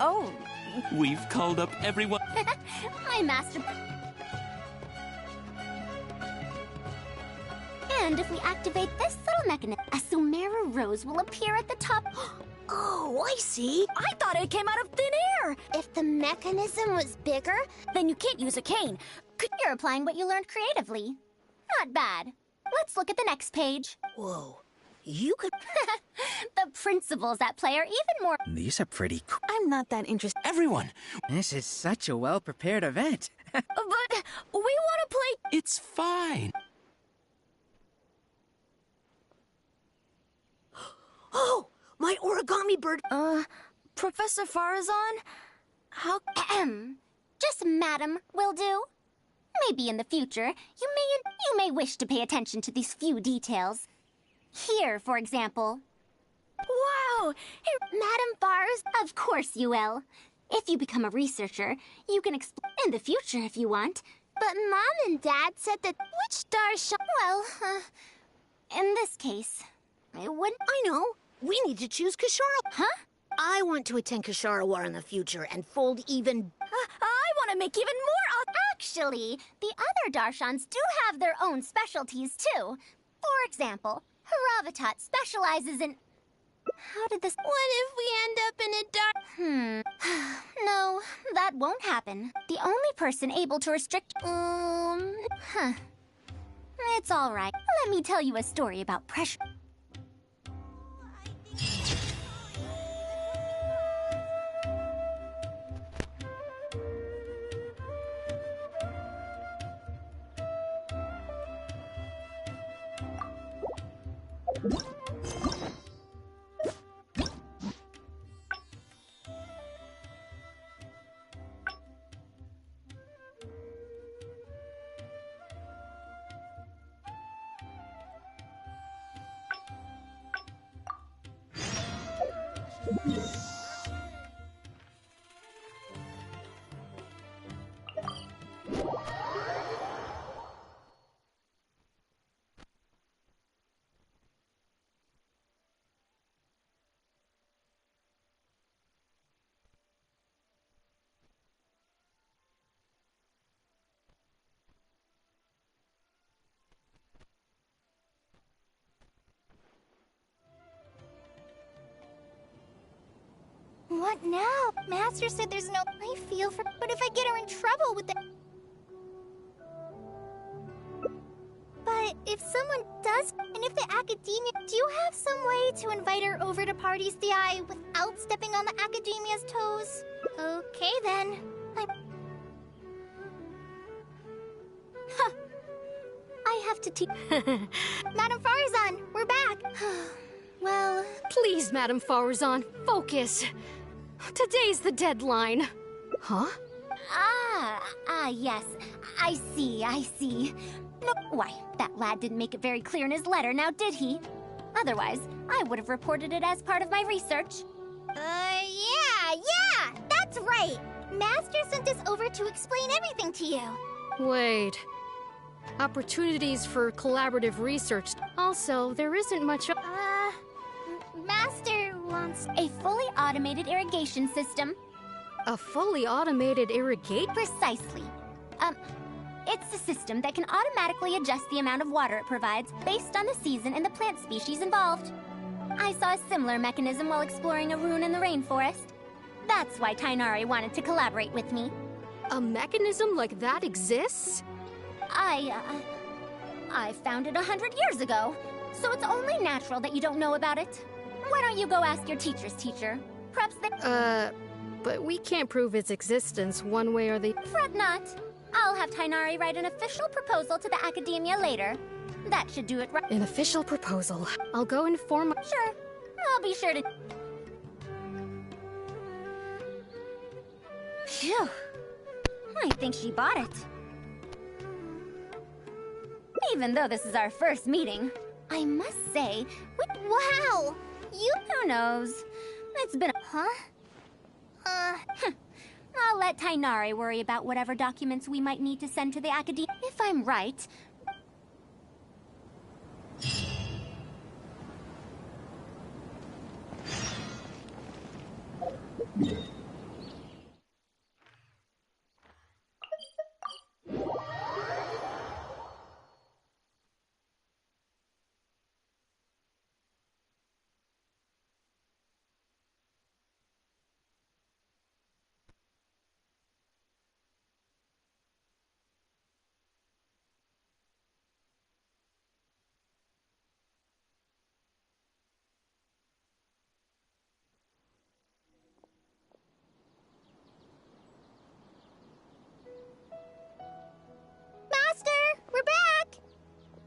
Oh, we've called up everyone. My master... And if we activate this little mechanism, a Sumeru rose will appear at the top. Oh, I see. I thought it came out of thin air. If the mechanism was bigger, then you can't use a cane. You're applying what you learned creatively. Not bad. Let's look at the next page. Whoa. You could... The principles at play are even more... These are pretty cool. I'm not that interested. Everyone! This is such a well-prepared event. But we want to play... It's fine. Oh! My origami bird... Professor Farazan? How... Just madam will do. Maybe in the future, you may wish to pay attention to these few details. Here, for example. Wow! Hey, Madam Bars, of course you will. If you become a researcher, you can explore in the future if you want. But Mom and Dad said that which Darshan... Well, in this case, it wouldn't... I know. We need to choose Kashara. Huh? I want to attend Kashara War in the future and fold even... I want to make even more... Actually, the other Darshans do have their own specialties, too. For example, Haravatat specializes in... How did this... What if we end up in a dark... No, that won't happen. The only person able to restrict... It's all right. Let me tell you a story about pressure. What now? Master said there's no... I feel for... But if I get her in trouble with the... But if someone does... And if the academia... Do you have some way to invite her over to Parties DI without stepping on the academia's toes? Okay, then. I have to teach... Madam Farazan, we're back! Well... Please, Madam Farazan, focus. Today's the deadline. Huh? Yes. I see. No, why, that lad didn't make it very clear in his letter, now did he? Otherwise, I would have reported it as part of my research. Yeah, that's right! Master sent us over to explain everything to you. Wait. Opportunities for collaborative research. Also, there isn't much... Master announced a fully automated irrigation system. A fully automated irrigate? Precisely. It's a system that can automatically adjust the amount of water it provides based on the season and the plant species involved. I saw a similar mechanism while exploring a ruin in the rainforest. That's why Tainari wanted to collaborate with me. A mechanism like that exists? I found it 100 years ago, so it's only natural that you don't know about it. Why don't you go ask your teacher's teacher? Perhaps they— but we can't prove its existence one way or the— Fret not. I'll have Tainari write an official proposal to the Academia later. That should do it right. An official proposal. I'll go inform— Sure. I'll be sure to— Phew. I think she bought it. Even though this is our first meeting, I must say, wow! Who knows? It's been a— Huh? I'll let Tainari worry about whatever documents we might need to send to the Academia. If I'm right...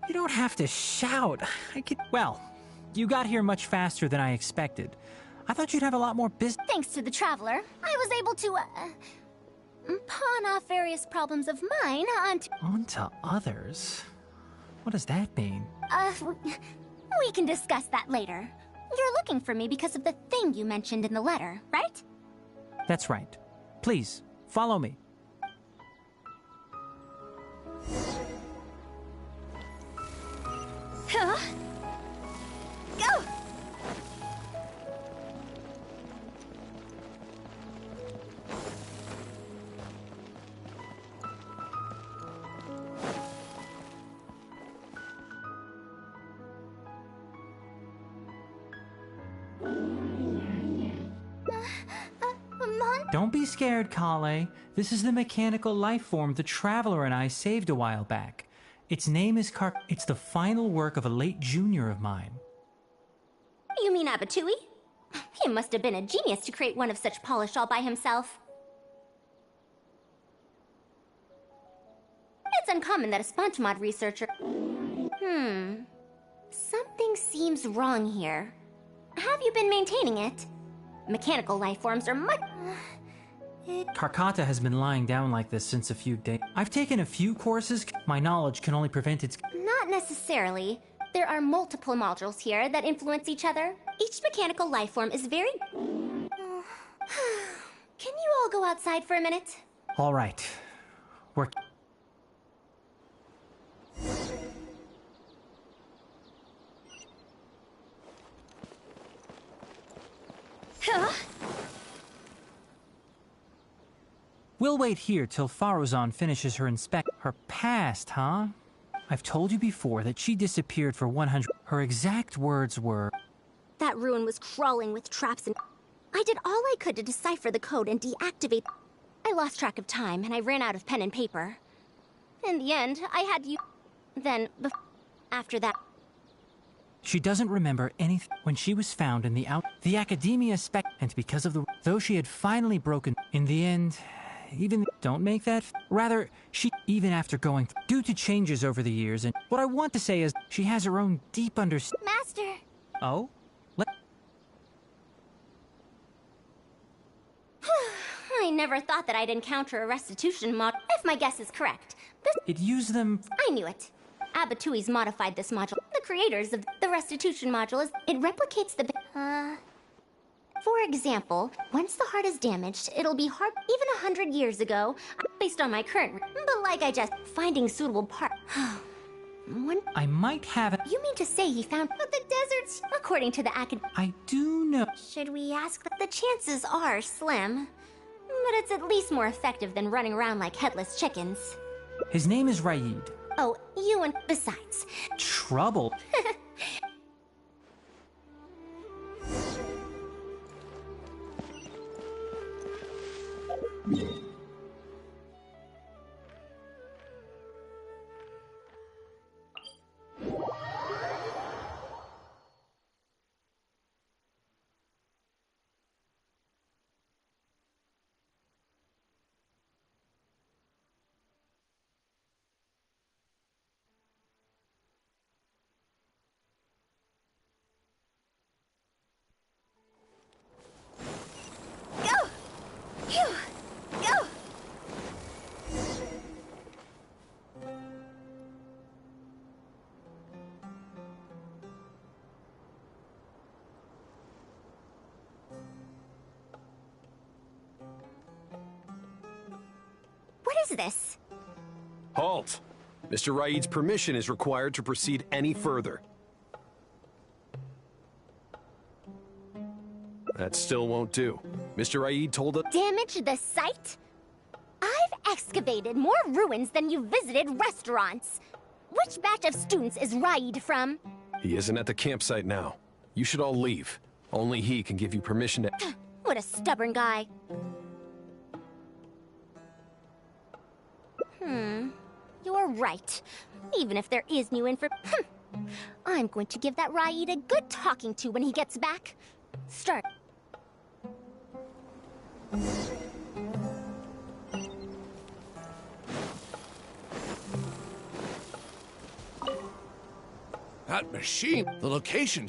You don't have to shout. Well, you got here much faster than I expected. I thought you'd have a lot more business. Thanks to the Traveler, I was able to, pawn off various problems of mine onto others? What does that mean? We can discuss that later. You're looking for me because of the thing you mentioned in the letter, right? That's right. Please, follow me. Huh? Go! Don't be scared, Kale. This is the mechanical life form the Traveler and I saved a while back. Its name is It's the final work of a late junior of mine. You mean Abatui? He must have been a genius to create one of such polish all by himself. It's uncommon that a Spongemod researcher... Something seems wrong here. Have you been maintaining it? Mechanical life forms are much... Karkata has been lying down like this since a few days. I've taken a few courses. My knowledge can only prevent its... Not necessarily. There are multiple modules here that influence each other. Each mechanical life form is very... Can you all go outside for a minute? All right. We're... We'll wait here till Faruzan finishes her Her past, huh? I've told you before that she disappeared for 100... Her exact words were... That ruin was crawling with traps and... I did all I could to decipher the code and deactivate... I lost track of time and I ran out of pen and paper. In the end, I had you... Then, after that... She doesn't remember anything when she was found in the Academia and because of the... Though she had finally broken... In the end... Even don't make that. Rather, even after going due to changes over the years, and what I want to say is she has her own deep understanding. Master. Oh, I never thought that I'd encounter a restitution mod. If my guess is correct, it used them. I knew it. Abatui's modified this module. The creators of the restitution module it replicates the. For example, once the heart is damaged, it'll be hard even 100 years ago, based on my current... But like I just... Finding suitable part... I might have it. You mean to say he found the deserts? According to the acad... I do know. Should we ask? The chances are slim. But it's at least more effective than running around like headless chickens. His name is Raid. Oh, you and besides. Trouble. What is this? Halt! Mr. Raid's permission is required to proceed any further. That still won't do. Mr. Raid told us— Damage the site? I've excavated more ruins than you visited restaurants. Which batch of students is Raid from? He isn't at the campsite now. You should all leave. Only he can give you permission to— What a stubborn guy. You're right. Even if there is new info, I'm going to give that Raid a good talking to when he gets back. Start. That machine, the location.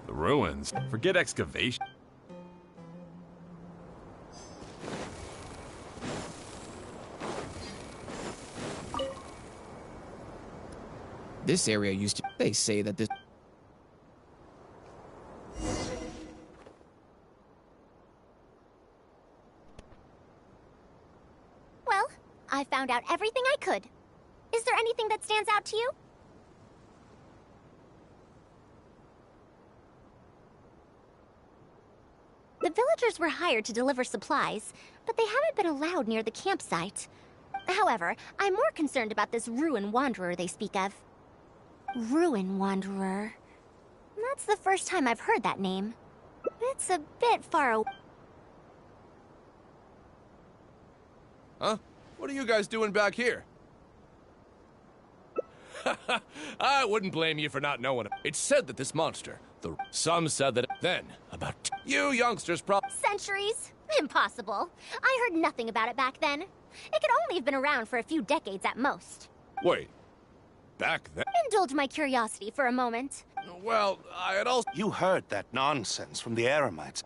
The ruins. Forget excavation. This area used to... They say that this... Well, I found out everything I could. Is there anything that stands out to you? The villagers were hired to deliver supplies, but they haven't been allowed near the campsite. However, I'm more concerned about this Ruin Wanderer they speak of. Ruin Wanderer. That's the first time I've heard that name. It's a bit far away. Huh? What are you guys doing back here? I wouldn't blame you for not knowing it. It's said that this monster, some said that then, about you youngsters Centuries? Impossible. I heard nothing about it back then. It could only have been around for a few decades at most. Wait, back then? Indulge my curiosity for a moment. Well, I had also— You heard that nonsense from the Eremites.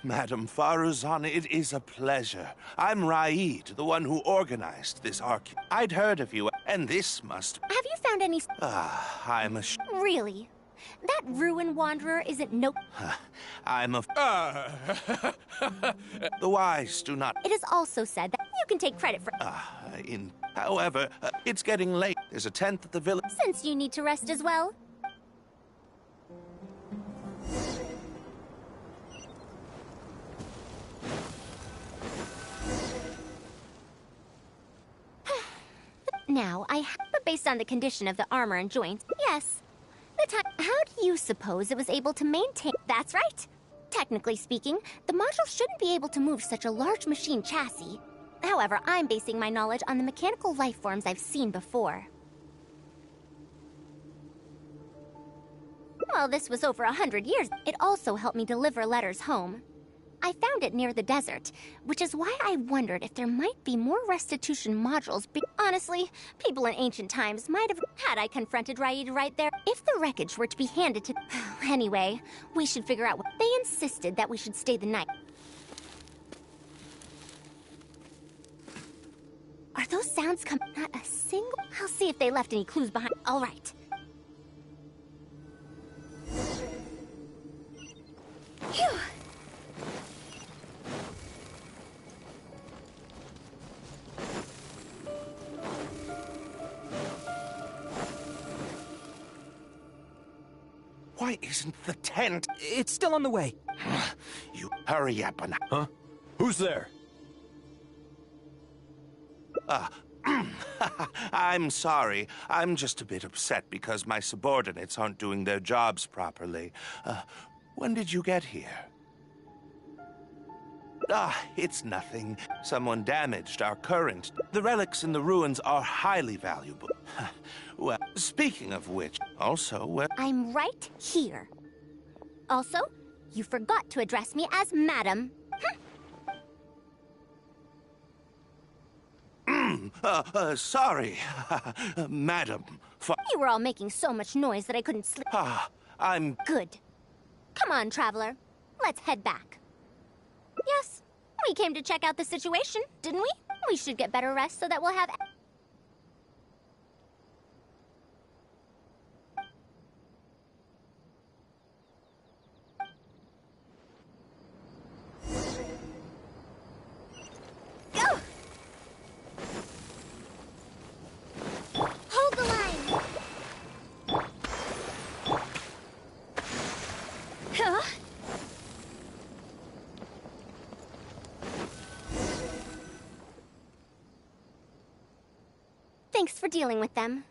Madam Faruzan, it is a pleasure. I'm Raid, the one who organized this arc. I'd heard of you, and this must— Have you found any— I'm a Really? That Ruin Wanderer isn't I'm a— The wise do not— It is also said that you can take credit for— However, it's getting late. There's a tent at the village. Since you need to rest as well. Now, but based on the condition of the armor and joints, yes. How do you suppose it was able to maintain? That's right. Technically speaking, the module shouldn't be able to move such a large machine chassis. However, I'm basing my knowledge on the mechanical life forms I've seen before. Well, this was over 100 years. It also helped me deliver letters home. I found it near the desert, which is why I wondered if there might be more restitution modules. Honestly, people in ancient times might have had I confronted Raid right there. If the wreckage were to be handed to... Anyway, we should figure out what... They insisted that we should stay the night. Are those sounds coming? Not a single... I'll see if they left any clues behind. All right. Phew. Why isn't the tent? It's still on the way. You hurry up and... Huh? Who's there? I'm sorry. I'm just a bit upset because my subordinates aren't doing their jobs properly. When did you get here? It's nothing. Someone damaged our current. The relics in the ruins are highly valuable. Well, speaking of which, also, I'm right here. Also, you forgot to address me as Madam. Sorry, Madam. You were all making so much noise that I couldn't sleep. I'm... Good. Come on, Traveler. Let's head back. Yes, we came to check out the situation, didn't we? We should get better rest so that we'll have... Go! Hold the line! Huh? Thanks for dealing with them.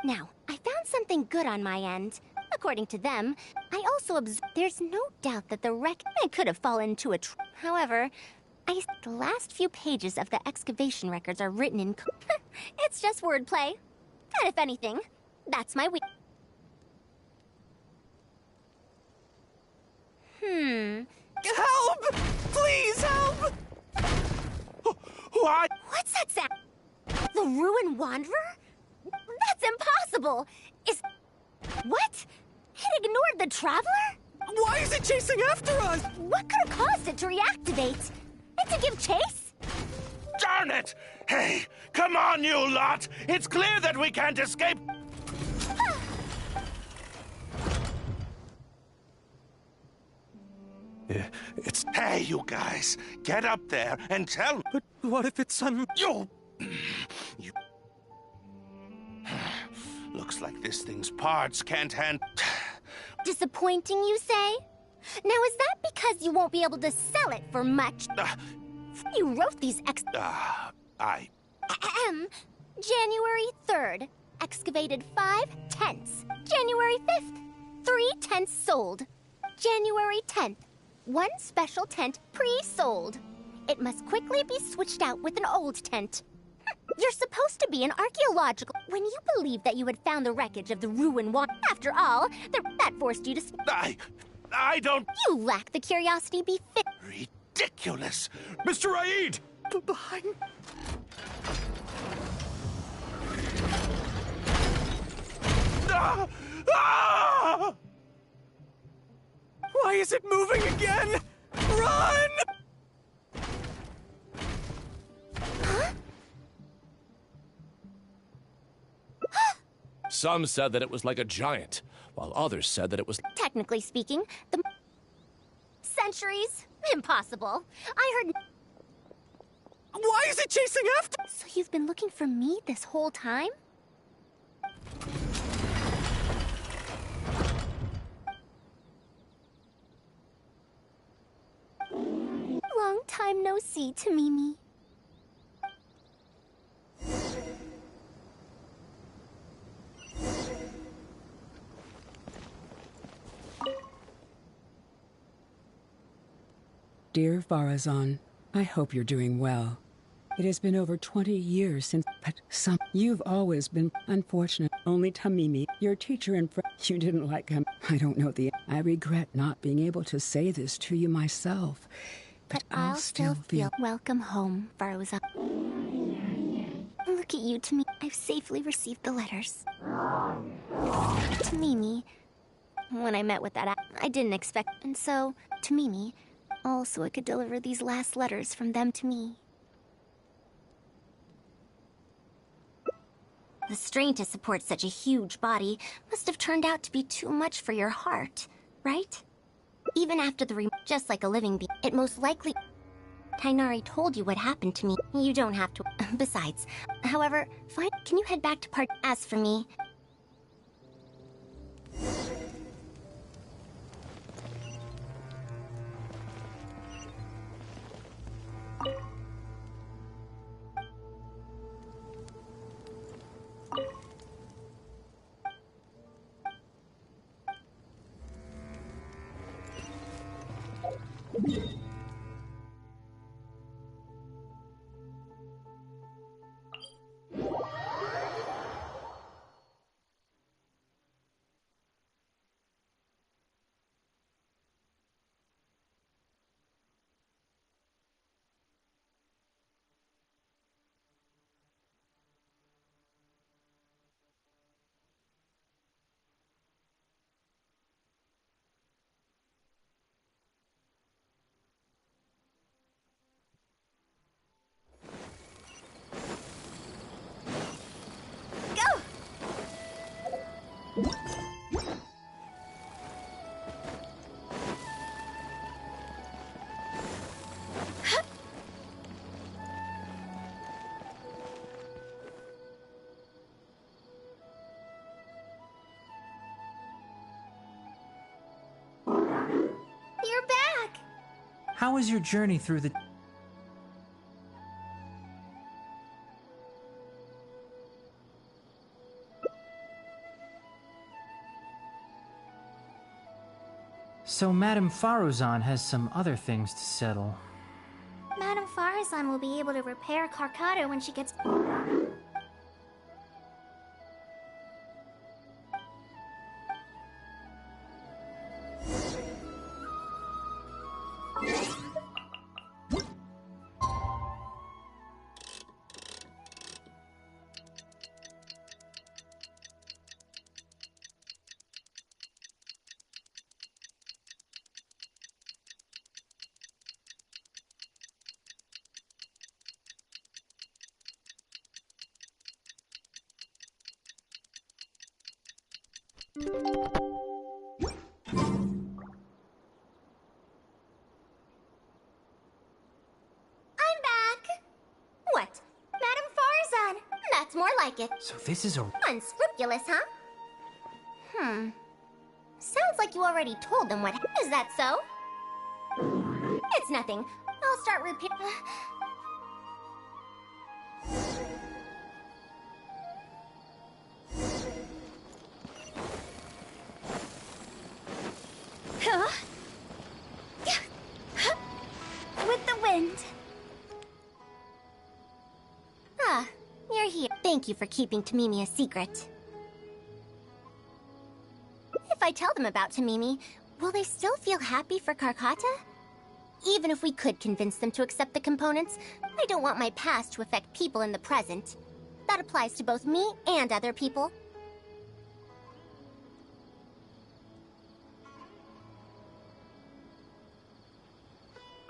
Now, I found something good on my end. According to them, I also observed there's no doubt that the wreck could have fallen into a However, the last few pages of the excavation records are written in It's just wordplay. And if anything, that's my Help! Please help! What? What's that sound? The Ruin Wanderer? That's impossible! What? It ignored the Traveler? Why is it chasing after us? What could have caused it to reactivate? And to give chase? Darn it! Hey, come on, you lot! It's clear that we can't escape! Hey, you guys! Get up there and tell me... But what if it's You... Looks like this thing's parts can't handle... Disappointing, you say? Now, is that because you won't be able to sell it for much? You wrote these January 3rd, excavated 5 tents. January 5th, 3 tents sold. January 10th, 1 special tent pre-sold. It must quickly be switched out with an old tent. You're supposed to be an archaeological... When you believed that you had found the wreckage of the Ruin Wand... After all, that forced you to... I don't... You lack the curiosity befit... Ridiculous! Mr. Raid! Behind... Why is it moving again? Run! Some said that it was like a giant, while others said that it was... Technically speaking, the... Centuries? Impossible. I heard... Why is it chasing after... So you've been looking for me this whole time? Long time no see, Tamimi. Dear Farazan, I hope you're doing well. It has been over 20 years since, but you've always been unfortunate. Only Tamimi, your teacher and friend, you didn't like him. I don't know I regret not being able to say this to you myself, but I'll still feel welcome home, Farazan. Look at you, Tamimi. I've safely received the letters. Tamimi, when I met with that, I didn't expect, and so, Tamimi, also I could deliver these last letters from them to me. The strain to support such a huge body must have turned out to be too much for your heart, right? Even after the just like a living being, it most likely... Tainari told you what happened to me. You don't have to. Besides, however, fine. Can you head back to part? As for me... You're back! How was your journey through the... So Madame Faruzan has some other things to settle. Madame Faruzan will be able to repair Karkata when she gets... I'm back! What? Madame Faruzan! That's more like it. So this is a... Unscrupulous, huh? Sounds like you already told them what... Is that so? It's nothing. I'll start repeat... With the wind. Ah, you're here. Thank you for keeping Tamimi a secret. If I tell them about Tamimi, will they still feel happy for Karkata? Even if we could convince them to accept the components, I don't want my past to affect people in the present. That applies to both me and other people.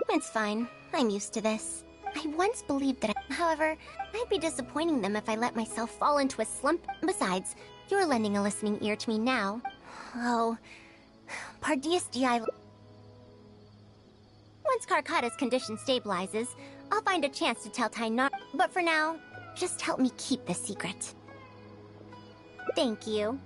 It's fine. I'm used to this. I once believed that however, I'd be disappointing them if I let myself fall into a slump. Besides, you're lending a listening ear to me now. Oh, Pardius Di. Once Karkata's condition stabilizes, I'll find a chance to tell Tainar. But for now, just help me keep this secret. Thank you.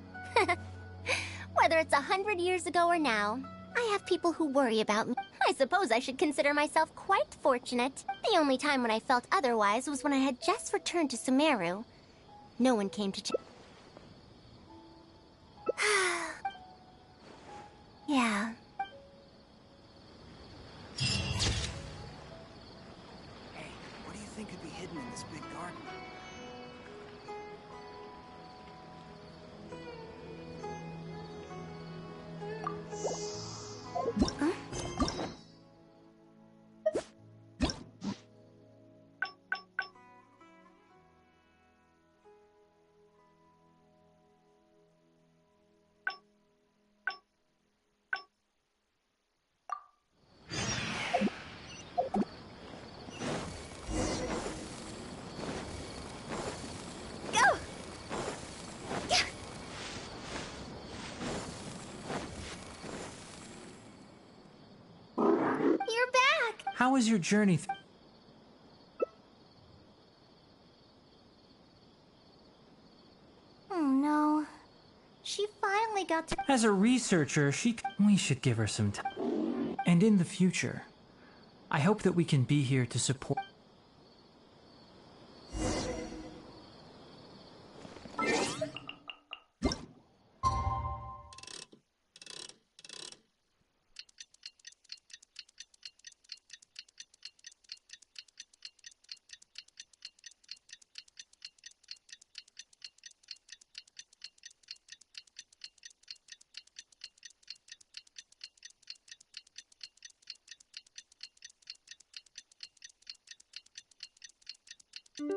Whether it's 100 years ago or now, I have people who worry about me. I suppose I should consider myself quite fortunate. The only time when I felt otherwise was when I had just returned to Sumeru. No one came to check. Yeah. Hey, what do you think could be hidden in this big garden? Huh? How was your journey? Oh no. She finally got to. As a researcher, we should give her some time. And in the future, I hope that we can be here to support. I'm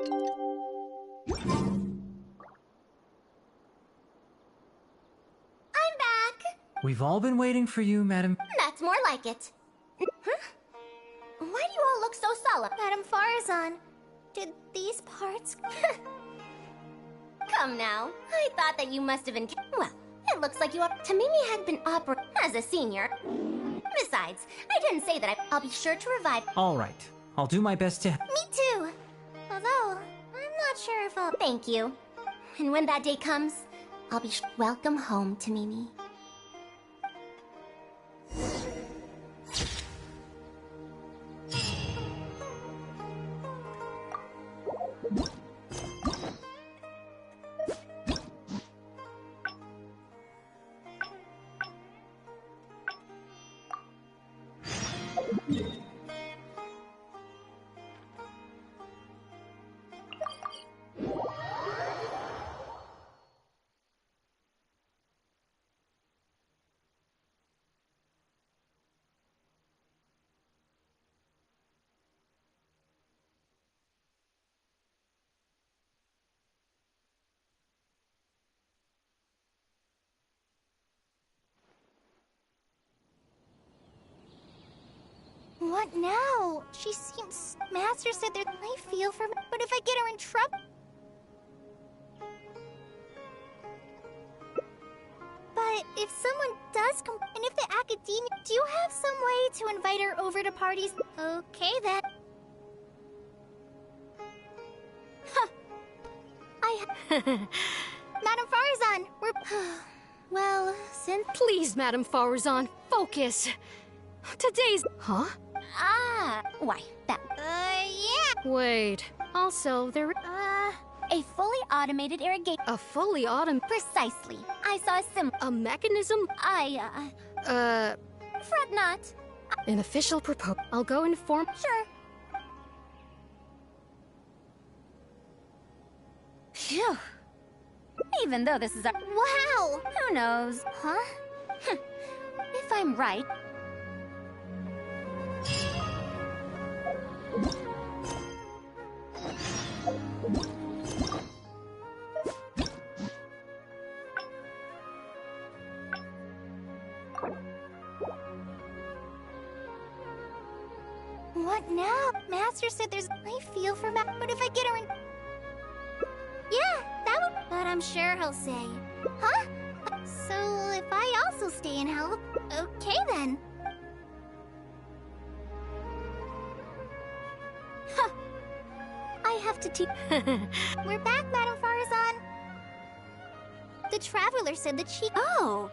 back. We've all been waiting for you, Madam. That's more like it. Huh? Why do you all look so solemn? Madame Farazan, did these parts... Come now. I thought that you must have been... Well, it looks like you are... Tamimi had been opera as a senior. Besides, I didn't say that I'll be sure to revive... All right. I'll do my best to... Me too. Although, I'm not sure if I'll... Thank you. And when that day comes, I'll be welcome home, Tamimi. What now? She seems... Master said that I feel for me, but if I get her in trouble... But if someone does come... And if the academia... Do you have some way to invite her over to parties? Okay, then. Huh. Madame Farazan, we're... Well, since... Please, Madame Farazan, focus. Today's... Huh? Why, that... yeah. Wait. Also, there... A fully automated irrigation... A fully Precisely. I saw a mechanism? Fret not. An official proposal. I'll go inform... Sure. Phew. Even though this is a... Wow! Who knows? Huh? If I'm right... What now? Master said there's... I feel for Matt, but if I get her in... Yeah, that would... But I'm sure he'll say... Huh? So if I also stay and help... Okay then. Huh. I have to teach... We're back, Madame Farazan. The Traveler said that she... Oh!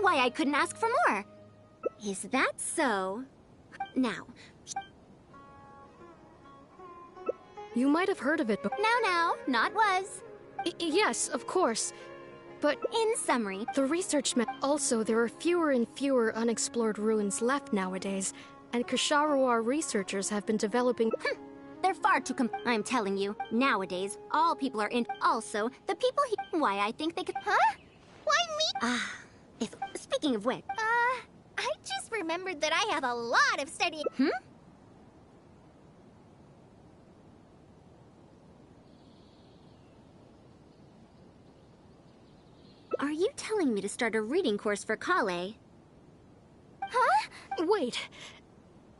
Why, I couldn't ask for more. Is that so? Now... You might have heard of it, but... Now, not was. Yes, of course. But... In summary... The research Also, there are fewer and fewer unexplored ruins left nowadays, and Ksharawar researchers have been developing... They're far too I'm telling you, nowadays, all people are in... Also, the people Why, I think they could... Huh? Why me? Speaking of which... I just remembered that I have a lot of studying... Are you telling me to start a reading course for Kale? Huh? Wait.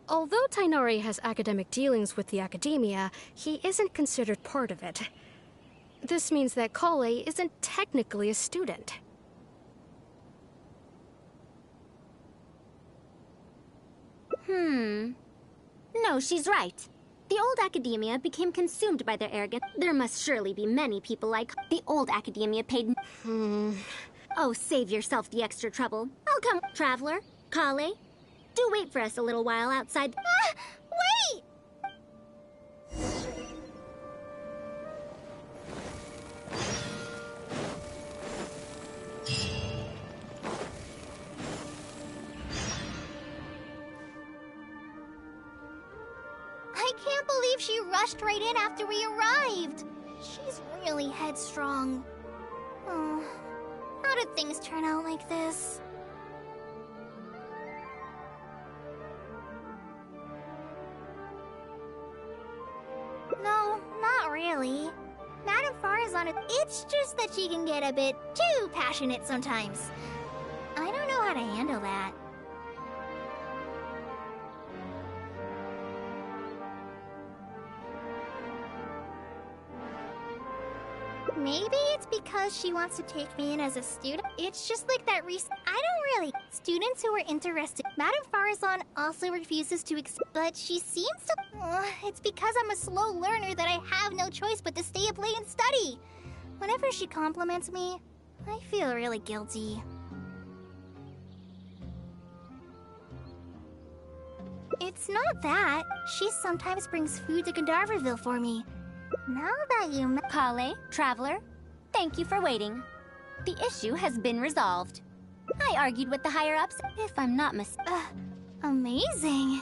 Although Tainari has academic dealings with the academia, he isn't considered part of it. This means that Kale isn't technically a student. No, she's right. The old academia became consumed by their arrogance. There must surely be many people like the old academia paid. Oh, save yourself the extra trouble. I'll come, traveler. Kale, do wait for us a little while outside. Ah! Wait! I can't believe she rushed right in after we arrived. She's really headstrong. Oh, how did things turn out like this? No, not really. Madame Farazan, it's just that she can get a bit too passionate sometimes. I don't know how to handle that. Maybe it's because she wants to take me in as a student. It's just like that I don't really... Students who are interested. Madame Farazan also refuses to but she seems to... it's because I'm a slow learner that I have no choice but to stay up late and study. Whenever she compliments me, I feel really guilty. It's not that. She sometimes brings food to Gandharvaville for me. Now that you... Kale, traveler, thank you for waiting. The issue has been resolved. I argued with the higher-ups, if I'm not amazing.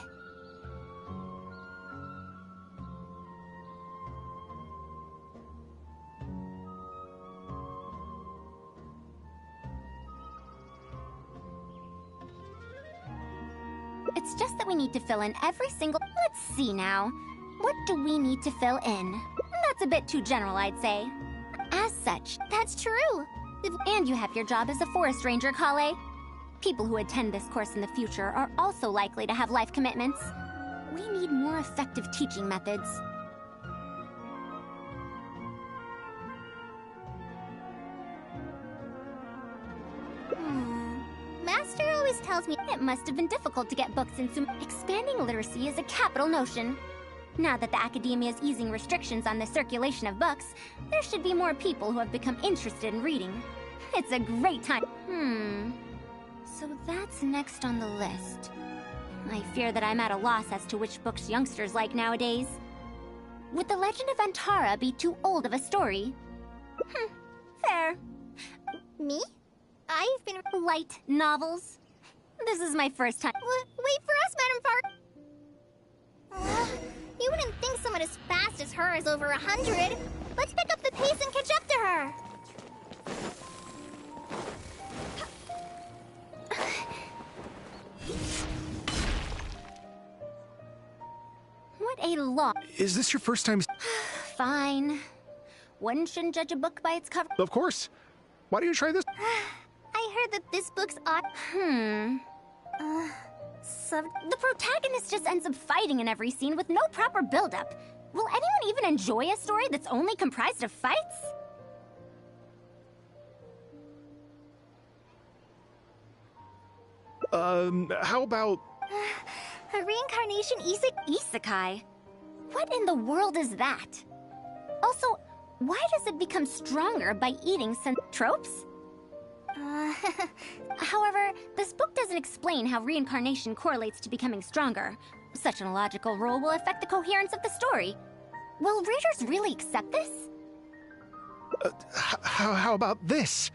It's just that we need to fill in every single... Let's see now. What do we need to fill in? That's a bit too general, I'd say. As such... That's true. And you have your job as a forest ranger, Kale. People who attend this course in the future are also likely to have life commitments. We need more effective teaching methods. Master always tells me it must have been difficult to get books in Expanding literacy is a capital notion. Now that the academia is easing restrictions on the circulation of books, there should be more people who have become interested in reading. It's a great time. So that's next on the list. I fear that I'm at a loss as to which books youngsters like nowadays. Would The Legend of Antara be too old of a story? Fair. Me? I've been... Light novels? This is my first time. Wait for us, Madame Far... you wouldn't think someone as fast as her is over 100. Let's pick up the pace and catch up to her. What a lot. Is this your first time? Fine. One shouldn't judge a book by its cover. Of course. Why don't you try this? I heard that this book's odd. The protagonist just ends up fighting in every scene with no proper build-up. Will anyone even enjoy a story that's only comprised of fights? How about... A reincarnation isekai? What in the world is that? Also, why does it become stronger by eating some tropes? However, this book doesn't explain how reincarnation correlates to becoming stronger. Such an illogical rule will affect the coherence of the story. Will readers really accept this? How about this?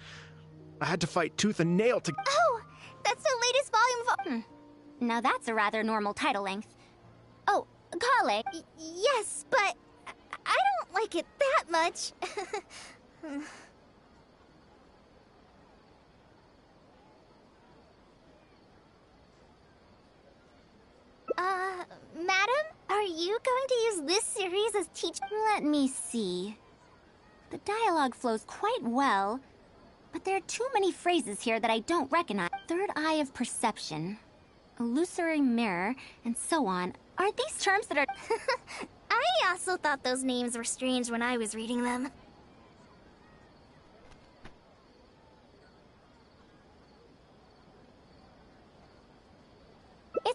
I had to fight tooth and nail to... Oh! That's the latest volume of... Now that's a rather normal title length. Oh, Kale. Yes, but... I don't like it that much. Madam? Are you going to use this series as teach... Let me see. The dialogue flows quite well, but there are too many phrases here that I don't recognize. Third eye of perception, illusory mirror, and so on. Are these terms that are... I also thought those names were strange when I was reading them.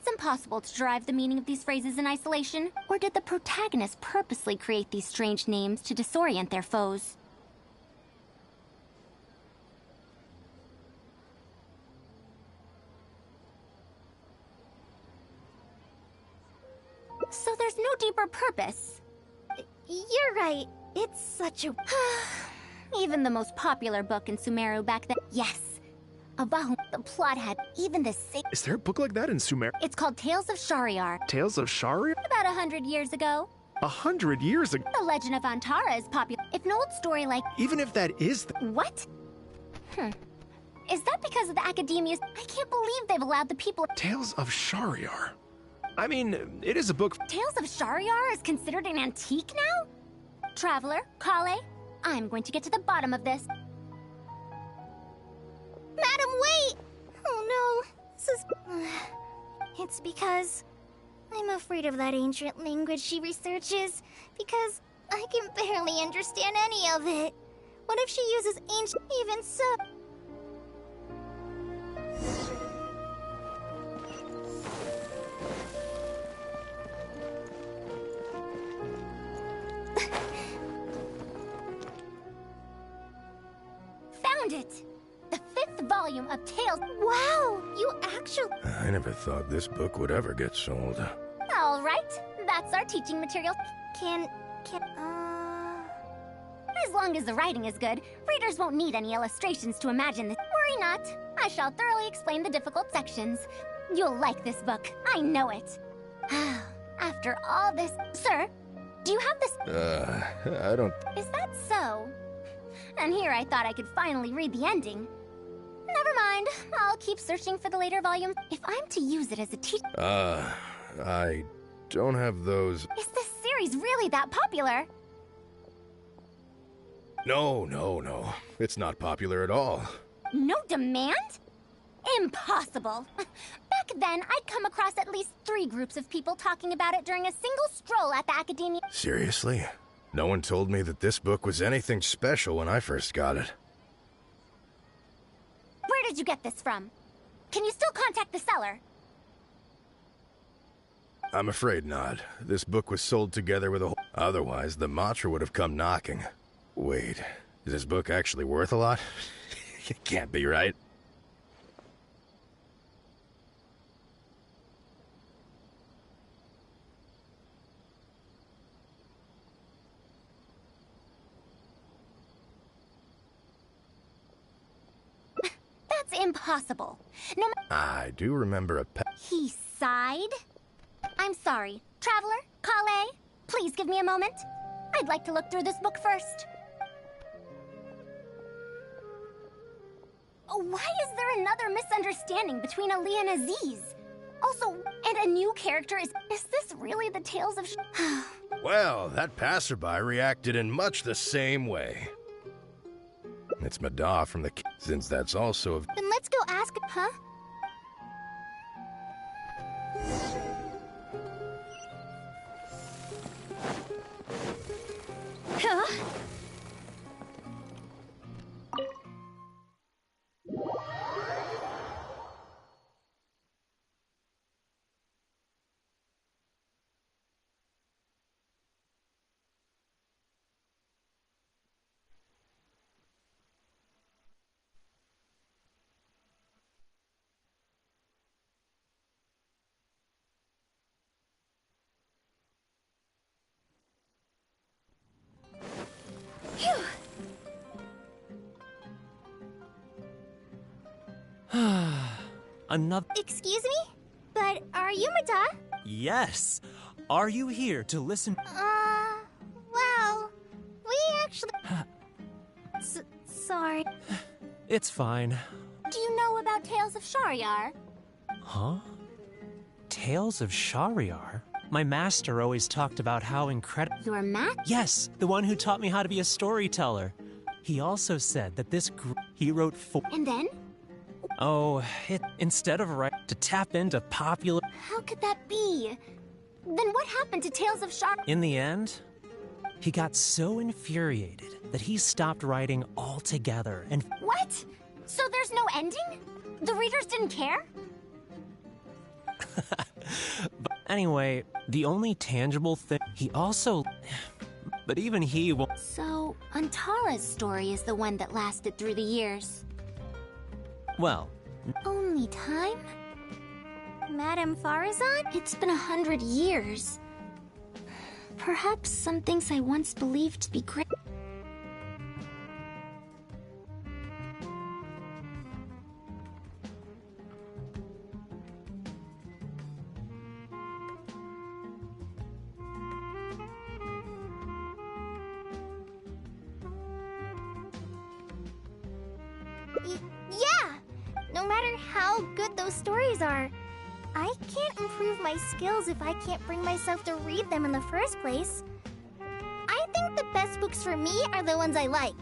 It's impossible to derive the meaning of these phrases in isolation. Or did the protagonists purposely create these strange names to disorient their foes? So there's no deeper purpose. You're right. It's such a... Even the most popular book in Sumeru back then. Yes. Abahu, the plot had even the same... Is there a book like that in Sumer? It's called Tales of Shariar. Tales of Shariar? About 100 years ago. 100 years ago? The Legend of Antara is popular. If an old story like... Even if that is the... What? Is that because of the academia's... I can't believe they've allowed the people... Tales of Shariar? I mean, it is a book... Tales of Shariar is considered an antique now? Traveler, Kale, I'm going to get to the bottom of this. Madam, wait! Oh no, this is... It's because... I'm afraid of that ancient language she researches, because I can barely understand any of it. What if she uses ancient... Even so... Found it! The 5th volume of Tales. Wow! You actually... I never thought this book would ever get sold. All right. That's our teaching material. As long as the writing is good, readers won't need any illustrations to imagine this. Worry not. I shall thoroughly explain the difficult sections. You'll like this book. I know it. After all this... Sir, do you have this... I don't... Is that so? And here I thought I could finally read the ending. Never mind. I'll keep searching for the later volumes. If I'm to use it as a teacher... I don't have those... Is this series really that popular? No. It's not popular at all. No demand? Impossible. Back then, I'd come across at least 3 groups of people talking about it during a single stroll at the academia. Seriously? No one told me that this book was anything special when I first got it. Where did you get this from? Can you still contact the seller? I'm afraid not. This book was sold together with a... Otherwise, the mantra would have come knocking. Wait, is this book actually worth a lot? It can't be right. That's impossible. No I do remember a He sighed? I'm sorry. Traveler, Kale, please give me a moment. I'd like to look through this book first. Why is there another misunderstanding between Ali and Aziz? Also, and a new character is this really the Tales of Well, that passerby reacted in much the same way. It's Mada from the... Since that's also... Then let's go ask... Huh? Another... Excuse me? But are you Mada? Yes. Are you here to listen? Well, we actually... Sorry. It's fine. Do you know about Tales of Shariar? Huh? Tales of Shariar? My master always talked about how incredible... Your master? Yes, the one who taught me how to be a storyteller. He also said that this he wrote for... And then? Oh, instead of to tap into popular... How could that be? Then what happened to Tales of Shariar? In the end, he got so infuriated that he stopped writing altogether and... What? So there's no ending? The readers didn't care? But anyway, the only tangible thing he also... But even he won't... So, Antara's story is the one that lasted through the years. Well... Only time? Madame Farazan? It's been 100 years. Perhaps some things I once believed to be great. Yeah! No matter how good those stories are, I can't improve my skills if I can't bring myself to read them in the first place. I think the best books for me are the ones I like.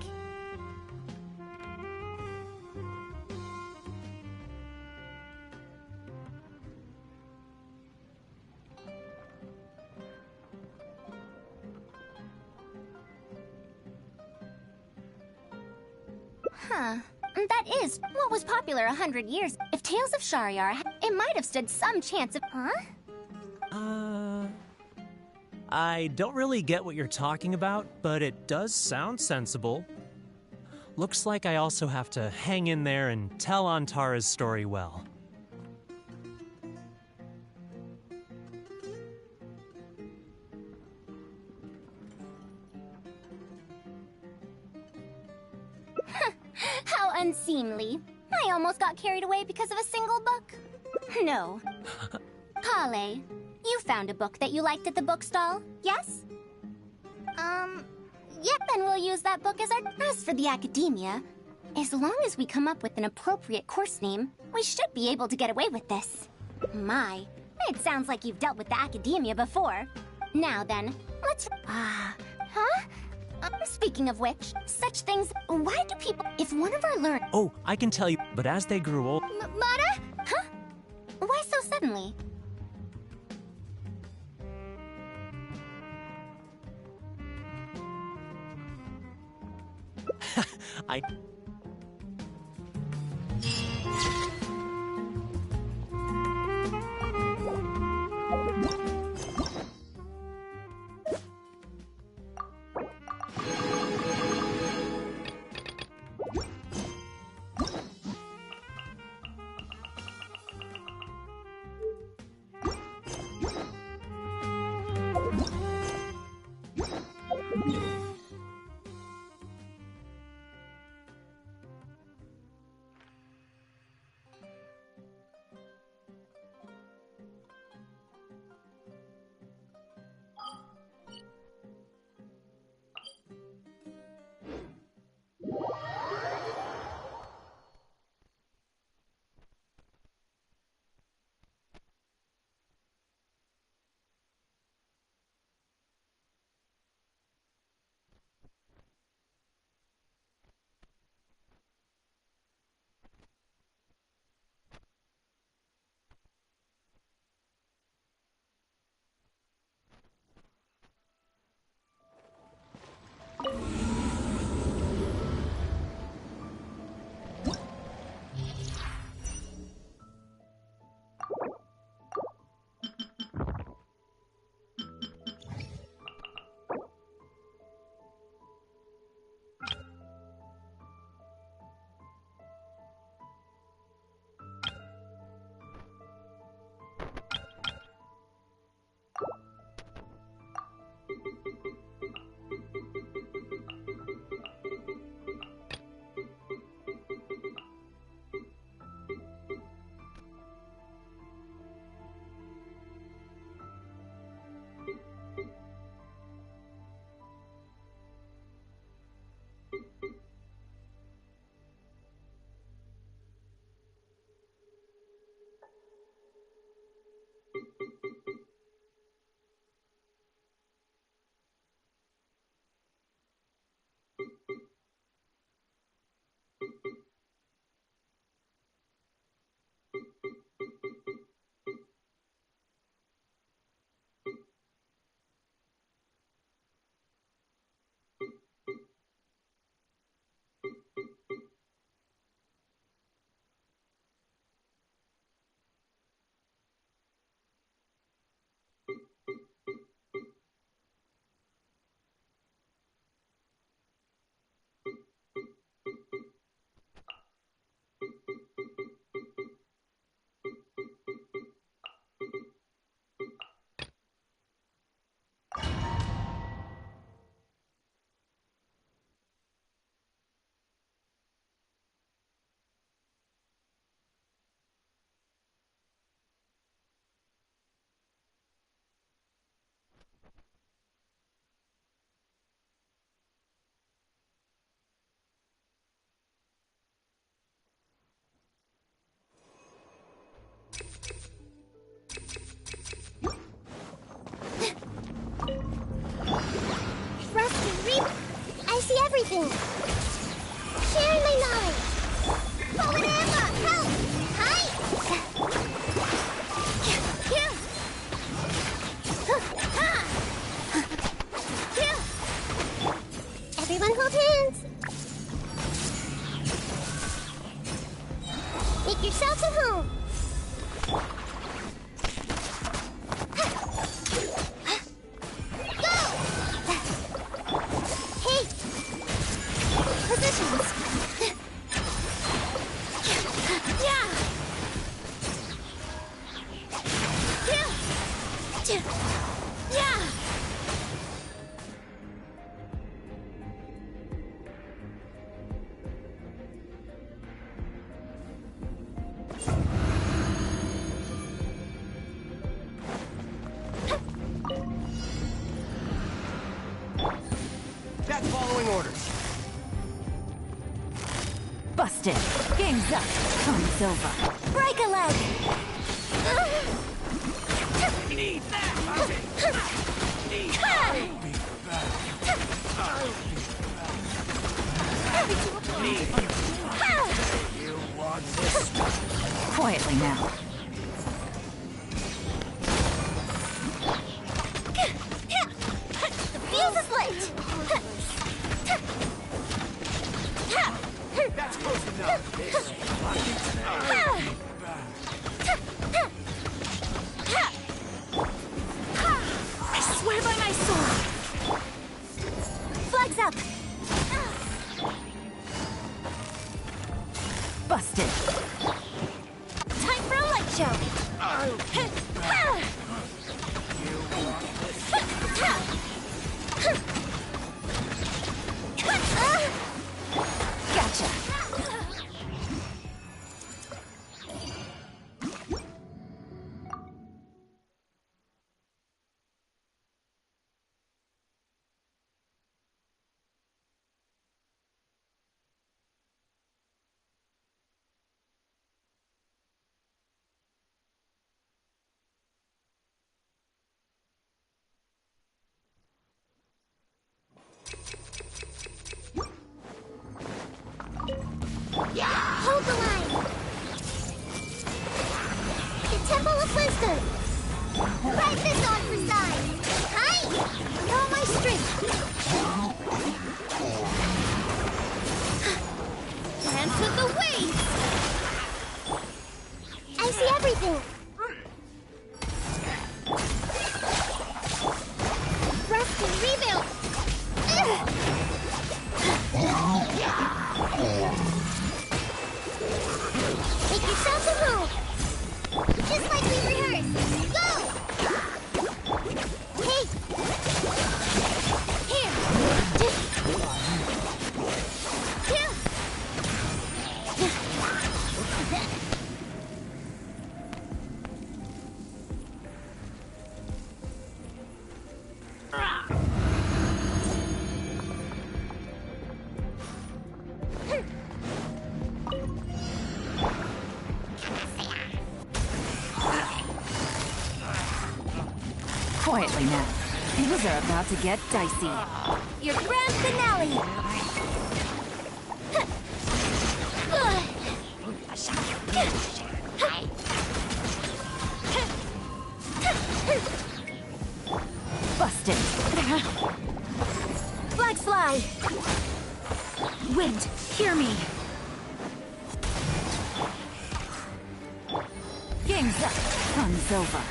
Huh. That is what was popular 100 years. If Tales of Shariar, it might have stood some chance of... Huh? I don't really get what you're talking about, but it does sound sensible. Looks like I also have to hang in there and tell Antara's story well. How unseemly. I almost got carried away because of a single book. No. Kale, you found a book that you liked at the bookstall, yes? Yep, then we'll use that book as our... As for the academia, as long as we come up with an appropriate course name, we should be able to get away with this. My, it sounds like you've dealt with the academia before. Now then, let's... Huh? Speaking of which, such things... Why do people... If one of our learn... Oh, I can tell you, but as they grew old... Mara? Huh? Why so suddenly? I... yourself at home. Go! Hey! Positions! Yeah! Yeah! That's following orders. Busted. Game's up. Time's over. Break a leg! Need that! Need You want this? Quietly now. The fuse is lit! That's close enough. I swear by my sword. Flags up! Busted. Time for a light show! Gotcha. Hold the line! The Temple of Wisdom! Write this on for size! Hi! With all my strength! Dance with the waves! I see everything! Rest and rebuild! Make yourself at home! Just like we rehearsed! Go! Hey! Here! Quietly now. Things are about to get dicey. Your grand finale! Busted. Flags fly! Wind, hear me. Game's up. Fun's over.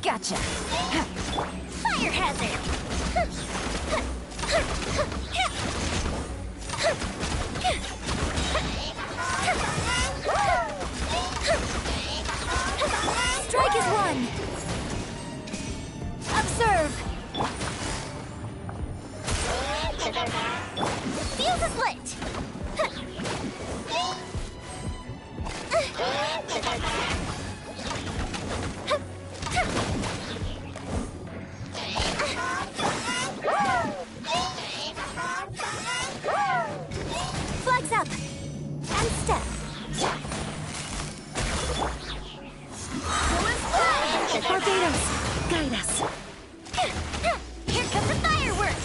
Gotcha. Fire hazard! Strike is one! Observe! Fuse is lit! Flags up! And step! Barbados, guide us. Here come the fireworks!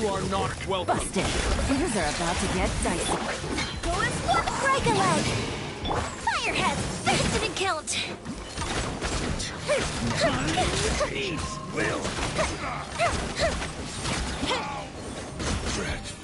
You are not welcome. Busted. Things are about to get dicey. Going for the break a leg! Firehead, fisted and killed! Peace will. Dreadful.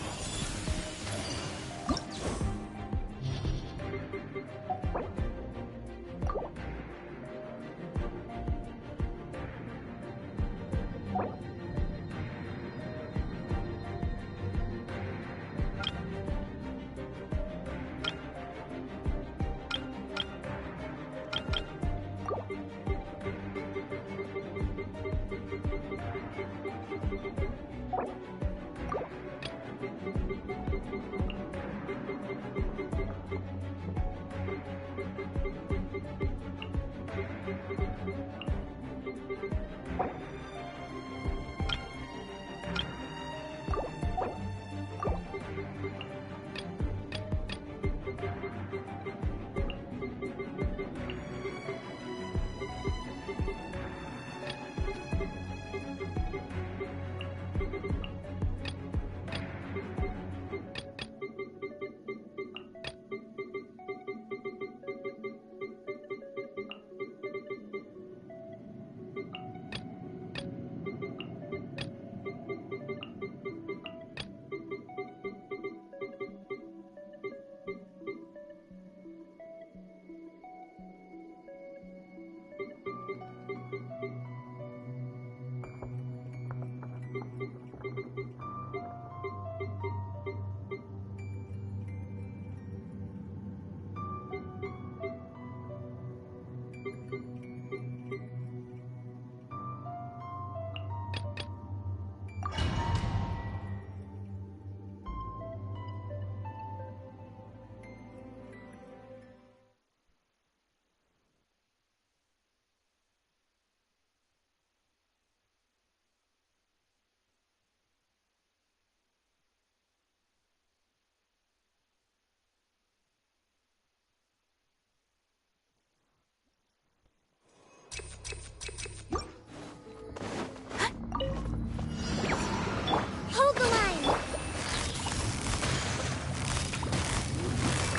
Hold the line!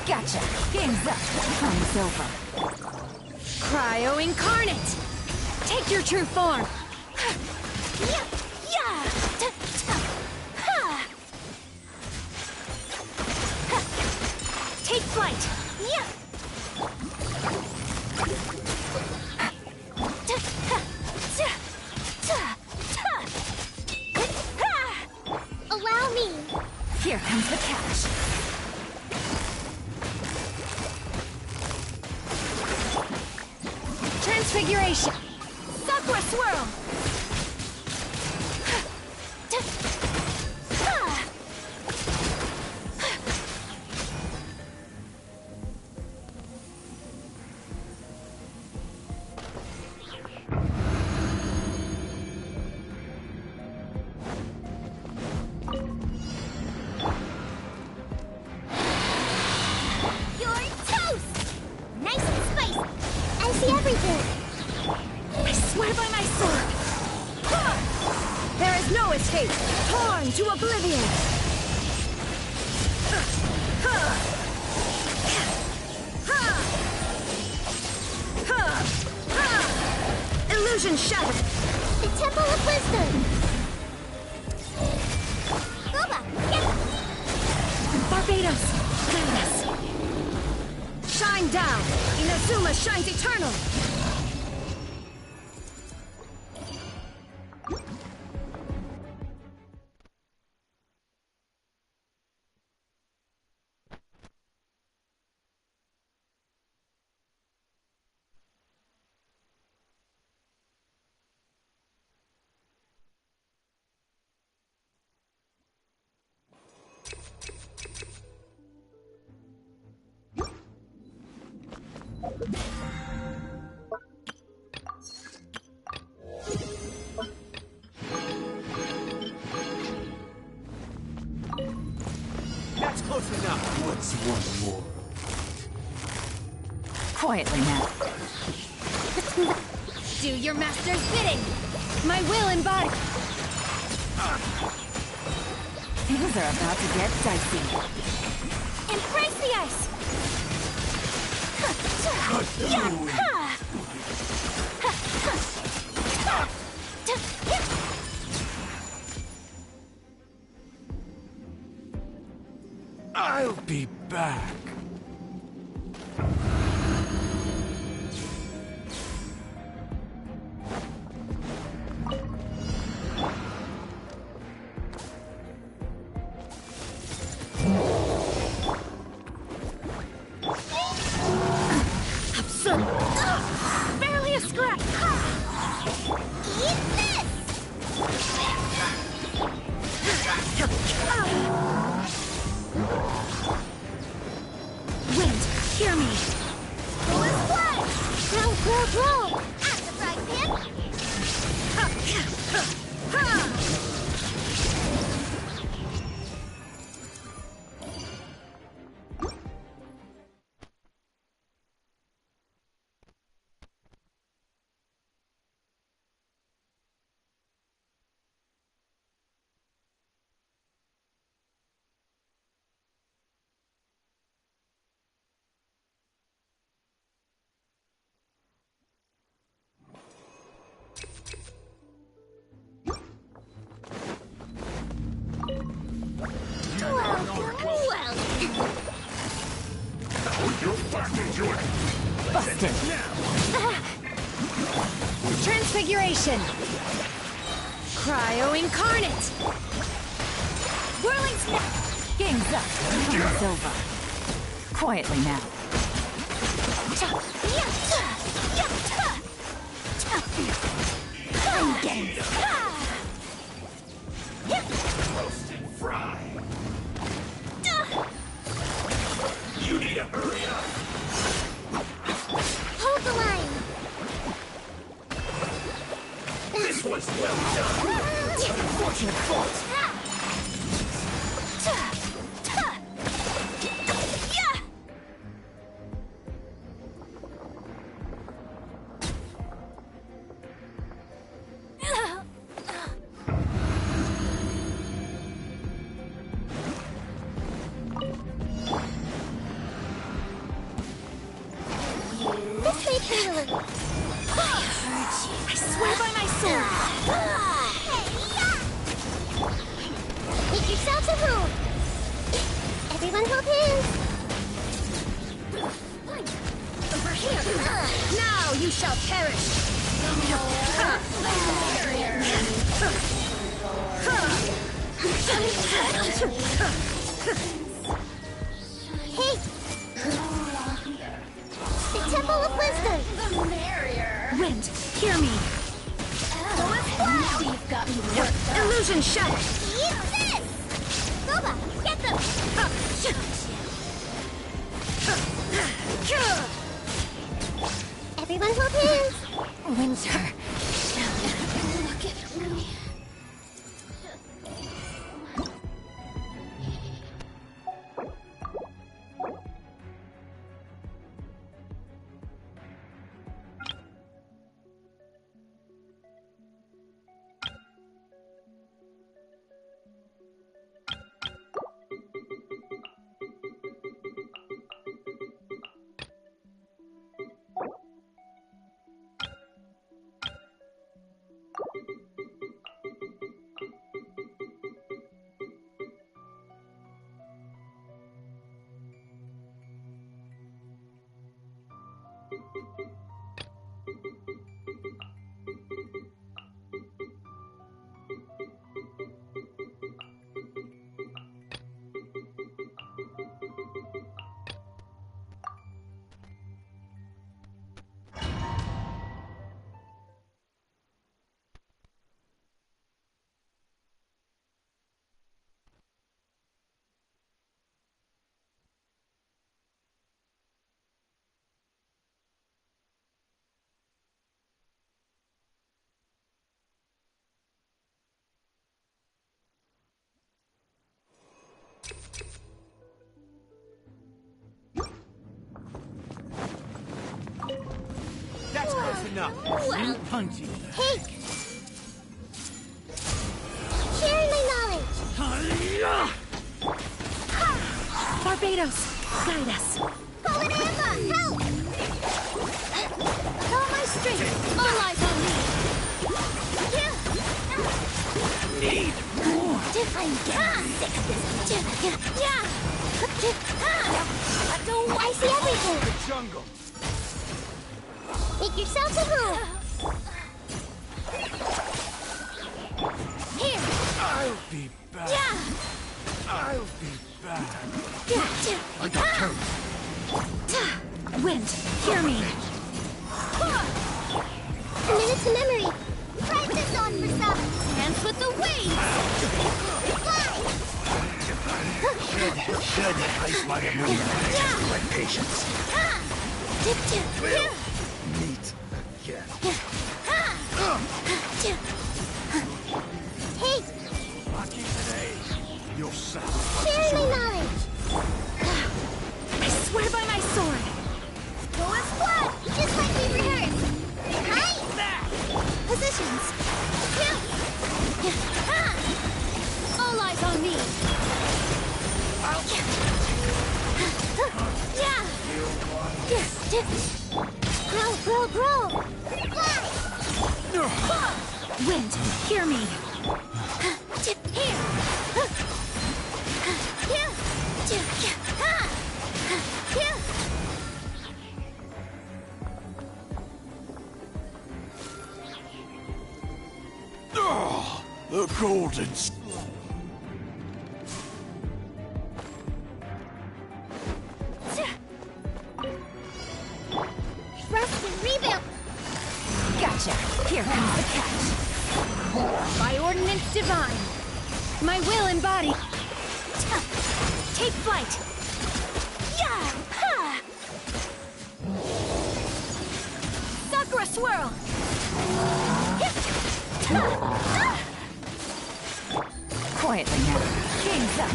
Gotcha. Game's up. Time's over. Cryo Incarnate! Take your true form! Yeah! Yeah! Take flight! Yeah! Allow me. Here comes the catch. Transfiguration! Sakura Swirl! You're toast! Nice and spicy! I see everything. I swear by my sword! There is no escape! Torn to oblivion! Illusion shattered! The Temple of Wisdom. Boba, get it! Barbados! Guide us! Shine down! Inazuma shines eternal! That's close enough. What's one more? Quietly now. Do your master's bidding! My will embodied! Things are about to get dicey. Embrace the ice! I'll be back. Barely a scratch! Eat this! Wind, hear me! Full of blood! Grow! At the fry pan! Busted. Transfiguration. Cryo incarnate. Whirling snap. Game's up. It's over. Quietly now. Roast and fry. You need to hurry up. Hold the line! This was well done. Unfortunate fault. This may be a little... I swear by my sword! Make yourselves a room! Everyone hold hands! Over here! Now you shall perish! Hey! The Temple of Wisdom! Wind, hear me! You've got me worked up. Illusion shattered! Eat this! Boba, get them! Everyone hold hands! Winter. Look at me. That's close enough. Well, Punchy. Hey! Sharing my knowledge! Barbados, guide us. Fallen Amber, help! With all my strength, all eyes on me. Need more. I'm getting sick of this. I see everything. The jungle. Make yourself a move. Here. I'll be back. Yeah. I'll be back. I got carried. Wind, hear me. A minute to memory. Try this on for some. Hands with the wings. Fly. Should ice my moon. Like patience. We'll meet again. Hey. Lucky today. Yourself. Share my knowledge. I swear by my sword. Go and squad, just like we rehearsed. Hi. Positions. All eyes on me. Grow. Fly. Wind, hear me. The golden... Rest and rebuild. Gotcha. Here comes the catch. By ordinance divine, my will embodied. Take flight. Yeah! Ha! Sakura swirl. Quietly now. Game's up.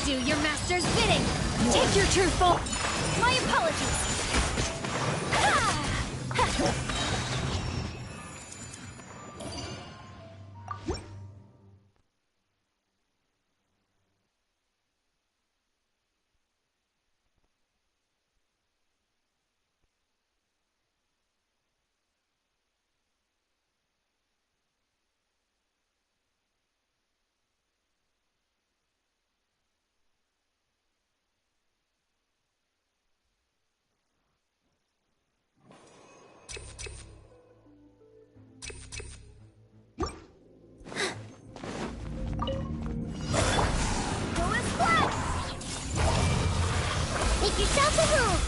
Do your master's bidding. Take your true form. My apologies. Make yourself a move.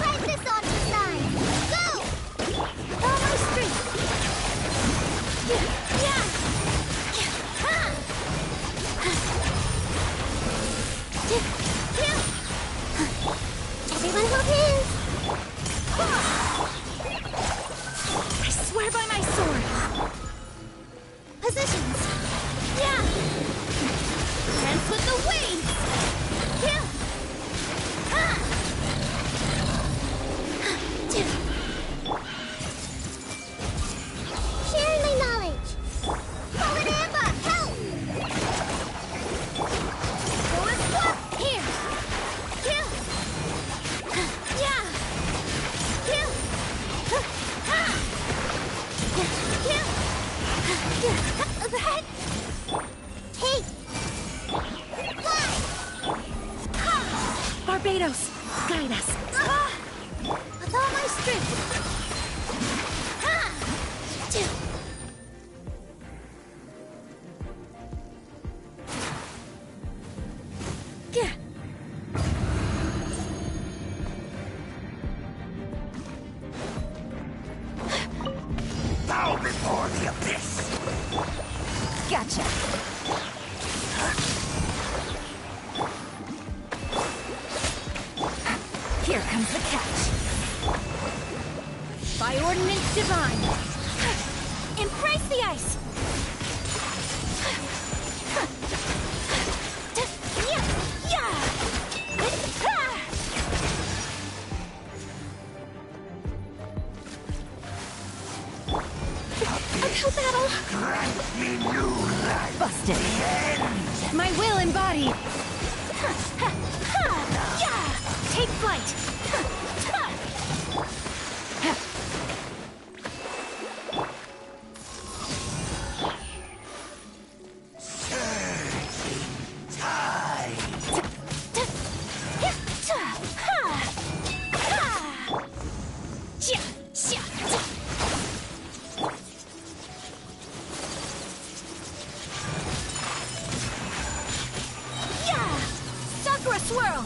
Ride this on the side. Go! All my strength. Everyone hold hands. I swear by my sword. Positions. Hands with the wings. Sharing my knowledge. Fallen Amber, help! Go and swap. Here. Hey! Fly! Barbados, guide us. With all my strength. Bow before the abyss. Gotcha. Here comes the catch. By ordinance divine. Embrace the ice. final battle! Grant me new life! Busted. My will embodied. Take flight. Swirl!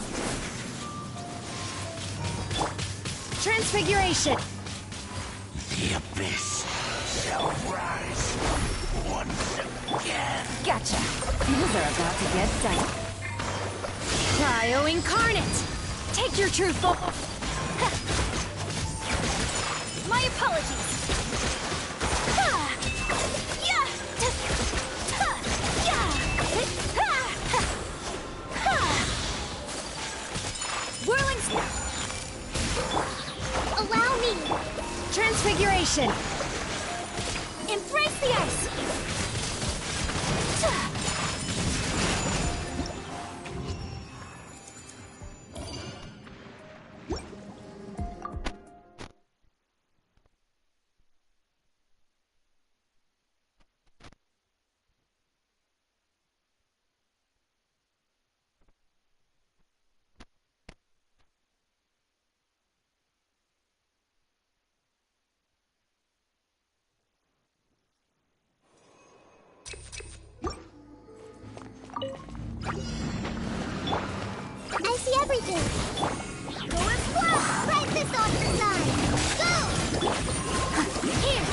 Transfiguration! The abyss shall rise once again. Gotcha. These are about to get done. Cryo Incarnate! Take your true form! My apologies! Whirling Allow me! Transfiguration! Embrace the ice! I see everything. Go and fly! Right this off the side. Go! Here!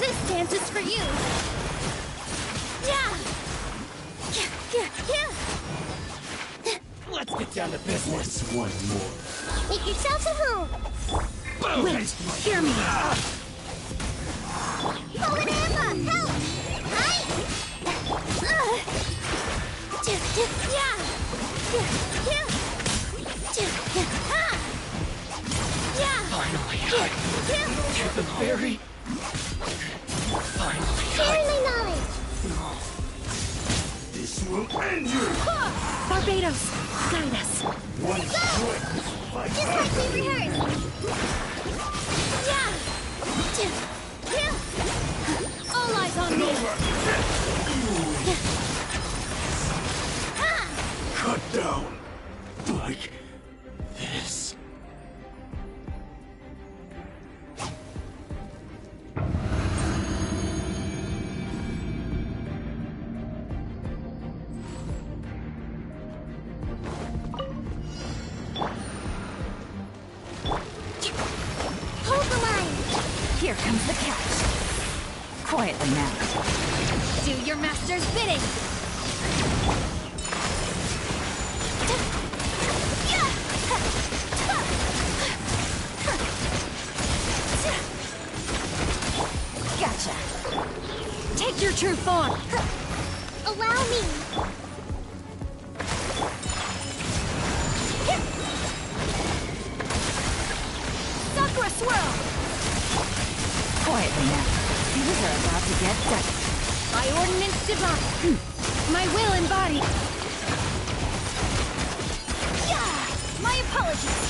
This dance is for you! Yeah! Let's get down to business once more. Make yourself at home. Wait! Hear me! Pull an Emma! Help! Right? Finally, to the very... Sharing my knowledge. This will end you! Barbados, guide us. One quick, Just like we rehearsed. All eyes on me. Cut down like this. Hold the line. Here comes the catch. Quietly now. Do your master's bidding. Gotcha. Take your true form. Allow me. Sakura swirl. Quietly now. These are about to get done. My ordinance divine. My will embodied. My apologies.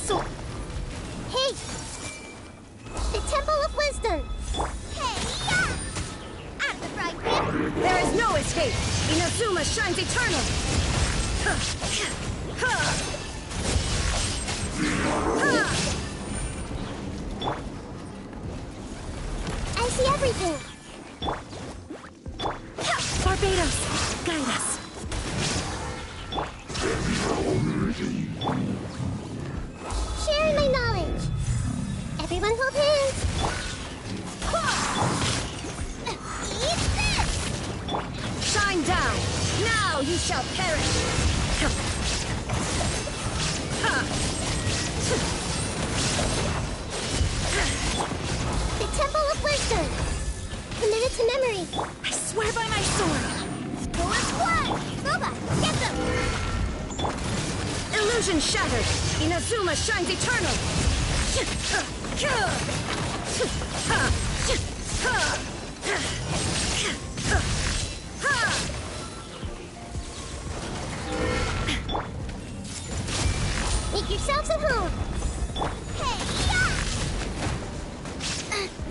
sword. Hey! The Temple of Wisdom! Hey, yeah! Out of the frying pan! There is no escape! Inazuma shines eternal! I see everything! Barbados, guide us! Sharing my knowledge! Everyone hold hands! Eat this! Shine down! Now you shall perish! The Temple of Wisdom! Committed to memory! I swear by my sword! Full blood! Boba, get them! Illusion shattered! Inazuma shines eternal! Make yourselves at home! Hey, yeah!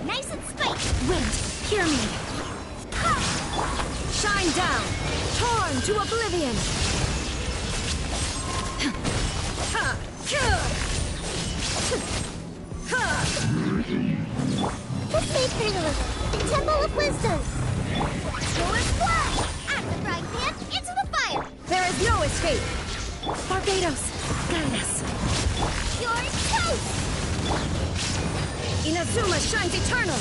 Nice and spicy! Wind, hear me! Shine down! Torn to oblivion! This made journalism! The Temple of Wisdom! Full blood! Out of the frying pan, into the fire! There is no escape! Barbados, guide us! You're toast! Inazuma shines eternal!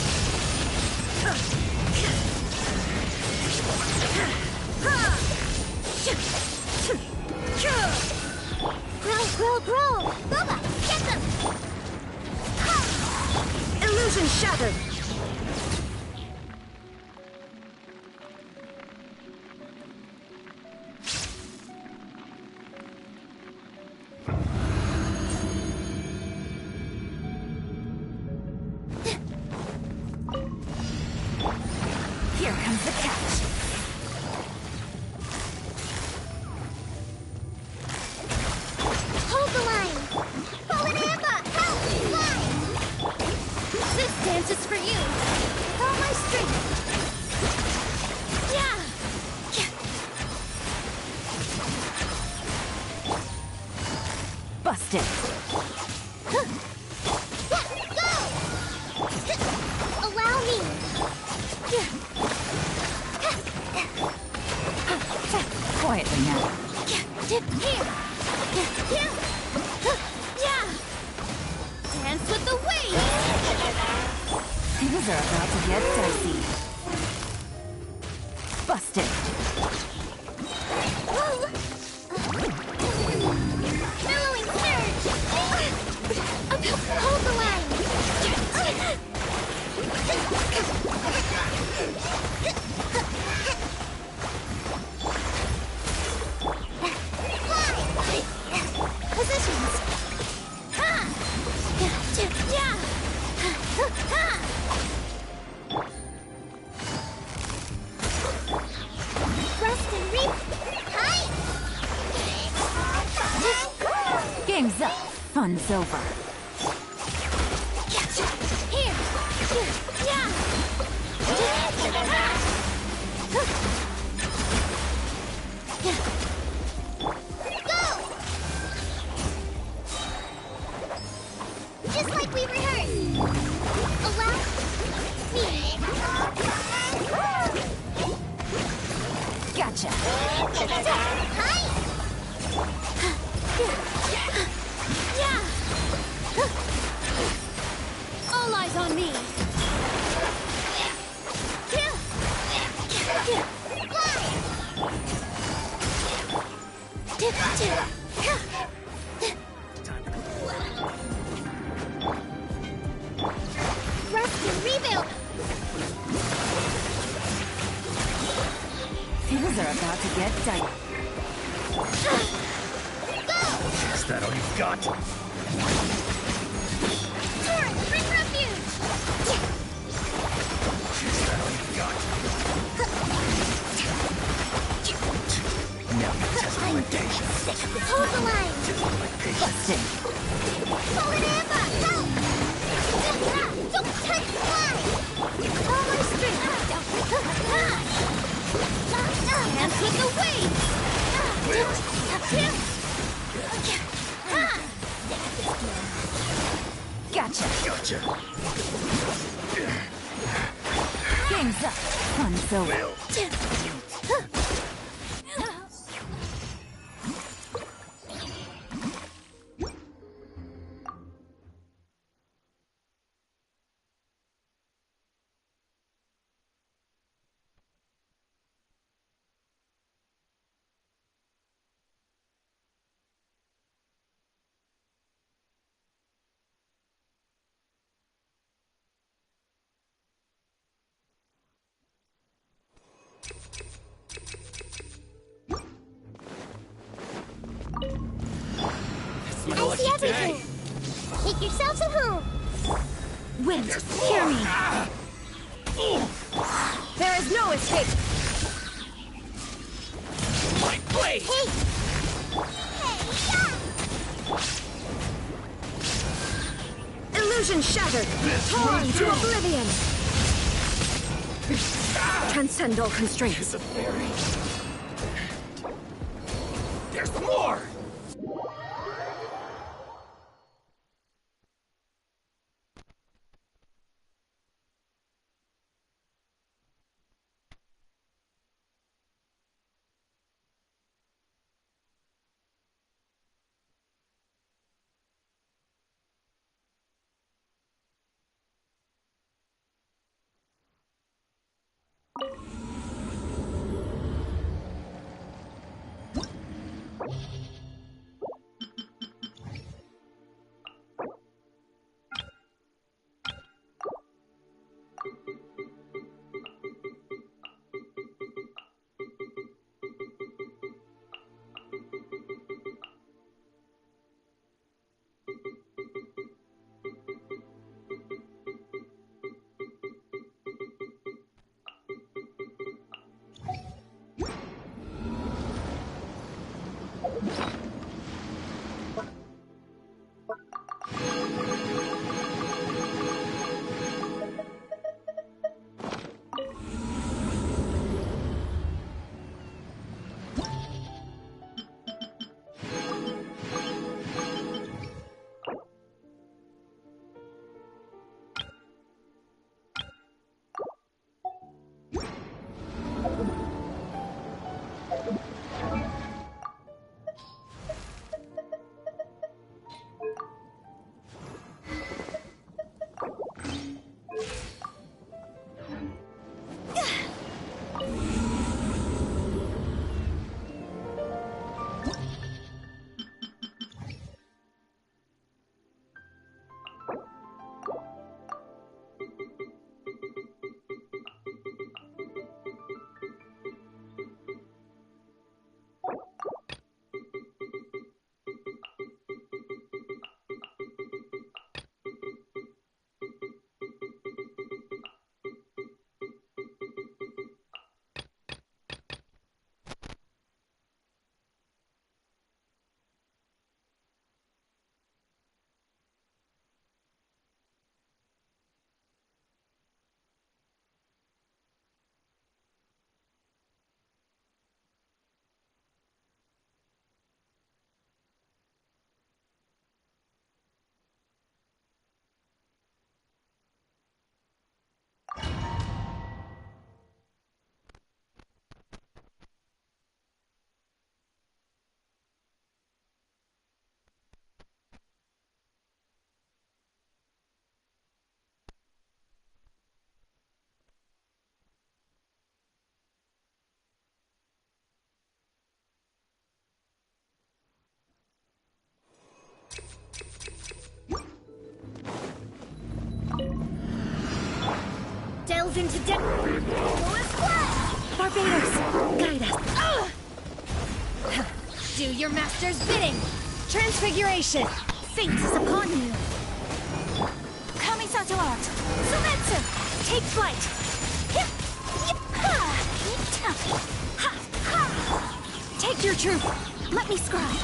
Grow, grow! Boba, get them! Illusion shattered! Here comes the catch! Hold the line! Pull it in, help! Fly! This dance is for you! All my strength! Yeah! Busted! Go! Allow me! Quietly now. Here! Yeah! Dance with the waves! Things are about to get dicey. Busted! Billowing surge! Hold the line! Positions! Yeah! Thrust and reap! Hi! Game's up. Fun's over. Here! Yeah! Go! Just like we rehearsed. Allow me. Gotcha. Hi! Yeah! All eyes on me. Rest and rebuild. Things are about to get dicey. Is that all you've got? Torrent, bring refuge. Is that all you've got? Now you test my patience. Hold the line. Test my patience. Busted. Fallen Amber! Help! Don't touch fly! All my strength! Dance with the waves! Gotcha. Gotcha. Game's up. Fun's over. I see everything! Make yourselves at home! Wind, hear me! There is no escape! My blade! Hey! Illusion shattered! Torn to oblivion! Transcend all constraints. There's more! Delve into depth. Barbados, guide us. Do your master's bidding. Transfiguration. Fate is upon you. Kamisato art. Sumetsu. Take flight. Take your troop. Let me scribe.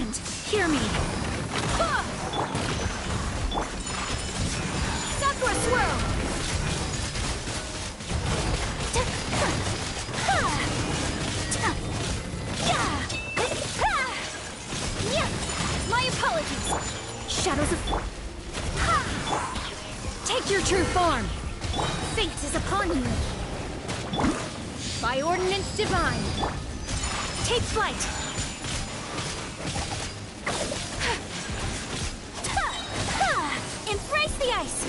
Wind, hear me. Sakura swirl. My apologies. Shadows of... Take your true form. Fate is upon you. By ordinance divine. Take flight. Embrace the ice.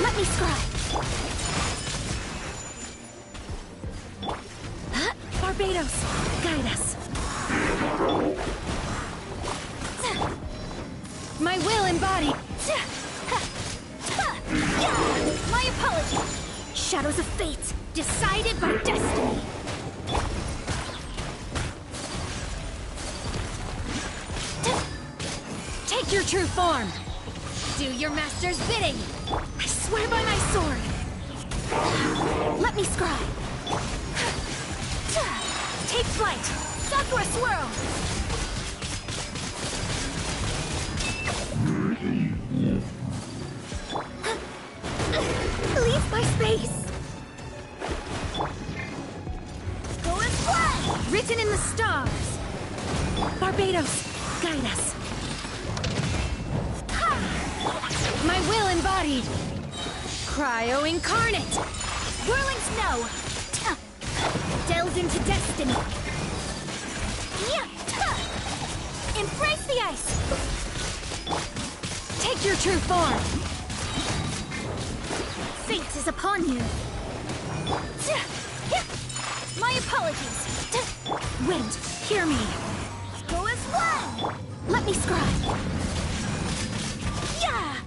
Let me scribe. Barbados, guide us. My will embodied. My apology. Shadows of fate, decided by destiny. Take your true form. Do your master's bidding. I swear by my sword. Let me scribe. Take flight. Sakura swirl. Leave my space. Go and fly. Written in the stars. Barbados, guide us. My will embodied. Cryo incarnate. Whirling snow. Delves into destiny. Embrace the ice. Take your true form. Fate is upon you. My apologies. Wind, hear me. Go as one. Let me scribe. Yeah.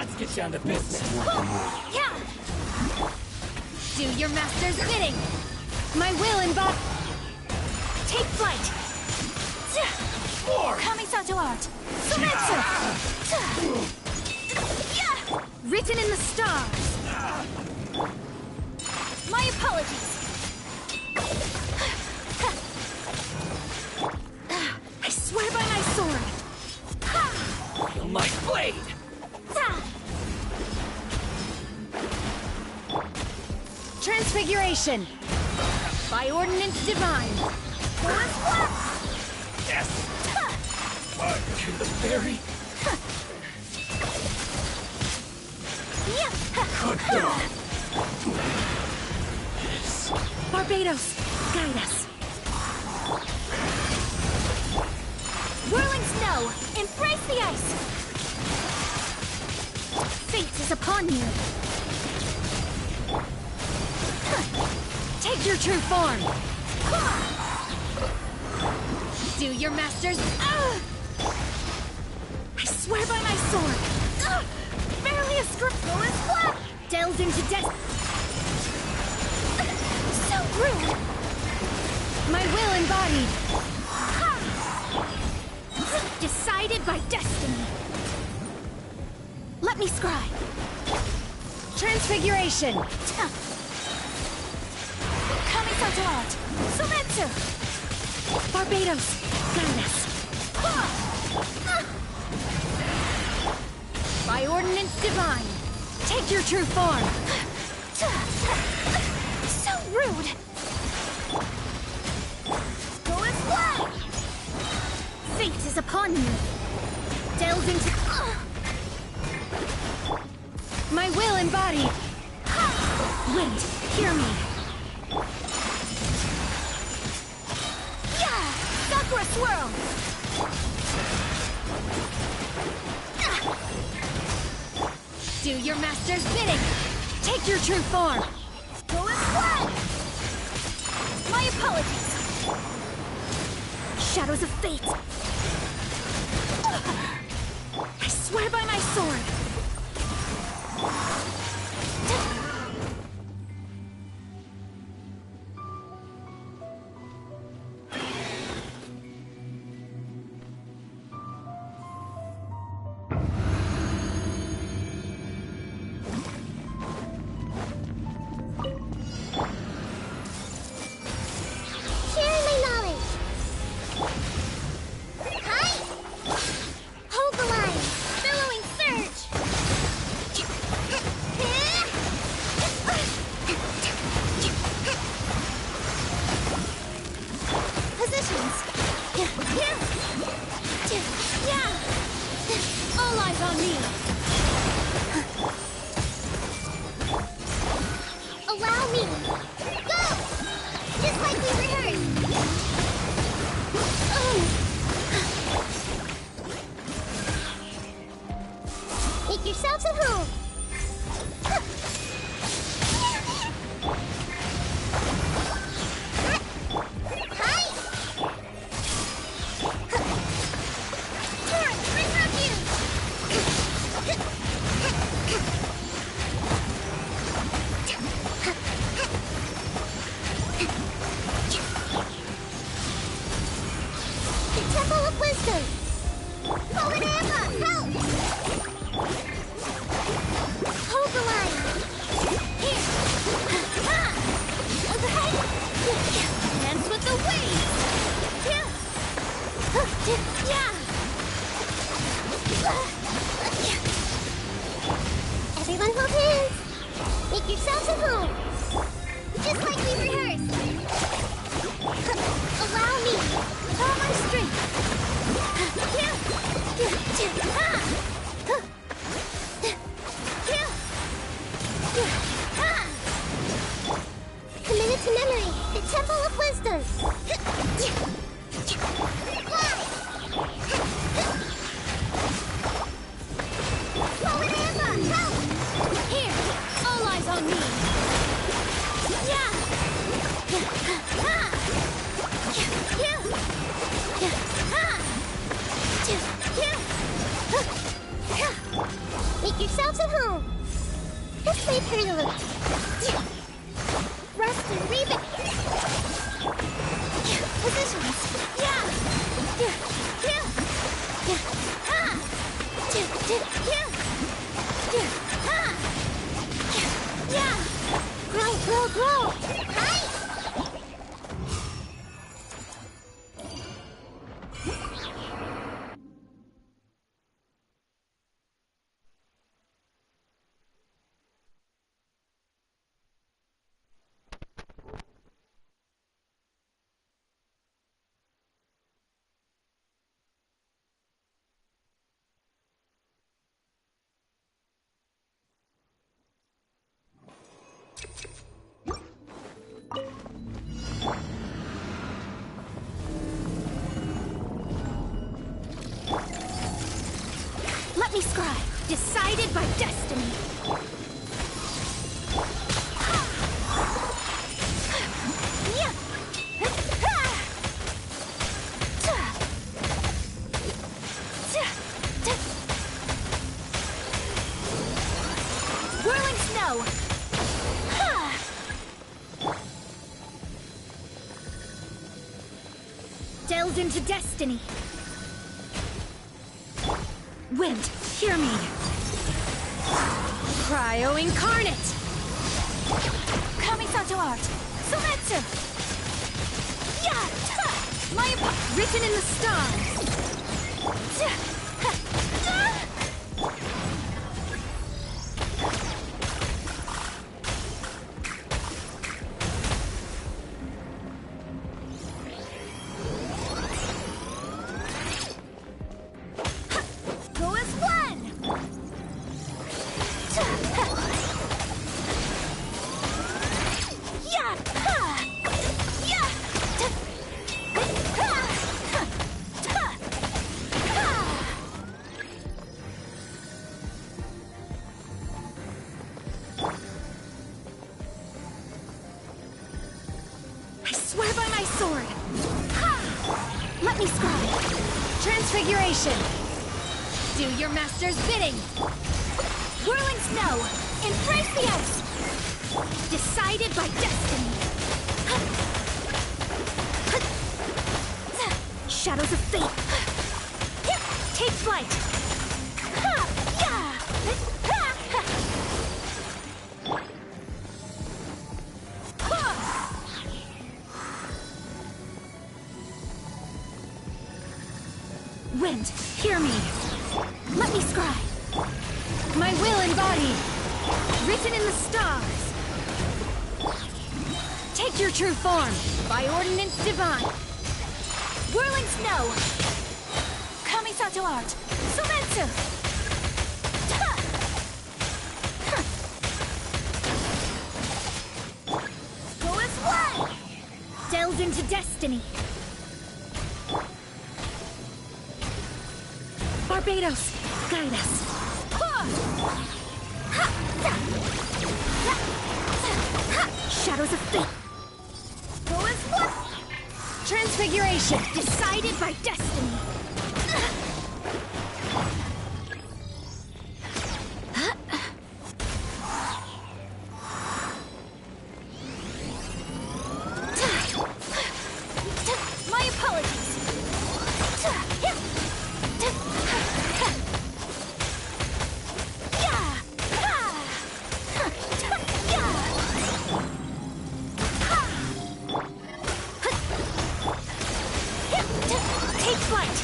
Let's get down to business. Yeah. Do your master's bidding. My will and body. Take flight. Coming to art. Written in the stars. My apologies. I swear by my sword. Feel my blade. Transfiguration. By ordinance divine. Yes. To the very. Good dog. Barbados, guide us. Whirling snow, embrace the ice. Fate is upon you. Take your true form. Do your master's. I swear by my sword. Barely a script. Delves into death. So rude. My will embodied. Decided by destiny. Let me scry. Transfiguration. Coming to art. Sumetsu. Barbados, guide us. By ordinance divine. Take your true form. So rude. Fate is upon you. Delves into. My will embodied. Wait, hear me. Yeah! Sakura swirl! Do your master's bidding. Take your true form. My apologies. Shadows of fate. I swear by my sword. Sharing my knowledge. Hi! Hold the line. Billowing surge. Positions. Yeah! All eyes on me. Allow me. Go! Just like we rehearsed. Make yourselves at home. Hi! Torrent, bring refuge! The Temple of Wisdom! Holy Emma, help! Hold the line! Here! Dance with the waves. Everyone hold hands! Make yourselves at home! Just like we rehearsed! Allow me! With all my strength! Committed to memory! The Temple of Wisdom! Fly! Holy Emma, help! Here! All eyes on me. Make yourselves at home. Let's leave her to look. Rust and Reeve. Positions. Yeah. Yeah. Yeah. Yeah. Ha. Yeah. Yeah. Yeah. Ha. Yeah. Grow, grow, grow. Right. Let me scribe. Decided by destiny. Whirling snow. Delves into destiny. Wind, hear me. Cryo incarnate. Kamisato art. Sometsu. Yeah. Written in the stars. Let me scribe. Transfiguration. Do your master's bidding. Whirling snow. Embrace the ice. Decided by destiny. Shadows of fate. Take flight. Wind, hear me. Let me scribe. My will embodied. Written in the stars. Take your true form. By ordinance divine. Whirling snow. Kamisato art. Sometsu. Go as one. Delves into destiny. Barbados, guide us. Shadows of fate. Go as one. Transfiguration, decided by destiny. My apologies. Take flight!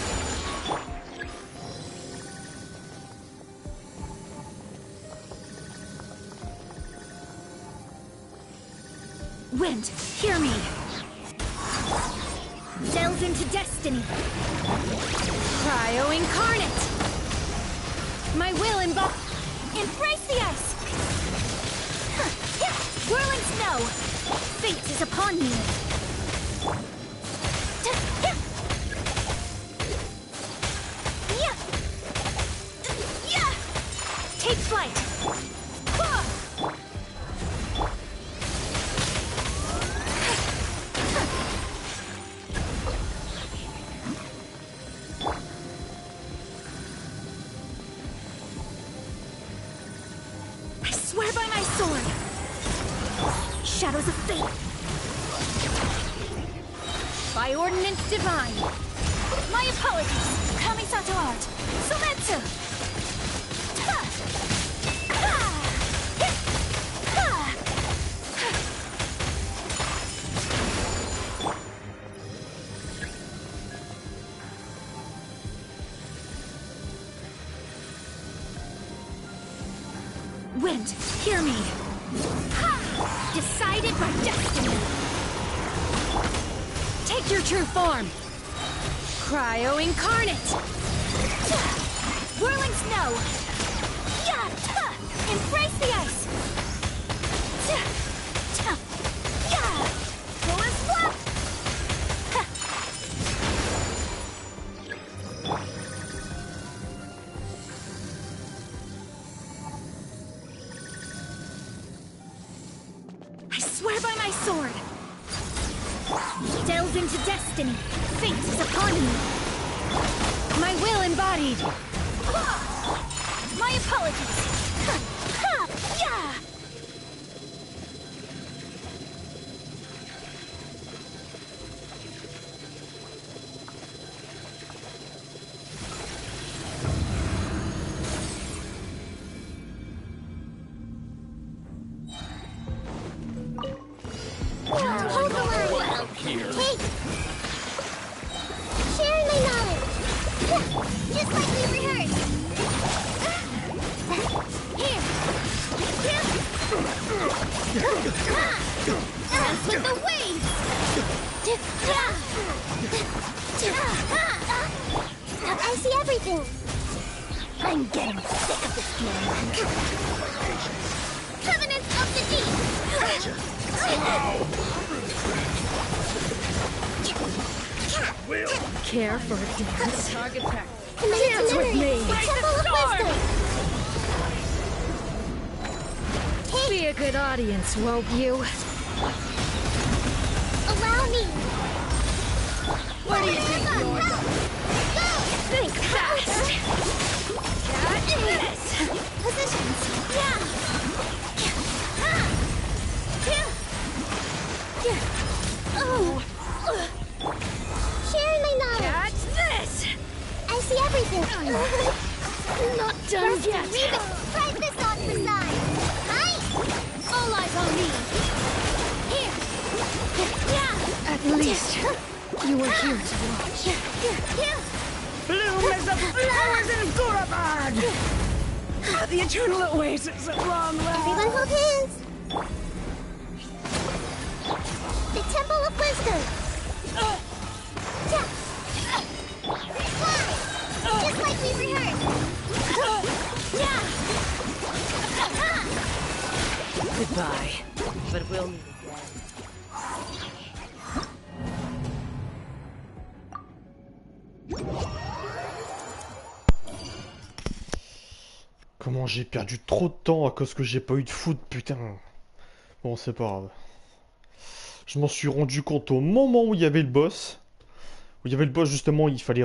Wind, hear me! Delves into destiny! Cryo incarnate! My will embrace the ice! Whirling snow! Fate is upon me! Take flight! swear by my sword. Shadows of fate. By ordinance divine. My apologies. Kamisato art. Sometsu. Wind, hear me. Decided by destiny. Take your true form. Cryo incarnate. Whirling snow. Embrace the ice. Full as flap. I swear by my sword. Delve into destiny. Fate is upon me. My will embodied. My apologies. Hold the line. Here. Hey. Sharing my knowledge. Just like we rehearsed. Here. Dance with the waves. I see everything. I'm getting sick of this game. Covenants of the Deep. Care for a dance? Target practice. Dance with me! Temple of Wisdom. Be a good audience, won't you? Allow me. What do you think you're doing? Think fast! Got this! Positions. Oh. Sharing my knowledge. Got this! I see everything. Not done yet! Try this on the side. All eyes on me. Here. At least, you were here to watch. Bloom as the flowers in Gurabad! The eternal oasis at long last! Everyone hold hands. The Temple of Wisdom. Fly! Just like we rehearsed. Goodbye. But we'll meet again. Comment j'ai perdu trop de temps à cause que j'ai pas eu de foot, putain. Bon, c'est pas grave. Je m'en suis rendu compte au moment où il y avait le boss. Où il y avait le boss, justement, il fallait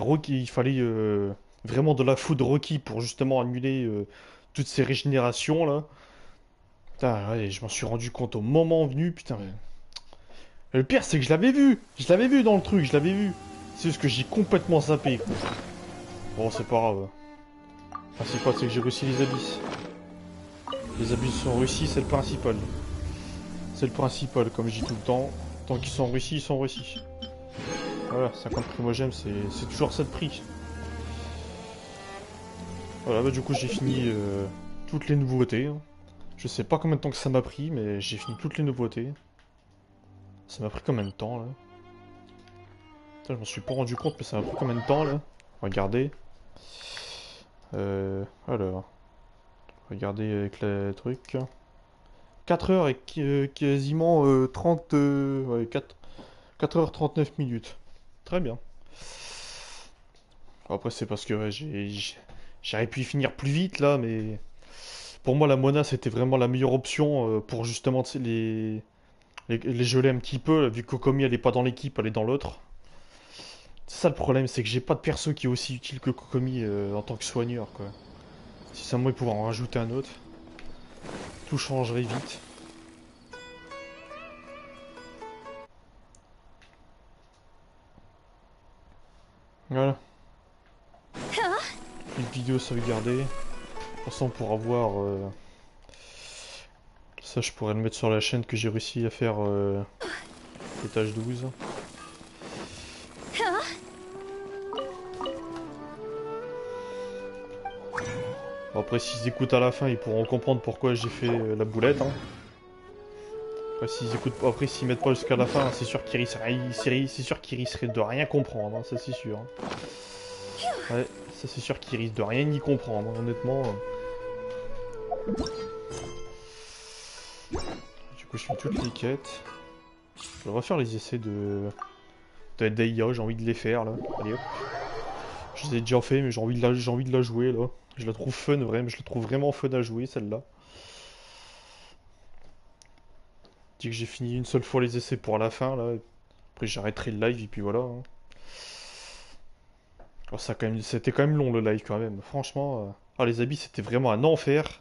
vraiment de la foudre requis pour justement annuler toutes ces régénérations, là. Putain, ouais, je m'en suis rendu compte au moment venu, putain. Et le pire, c'est que je l'avais vu. Je l'avais vu dans le truc, je l'avais vu. C'est juste que j'ai complètement zappé, quoi. Bon, c'est pas grave. Le principal, c'est que j'ai réussi les abysses. Les abysses sont réussis, c'est le principal. C'est le principal, comme je dis tout le temps. Tant qu'ils sont réussis, ils sont réussis. Voilà, 50 primogèmes, c'est toujours ça de prix. Voilà, bah du coup j'ai fini toutes les nouveautés. Je sais pas combien de temps que ça m'a pris, mais j'ai fini toutes les nouveautés. Ça m'a pris combien de temps, là? Putain, je m'en suis pas rendu compte, mais ça m'a pris combien de temps, là? Regardez. Alors. Regardez avec le truc. 4 heures et quasiment 30... ouais, 4h39 minutes. Très bien. Après c'est parce que ouais, j'aurais pu y finir plus vite là, mais... Pour moi la Mona c'était vraiment la meilleure option pour justement les geler un petit peu, là, vu que Kokomi elle est pas dans l'équipe, elle est dans l'autre. C'est ça le problème, c'est que j'ai pas de perso qui est aussi utile que Kokomi en tant que soigneur quoi. Si ça moi il pouvait en rajouter un autre. Tout changerait vite. Voilà. Une vidéo sauvegardée. De toute façon, pour avoir... ça, je pourrais le mettre sur la chaîne que j'ai réussi à faire étage 12. Bon, après, s'ils écoutent à la fin, ils pourront comprendre pourquoi j'ai fait la boulette. Hein. Après, s'ils mettent pas jusqu'à la fin, c'est sûr qu'ils risqueraient de rien comprendre, hein, ça c'est sûr. Ouais, ça c'est sûr qu'ils risquent de rien y comprendre, hein, honnêtement. Du coup, je fais toutes les quêtes. Je vais refaire les essais d'IA, j'ai envie de les faire là. Allez hop. Je les ai déjà fait, mais j'ai envie de la jouer là. Je la trouve fun, vraiment, je la trouve vraiment fun à jouer celle-là. Que j'ai fini une seule fois les essais pour la fin là, après j'arrêterai le live et puis voilà. Hein. Oh, c'était quand même long le live quand même, franchement. Ah, les habits c'était vraiment un enfer.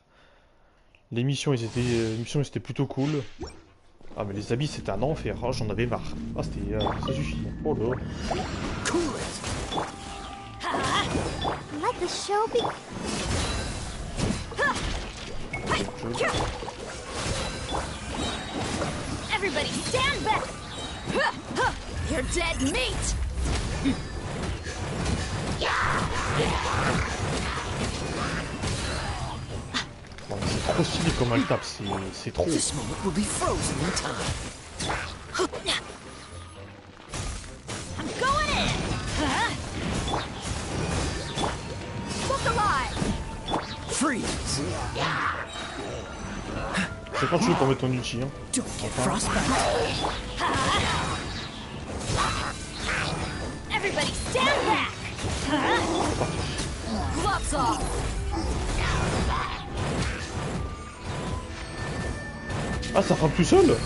L'émission ils étaient plutôt cool. Ah mais les habits c'était un enfer, oh, j'en avais marre. Ah c'était ça suffit. Oh là. Let the show be. Everybody stand back! You're dead meat! Oh, c'est trop stylé comme elle tape, c'est trop. This moment will be frozen in time. I'm going in! Look alive! Freeze! C'est quand tu veux pour mettre ton ulti. Hein. Don't get frostbite. Everybody stand back! Gloves off! Ah, ça frappe tout seul?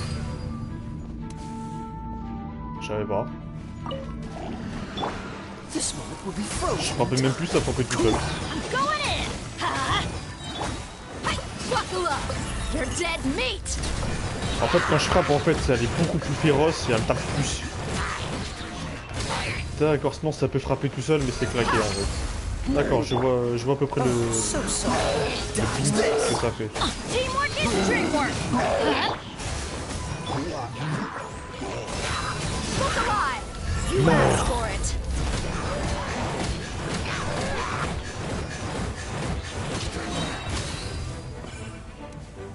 Je savais pas. This moment will be frozen. Je frappais même plus, ça frappait tout seul. I'm going in! Buckle up! You're dead meat! En fait, quand je frappe, en fait, elle est beaucoup plus féroce et elle tape plus. D'accord, sinon ça peut frapper tout seul, mais c'est claqué en fait. D'accord, je vois à peu près le ping que ça fait. Teamwork is dreamwork! Look alive! You asked for it!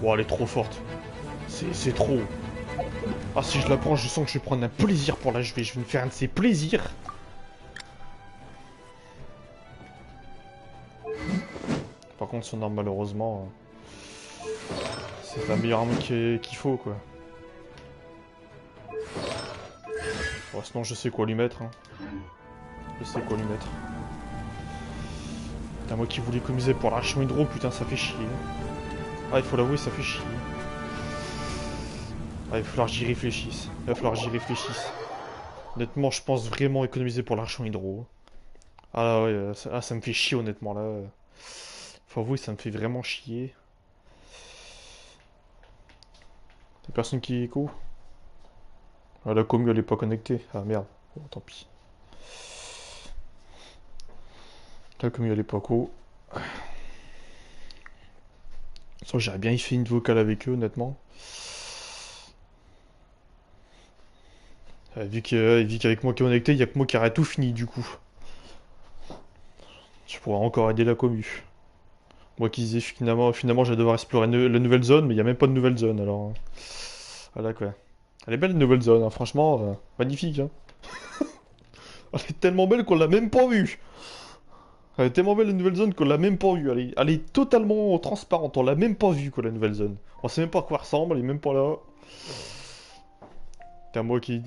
Wow, elle est trop forte. C'est trop. Ah, si je la prends, je sens que je vais prendre un plaisir pour la jouer. Je vais me faire un de ces plaisirs. Par contre, son arme, malheureusement, c'est la meilleure arme qu'il faut, quoi. Bon, sinon, je sais quoi lui mettre. Hein. Je sais quoi lui mettre. Putain, moi qui voulais économiser pour l'archon hydro, putain, ça fait chier. Ah, il faut l'avouer, ça fait chier. Ah, il va falloir que j'y réfléchisse. Honnêtement, je pense vraiment économiser pour l'archon hydro. Ah ouais, ça me fait chier honnêtement là. Faut avouer, ça me fait vraiment chier. Y'a personne qui écho? Ah, la commu elle est pas connectée. Ah merde, bon, tant pis. La commu elle est pas co. Ça, j'aurais bien fait une vocale avec eux honnêtement. Vu qu'avec moi qui est connecté, il y a que moi qui aurait tout fini du coup. Je pourrais encore aider la commu. Moi qui disais finalement je vais devoir explorer la nouvelle zone, mais il n'y a même pas de nouvelle zone alors. Voilà quoi. Elle est belle la nouvelle zone, hein. Franchement, magnifique. Hein. Elle est tellement belle qu'on l'a même pas vue. Elle est tellement belle la nouvelle zone qu'on l'a même pas vue. Elle est totalement transparente, on l'a même pas vue quoi la nouvelle zone. On sait même pas à quoi elle ressemble, elle est même pas là. Putain, moi qui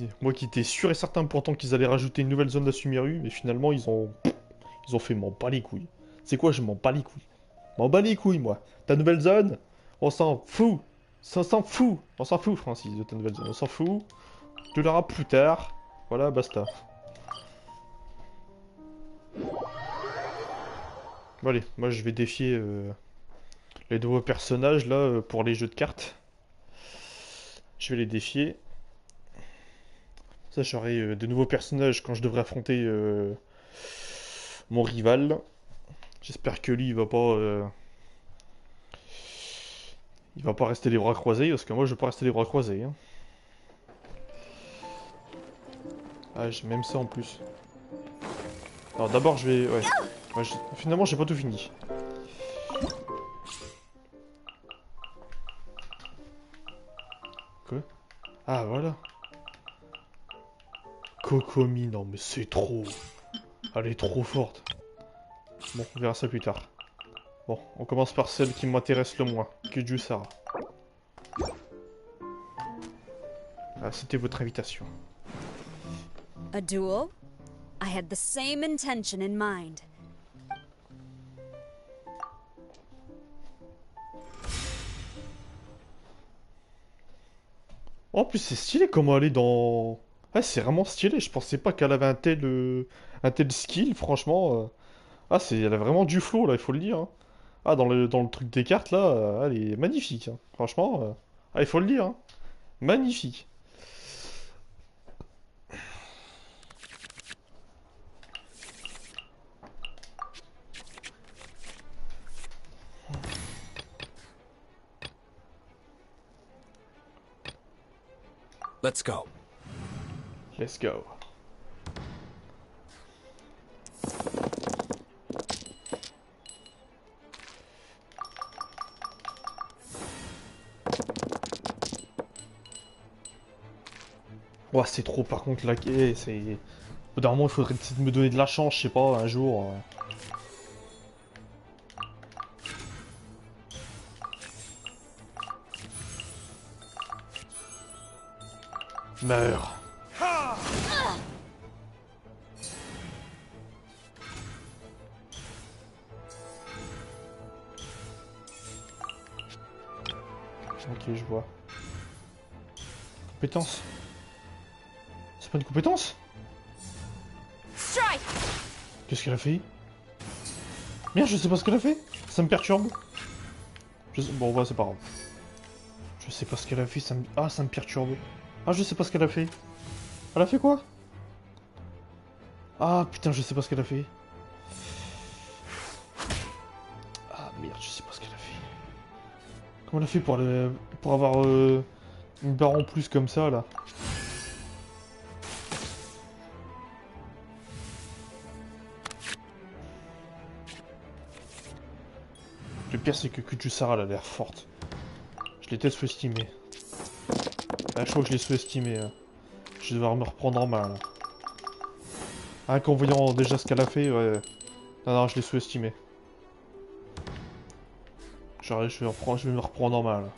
étais sûr et certain pourtant qu'ils allaient rajouter une nouvelle zone d'Asumiru, mais finalement ils ont fait m'en bats les couilles. C'est quoi, je m'en bats les couilles. M'en bats les couilles moi. Ta nouvelle zone, on s'en fout. On s'en fout Francis de ta nouvelle zone, on s'en fout. Tu l'auras plus tard. Voilà, basta. Bon allez, moi je vais défier les nouveaux personnages là pour les jeux de cartes. Je vais les défier. Ça, j'aurai de nouveaux personnages quand je devrais affronter mon rival. J'espère que lui, il va pas rester les bras croisés, parce que moi, je vais pas rester les bras croisés. Hein. Ah, j'ai même ça en plus. Alors d'abord, je vais... Ouais. Finalement, j'ai pas tout fini. Quoi? Ah, voilà. Kokomi, non mais c'est trop... Elle est trop forte. Bon, on verra ça plus tard. Bon, on commence par celle qui m'intéresse le moins, Kujusara. Ah, c'était votre invitation. A duel? I had the same intention in mind. En plus, c'est stylé comment elle est dans... Ah, c'est vraiment stylé, je pensais pas qu'elle avait un tel skill, franchement. Ah, elle a vraiment du flow, là, il faut le dire. Hein. Ah, dans le truc des cartes, là, elle est magnifique. Hein. Franchement, ah, il faut le dire. Hein. Magnifique. Let's go. Let's go. Ouais, c'est trop par contre là, c'est... Au bout d'un moment, il faudrait peut-être me donner de la chance, je sais pas, un jour. Meurs. Ok, je vois. Compétence. C'est pas une compétence? Qu'est-ce qu'elle a fait? Merde, je sais pas ce qu'elle a fait. Ça me perturbe. Bon, bah, c'est pas grave. Je sais pas ce qu'elle a fait, Ah, ça me perturbe. Ah, je sais pas ce qu'elle a fait. Elle a fait quoi? Ah, putain, je sais pas ce qu'elle a fait. Ah, merde, je sais pas ce qu'elle a fait. Comment elle a fait pour avoir une barre en plus comme ça, là? Le pire, c'est que Kujusara, elle a l'air forte. Je l'ai peut-être sous-estimé. Ah, je crois que je l'ai sous-estimé. Je vais devoir me reprendre en main, là. Ah, qu'en voyant déjà ce qu'elle a fait, ouais. Non, non, je l'ai sous-estimé. Genre, je vais me reprendre en main, là.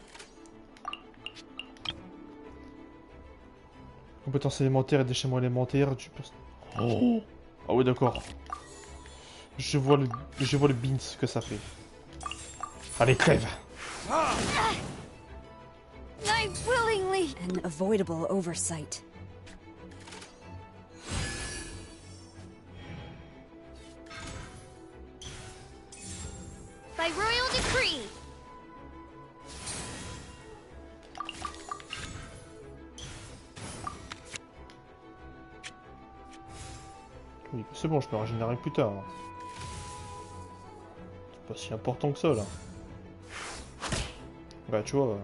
Compétences élémentaires et déchaînements élémentaires du... Oh. Ah oui, d'accord. Je vois le beans que ça fait. Allez, crève! I willingly... An avoidable oversight. By royal decree. Oui, c'est bon, je peux régénérer plus tard. C'est pas si important que ça, là. Bah, tu vois...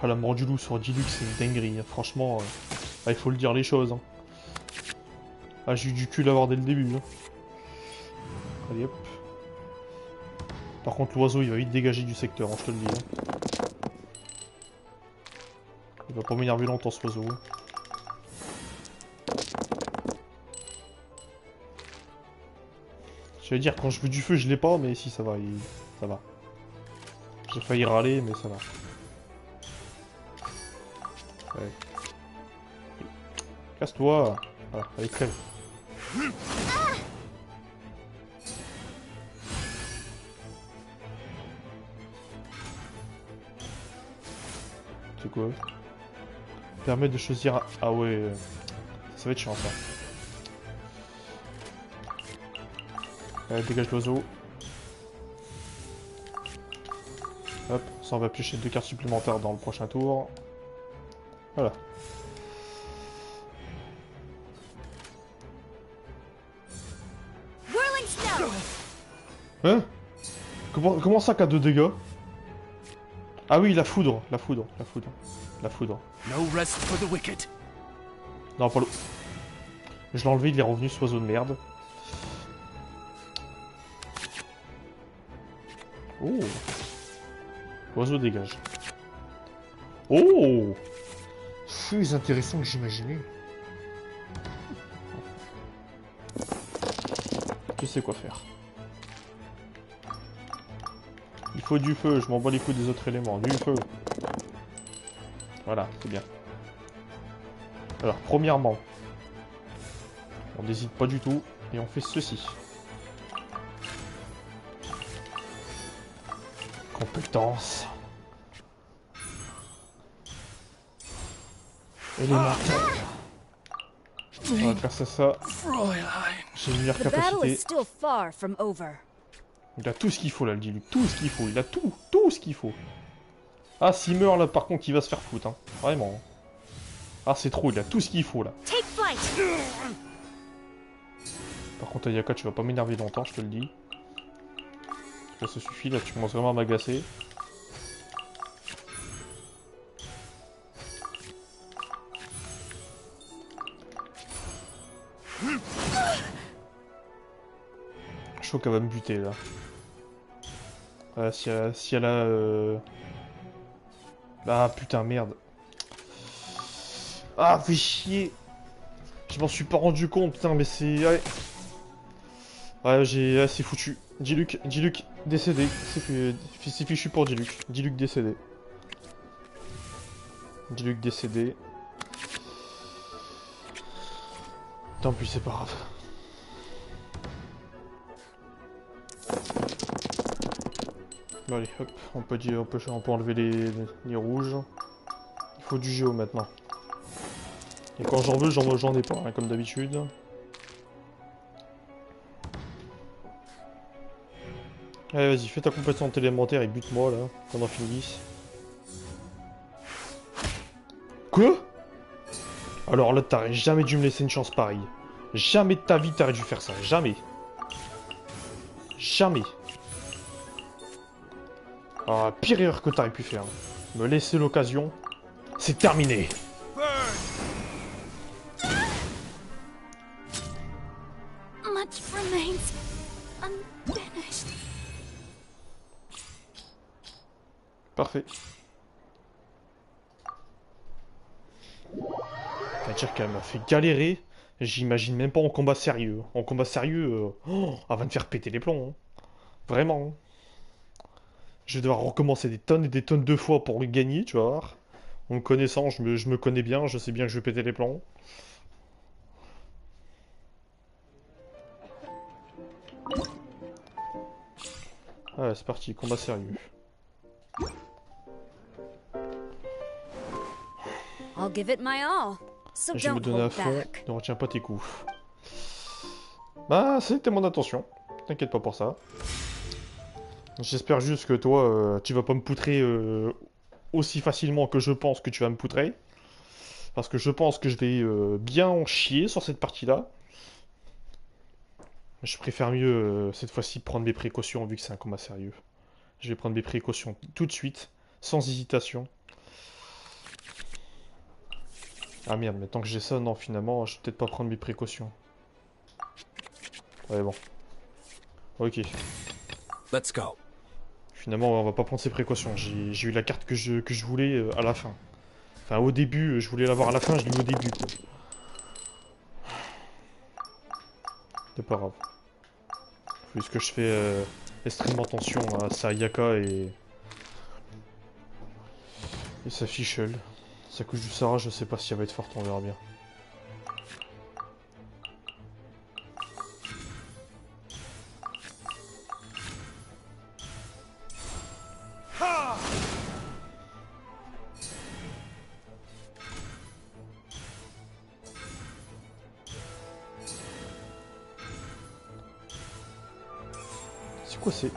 Ah, la mort du loup sur Diluc, c'est une dinguerie. Hein. Franchement, ah, il faut le dire les choses. Hein. Ah, j'ai eu du cul à l'avoir dès le début. Hein. Allez, hop. Par contre, l'oiseau, il va vite dégager du secteur, hein, je te le dis. Hein. Il va pas m'énerver longtemps, ce oiseau. J'allais dire, quand je veux du feu, je l'ai pas, mais si, ça va. Ça va. J'ai failli râler, mais ça va. Ouais. Casse-toi. Voilà, allez, crève. C'est quoi? Permet de choisir... Ah ouais... Ça va être chiant, ça. Allez, dégage l'oiseau. Hop, ça on va piocher 2 cartes supplémentaires dans le prochain tour. Voilà. Hein? Comment ça qu'à 2 dégâts? Ah oui, la foudre, la foudre, la foudre, la foudre. No rest for the wicked. Non, pas l'eau. Je l'ai enlevé, il est revenu ce oiseau de merde. Oh. Oiseau dégage. Oh. Plus intéressant que j'imaginais. Je sais quoi faire. Il faut du feu, je m'en bats les couilles des autres éléments. Du feu. Voilà, c'est bien. Alors, premièrement, on n'hésite pas du tout et on fait ceci. Compétence. Élémentaire. On va faire ça. J'ai une meilleure capacité. Il a tout ce qu'il faut là, le Diluc. Tout ce qu'il faut. Il a tout ce qu'il faut. Ah, s'il meurt là, par contre, il va se faire foutre. Hein. Vraiment. Ah, c'est trop. Il a tout ce qu'il faut là. Par contre, Ayaka, tu vas pas m'énerver longtemps, je te le dis. Là, ça suffit. Là, tu commences vraiment à m'agacer. Je crois qu'elle va me buter là. Si elle a... Ah putain, merde. Ah, fais chier. Je m'en suis pas rendu compte, putain, mais c'est... Ouais, j'ai... c'est foutu. Diluc, décédé. C'est fichu pour Diluc. Diluc décédé. Diluc décédé. Tant pis, c'est pas grave. Bon, allez, hop, on peut enlever les rouges. Il faut du géo maintenant. Et quand j'en veux, j'en ai pas, hein, comme d'habitude. Allez, vas-y, fais ta compétence élémentaire et bute-moi là, qu'on en finisse. Quoi? Alors là, t'aurais jamais dû me laisser une chance pareille. Jamais de ta vie t'aurais dû faire ça, jamais. Jamais. Ah, pire erreur que t'aurais pu faire. Me laisser l'occasion. C'est terminé. Much remains unfinished. Parfait. C'est-à-dire qu'elle m'a fait galérer. J'imagine même pas en combat sérieux. En combat sérieux, elle va me faire péter les plombs. Hein. Vraiment. Hein. Je vais devoir recommencer des tonnes et des tonnes de fois pour gagner, tu vois. En me connaissant, je me connais bien, je sais bien que je vais péter les plombs. Ouais, c'est parti, combat sérieux. I'll give it my all. So Je me don't donne à hold fond, back. ne retiens pas tes coups. Bah, c'était mon intention. T'inquiète pas pour ça. J'espère juste que toi, tu vas pas me poutrer aussi facilement que je pense que tu vas me poutrer. Parce que je pense que je vais bien en chier sur cette partie-là. Je préfère mieux, cette fois-ci, prendre mes précautions vu que c'est un combat sérieux. Je vais prendre mes précautions tout de suite, sans hésitation. Ah merde, mais tant que j'ai ça, non, finalement, je vais peut-être pas prendre mes précautions. Ouais, bon. Ok. Let's go. Finalement, on va pas prendre ses précautions. J'ai eu la carte que je voulais à la fin. Enfin, au début, je voulais l'avoir à la fin, je l'ai eu au début, quoi. C'est pas grave. Puisque je fais extrêmement attention à sa Ayaka et sa Fischl. Sa couche du Sarah, je sais pas si elle va être forte, on verra bien. C'est quoi c'est...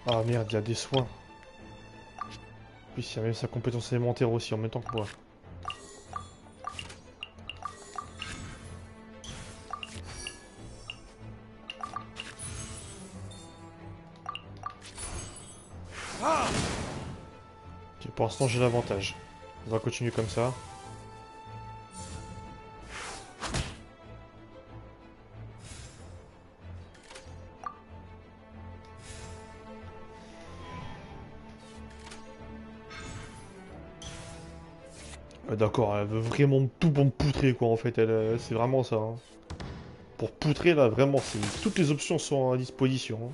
Ah merde, il y a des soins. Puis il y a même sa compétence élémentaire aussi en même temps que moi. Ok, pour l'instant j'ai l'avantage. On va continuer comme ça. D'accord, elle veut vraiment tout pour me poutrer quoi en fait, elle, c'est vraiment ça. Hein. Pour poutrer là, vraiment, toutes les options sont à disposition. Hein.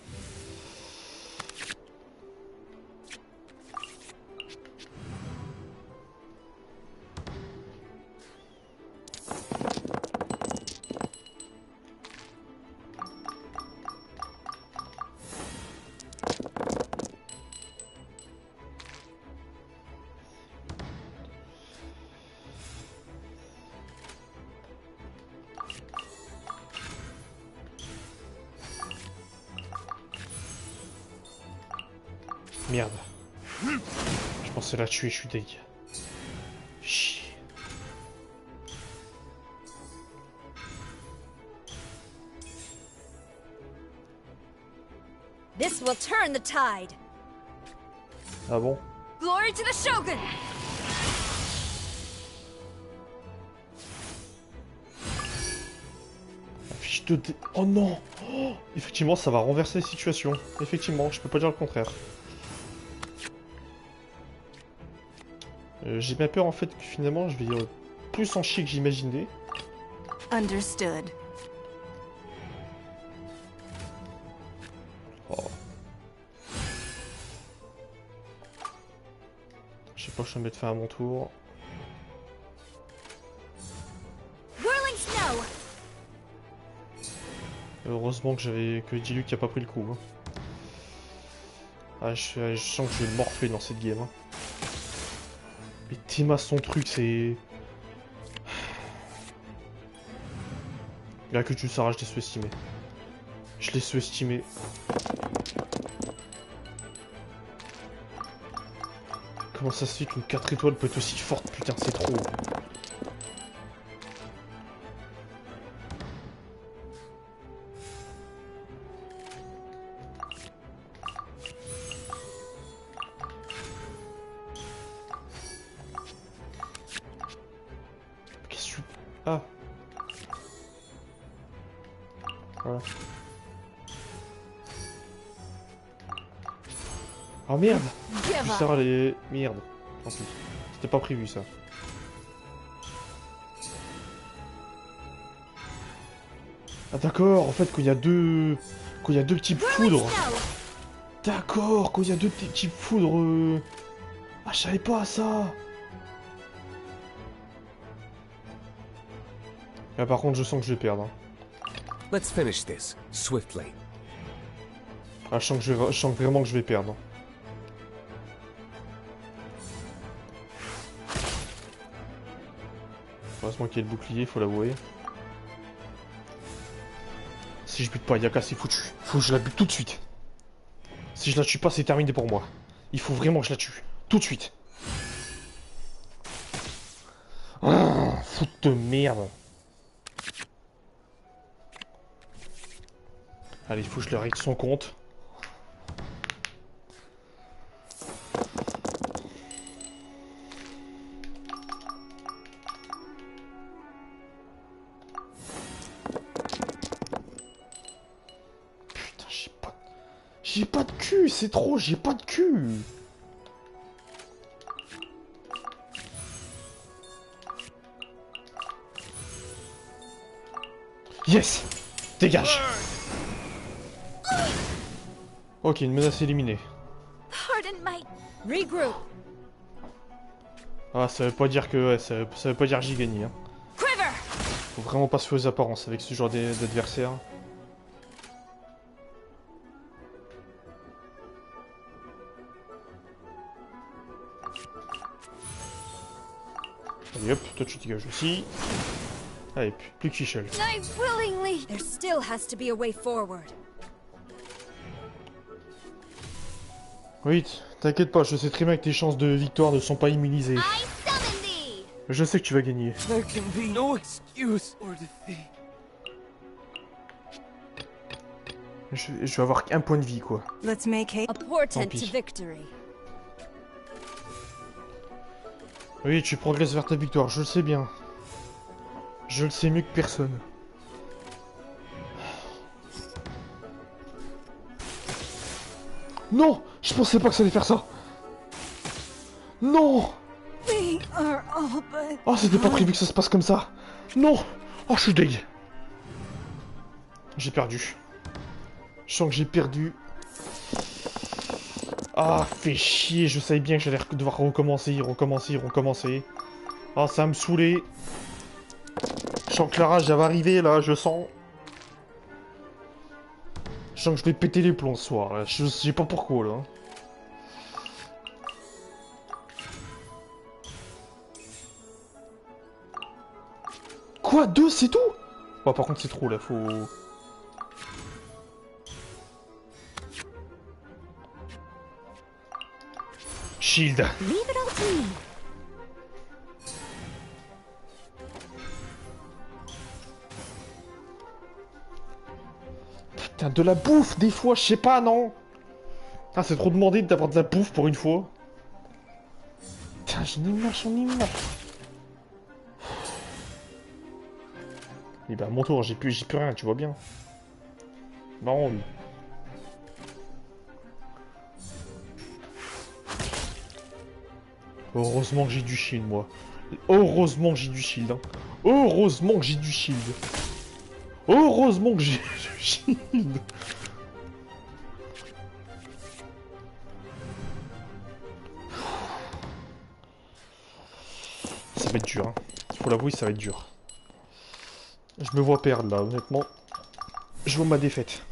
Merde. Je pensais la tuer, je suis deg. Chier. This will turn the tide. Ah bon? Glory to the Shogun! Fiche de dé... Oh non! Oh, effectivement, ça va renverser la situation. Effectivement, je peux pas dire le contraire. J'ai bien peur en fait que finalement je vais plus en chier que j'imaginais. Understood. Oh. Je sais pas, je vais mettre fin à mon tour. Whirling snow. Heureusement que Diluc a pas pris le coup. Hein. Ah, je sens que je vais morfler dans cette game. Hein. Mais Théma, son truc, c'est... Là que tu le sauras, je l'ai sous-estimé. Je l'ai sous-estimé. Comment ça se fait qu'une 4 étoiles peut être aussi forte? Putain, c'est trop. Qu'est-ce que tu... Ah. Voilà. Oh merde! Ça les... Merde. Tant pis. C'était pas prévu ça. Ah d'accord, en fait quand il y a deux... Quand il y a deux types foudre. D'accord, quand il y a deux types foudre... Ah je savais pas ça. Là par contre je sens que je vais perdre. Hein. Let's finish this swiftly. Ah je sens vraiment que je vais perdre. Heureusement qu'il y a le bouclier, faut l'avouer. Si je bute pas Yaka, c'est foutu. Faut que je la bute tout de suite. Si je la tue pas, c'est terminé pour moi. Il faut vraiment que je la tue. Tout de suite. Ah, fout de merde. Allez, il faut que je le règle son compte. J'ai pas de cul, c'est trop, j'ai pas de cul. Yes. Dégage. Ok, une menace éliminée. Regroup. Ah, ça veut pas dire que... Ouais, ça veut pas dire que j'ai gagné. Hein. Faut vraiment pas se faire aux apparences avec ce genre d'adversaire. Allez hop, toi tu dégages aussi. Allez, plus que Fischl. I willingly. There still has to be a way forward. Oui, t'inquiète pas, je sais très bien que tes chances de victoire ne sont pas immunisées. Je sais que tu vas gagner. There can be no excuse or defeat. Je vais avoir qu'un point de vie, quoi. Let's make a portent Tant pis. to victory. Oui, tu progresses vers ta victoire, je le sais bien. Je le sais mieux que personne. Non! Je pensais pas que ça allait faire ça! Non! We are all but... Oh, c'était pas prévu que ça se passe comme ça! Non! Oh, je suis deg! J'ai perdu. Je sens que j'ai perdu. Ah, fait chier, je savais bien que j'allais devoir recommencer. Ah, ça va me saouler. Je sens que la rage, elle va arriver, là, je sens. Je sens que je vais péter les plombs ce soir, là. Je sais pas pourquoi, là. Quoi, 2, c'est tout? Bon, par contre, c'est trop, là, faut... Shield. Leave it all to me. Putain, de la bouffe, des fois, je sais pas, non? Ah, c'est trop demandé d'avoir de la bouffe pour une fois. Putain, j'en ai marre. Et bah, mon tour, j'ai plus rien, tu vois bien. Marrant, lui. Heureusement que j'ai du shield, moi. Heureusement que j'ai du shield, hein. Heureusement que j'ai du shield. Heureusement que j'ai du shield. Ça va être dur, hein. Faut l'avouer, ça va être dur. Je me vois perdre, là, honnêtement. Je vois ma défaite.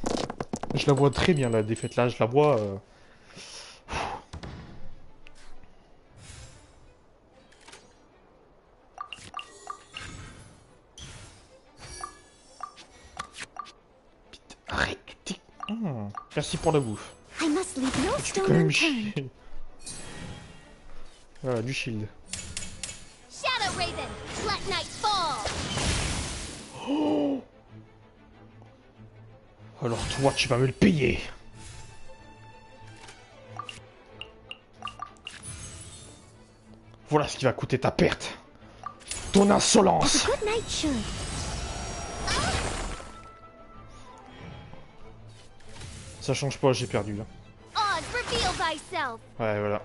Je la vois très bien, la défaite, là. Je la vois... Arrête, merci pour la bouffe. I must leave no Tu fais stone quand même unturned. chier. Voilà, du shield. Shadow Raven, let night fall. Oh, alors toi, tu vas me le payer. Voilà ce qui va coûter ta perte. Ton insolence. Good night, should. Ça change pas, j'ai perdu là. Oz, reveal thyself. Ouais, voilà.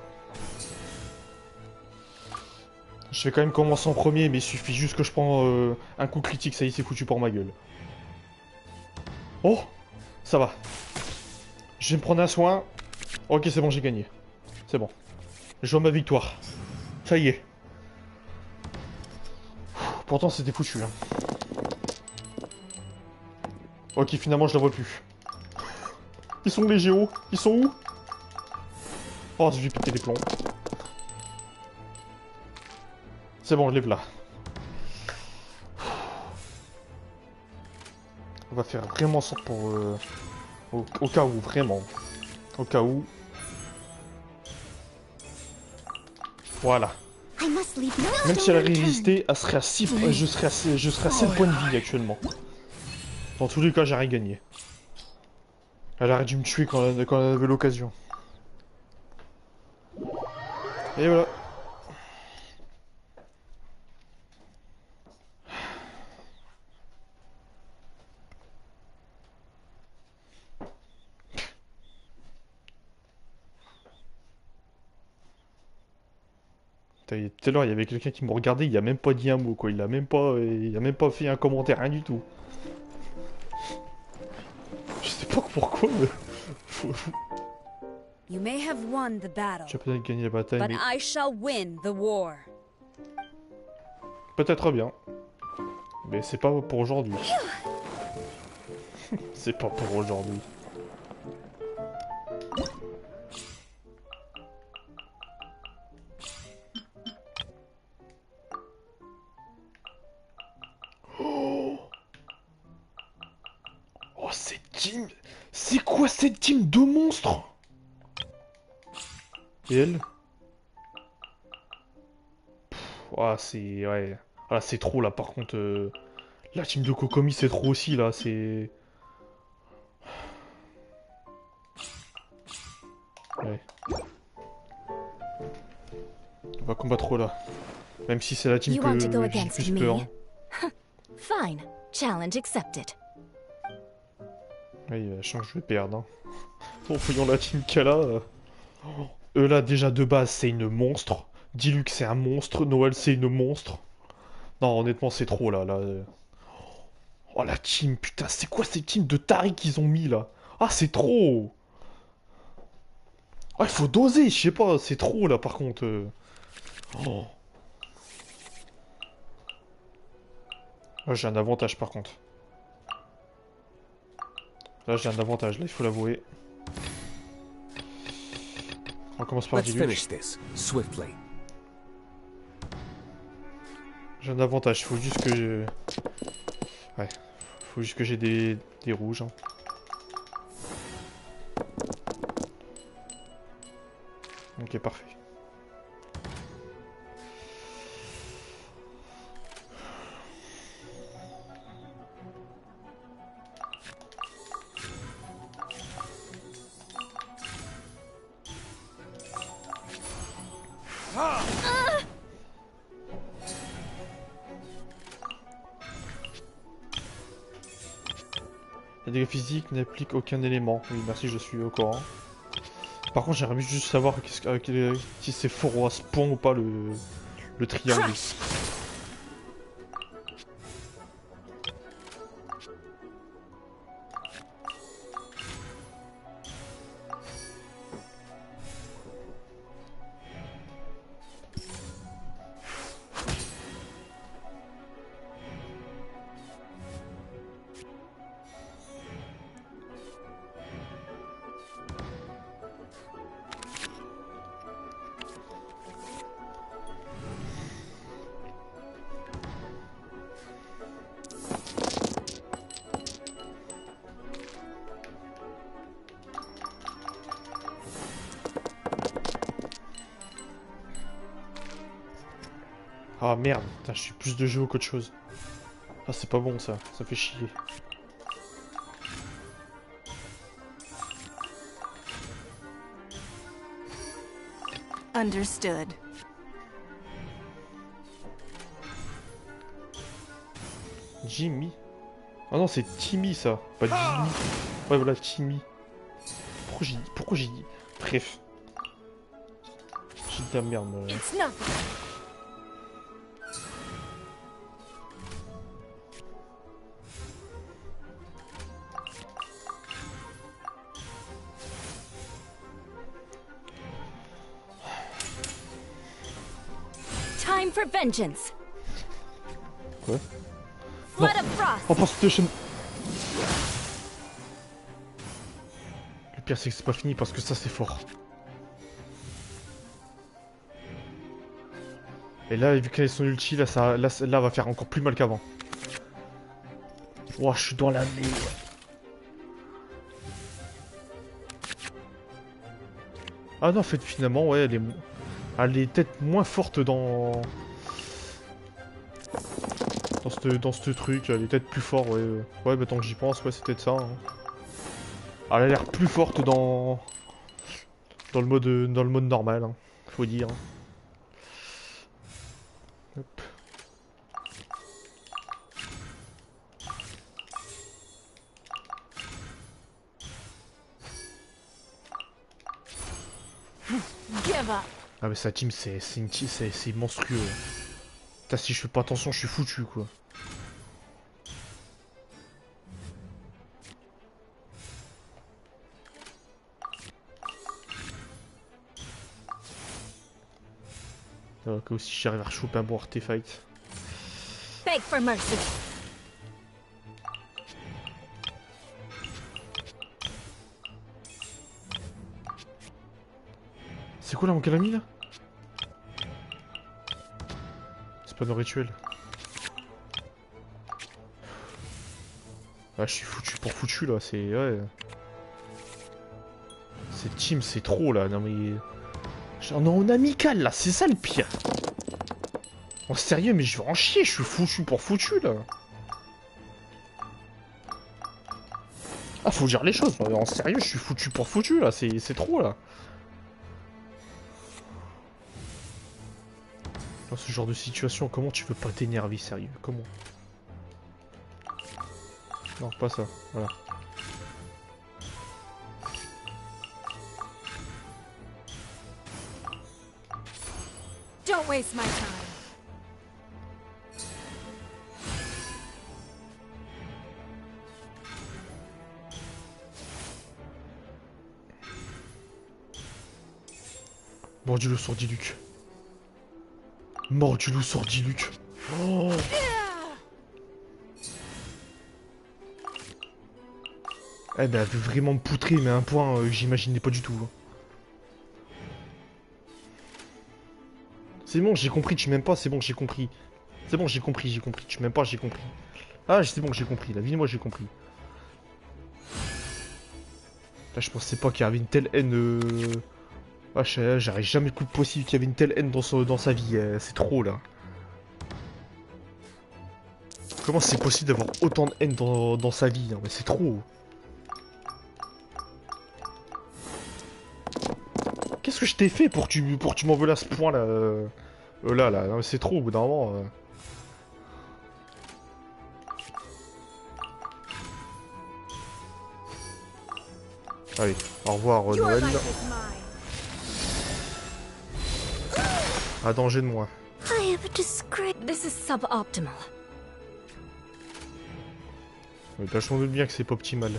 Je vais quand même commencer en premier, mais il suffit juste que je prends un coup critique, ça y est, c'est foutu pour ma gueule. Oh, ça va. Je vais me prendre un soin. Ok, c'est bon, j'ai gagné. C'est bon. Je vois ma victoire. Ça y est. Pourtant, c'était foutu, hein. Ok, finalement, je la vois plus. Ils sont où, les géos? Ils sont où? Oh, je vais péter les plombs. C'est bon, je l'ai là. On va faire vraiment ça pour... au cas où, vraiment. Au cas où. Voilà. I must leave no Même si stone elle a unturned. résisté, elle serait à 6 points. Je serais à 7 points de vie actuellement. Dans tous les cas, j'aurais gagné. Elle aurait dû me tuer quand elle avait l'occasion. Et voilà. Tout à l'heure, il y avait quelqu'un qui me regardait, il a même pas dit un mot, quoi. Il a même pas fait un commentaire, rien du tout. Je sais pas pourquoi, mais... You may have won the battle, Tu as peut-être gagné la bataille, but mais... I shall win the war. Peut-être bien. Mais c'est pas pour aujourd'hui. C'est pas pour aujourd'hui. Cette team... C'est quoi cette team de monstres? Et elle? Ah, c'est... Ouais. Ah, c'est trop, là, par contre... La team de Kokomi, c'est trop aussi, là, c'est... Ouais. On va combattre là. Même si c'est la team que j'ai le plus peur. Fine. Challenge accepted. Oui, je sens que je vais perdre. Hein. En voyant la team qu'elle a... Eux là, déjà de base, c'est une monstre. Diluc, c'est un monstre. Noël, c'est une monstre. Non, honnêtement, c'est trop là. Oh, la team, putain, c'est quoi ces teams de tarés qu'ils ont mis là? Ah, c'est trop! Ah, il faut doser, je sais pas, c'est trop là par contre. Oh. Là, j'ai un avantage par contre. Là, j'ai un avantage, là, il faut l'avouer. On commence par Diluc. J'ai un avantage, faut juste que... Ouais, faut juste que j'ai des rouges. Hein. Ok, parfait. Les dégâts physiques n'appliquent aucun élément. Oui, merci, je suis au courant. Par contre, j'aimerais juste savoir si c'est fort à ce point ou pas le triangle. Ah merde, putain, je suis plus de jeu qu'autre chose. Ah c'est pas bon ça fait chier. Understood. Jimmy. Ah non, c'est Timmy ça, pas Jimmy. Ouais voilà, Timmy. Pourquoi j'ai dit... Bref. J'ai dit de la merde. Time for vengeance. Quoi? Flood of frost. Oh, Prestation. Le pire c'est que c'est pas fini parce que ça c'est fort. Et là, vu qu'elle est son ulti, là, là, va faire encore plus mal qu'avant. Ouah, je suis dans la merde. Ah non, en fait, finalement, ouais, elle est peut-être moins forte dans ce truc. Elle est peut-être plus forte, ouais. Ouais, bah tant que j'y pense, ouais, c'est peut-être ça. Hein. Elle a l'air plus forte dans le mode normal, hein, faut dire. Hop. Ah mais sa team c'est monstrueux. Putain, si je fais pas attention, je suis foutu quoi. Ok, aussi j'arrive à choper un bon artefact. Beg for mercy. C'est quoi là mon calami là? C'est pas nos rituels. Ah, je suis foutu pour foutu là, c'est... Ouais. Cette team, c'est trop là, non mais... J'en ai en amical là, c'est ça le pire. En sérieux, mais je vais en chier, je suis foutu pour foutu là. Ah, faut dire les choses, en sérieux, je suis foutu pour foutu là, c'est trop là. Dans ce genre de situation, comment tu veux pas t'énerver, sérieux? Comment? Non, pas ça, voilà. Don't waste my time. Mordu le sordiluc. Mordu le sordiluc. Oh. Eh ben, elle veut vraiment me poutrer, mais à un point j'imaginais pas du tout. C'est bon, j'ai compris, tu m'aimes pas, c'est bon, j'ai compris. C'est bon, j'ai compris, tu m'aimes pas, j'ai compris. Ah, c'est bon, j'ai compris, la vie, moi j'ai compris. Là, je pensais pas qu'il y avait une telle haine... Ah, j'aurais jamais cru possible qu'il y avait une telle haine dans sa vie, c'est trop là. Comment c'est possible d'avoir autant de haine dans sa vie, hein, mais c'est trop. Qu'est-ce que je t'ai fait pour que tu m'en veuilles à ce point là là, c'est trop au bout d'un moment. Allez, au revoir Noël. À danger de moi. I have a disgrace. This is suboptimal. T'as je m'en doute bien que c'est pas optimal.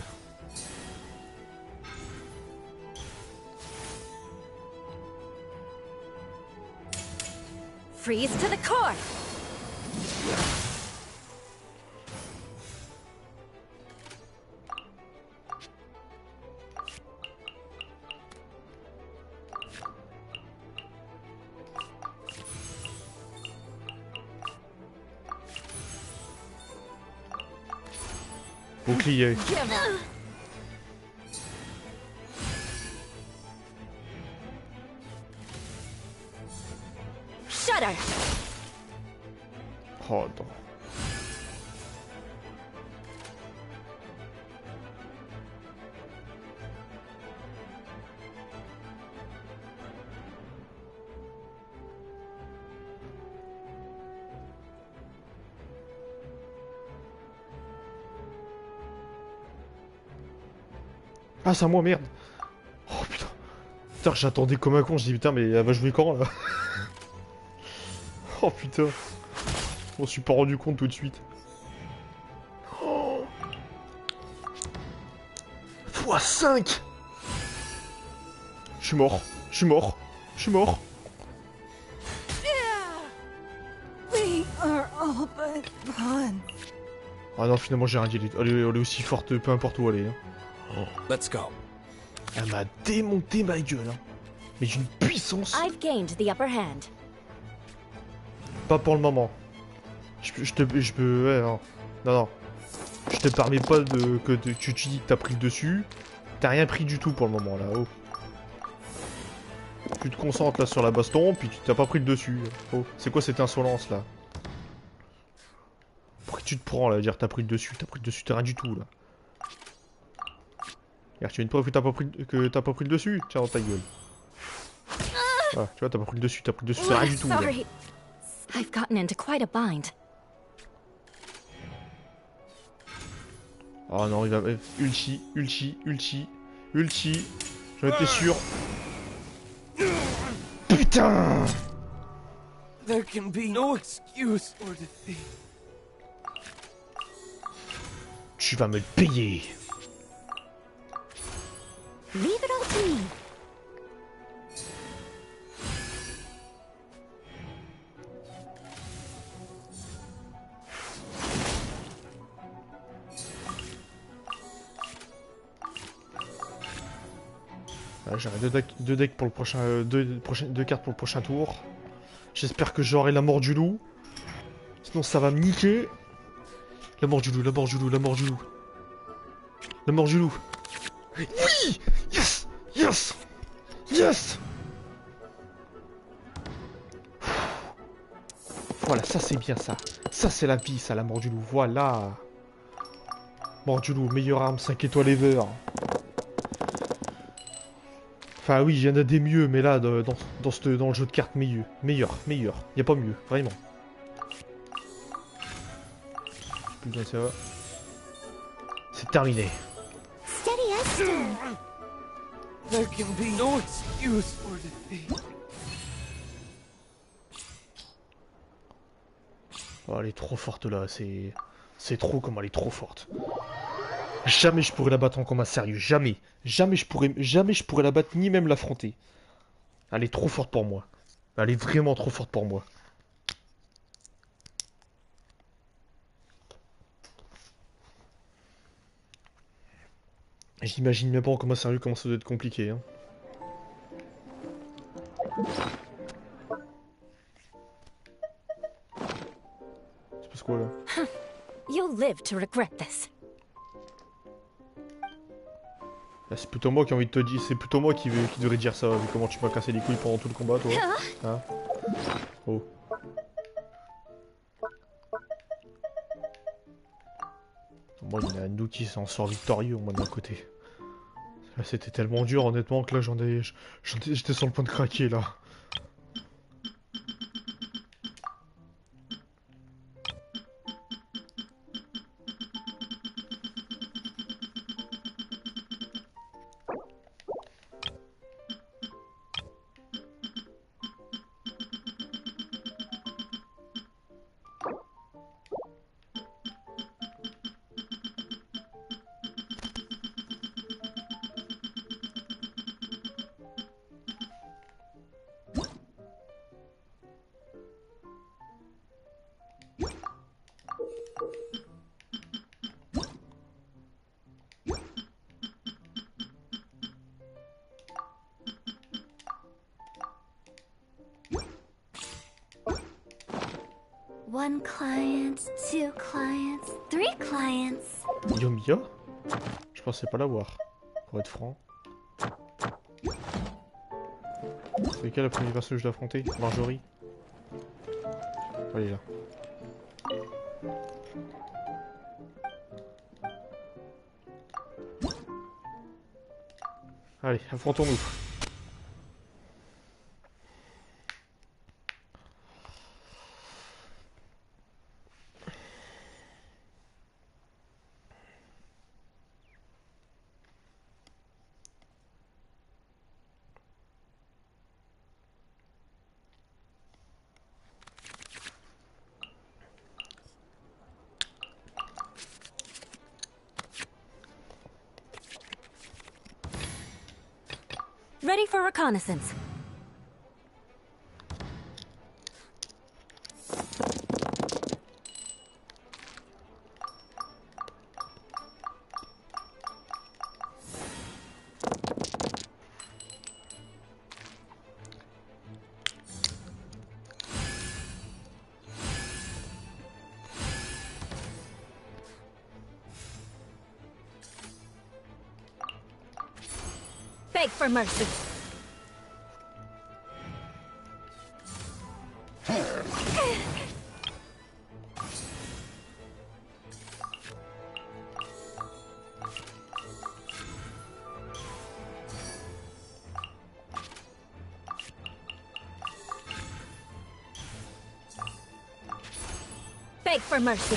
Freeze to the core. Bouclier. Shudder. Oh non. Ah, c'est à moi, merde. Oh putain. Putain, j'attendais comme un con, je dis putain, mais elle va jouer quand là? Oh putain. Je m'en suis pas rendu compte tout de suite. Oh. x5. Je suis mort. Je suis mort. Je suis mort. We are all but one. Ah non, finalement j'ai rien dit. Elle est aussi forte, peu importe où elle est. Hein. Oh. Let's go. Elle m'a démonté ma gueule. Hein. Mais d'une puissance. I've gained the upper hand. Pas pour le moment. Je peux... Ouais, non. Non. Je te permets pas que tu dis que t'as pris le dessus. T'as rien pris du tout pour le moment, là. Oh. Tu te concentres, là, sur la baston, puis tu t'as pas pris le dessus. Oh. C'est quoi cette insolence, là? Pourquoi tu te prends, là, à dire t'as pris le dessus? T'as rien du tout, là. Regarde, tu as une preuve que t'as pas pris le dessus? Tiens, dans ta gueule. Ah, tu vois, t'as pas pris le dessus, t'as rien du tout, là. I've gotten into quite a bind. Oh non, il va... Ulti. J'en étais sûr. Putain! There can be no excuse or defeat. Tu vas me le payer. Leave it all to me. J'aurai deux decks pour le prochain, deux cartes pour le prochain tour. J'espère que j'aurai la mort du loup. Sinon ça va me niquer. La mort du loup. La mort du loup. Oui. Yes. Yes. Yes. Voilà, ça c'est bien ça. Ça c'est la vie, ça, la mort du loup. Voilà. Mort du loup, meilleure arme, 5 étoiles ever. Enfin oui, il y en a des mieux, mais là, dans le jeu de cartes, meilleur. Y a pas mieux, vraiment. Putain, ça va. C'est terminé. There can be no excuse for defeat. Oh, elle est trop forte là, c'est trop comme elle est trop forte. Jamais je pourrais la battre en combat sérieux, jamais. Jamais je pourrais la battre ni même l'affronter. Elle est trop forte pour moi. Elle est vraiment trop forte pour moi. J'imagine même pas en combat sérieux comment ça doit être compliqué. Hein. C'est parce quoi là? You'll live to regret this. C'est plutôt moi qui ai envie de te dire, c'est plutôt moi qui devrais dire ça, vu comment tu m'as cassé les couilles pendant tout le combat, toi. Hein? Oh. Moi, il y en a un nous qui s'en sort victorieux, moi, d'un côté. Là, c'était tellement dur, honnêtement, que là, j'étais sur le point de craquer, là. One client, two clients, three clients. Yomiya? Je pensais pas l'avoir, pour être franc. C'est quel la première personne que je dois affronter? Marjorie? Allez là. Allez, affrontons-nous. Ready for reconnaissance. Beg for mercy. Beg for mercy.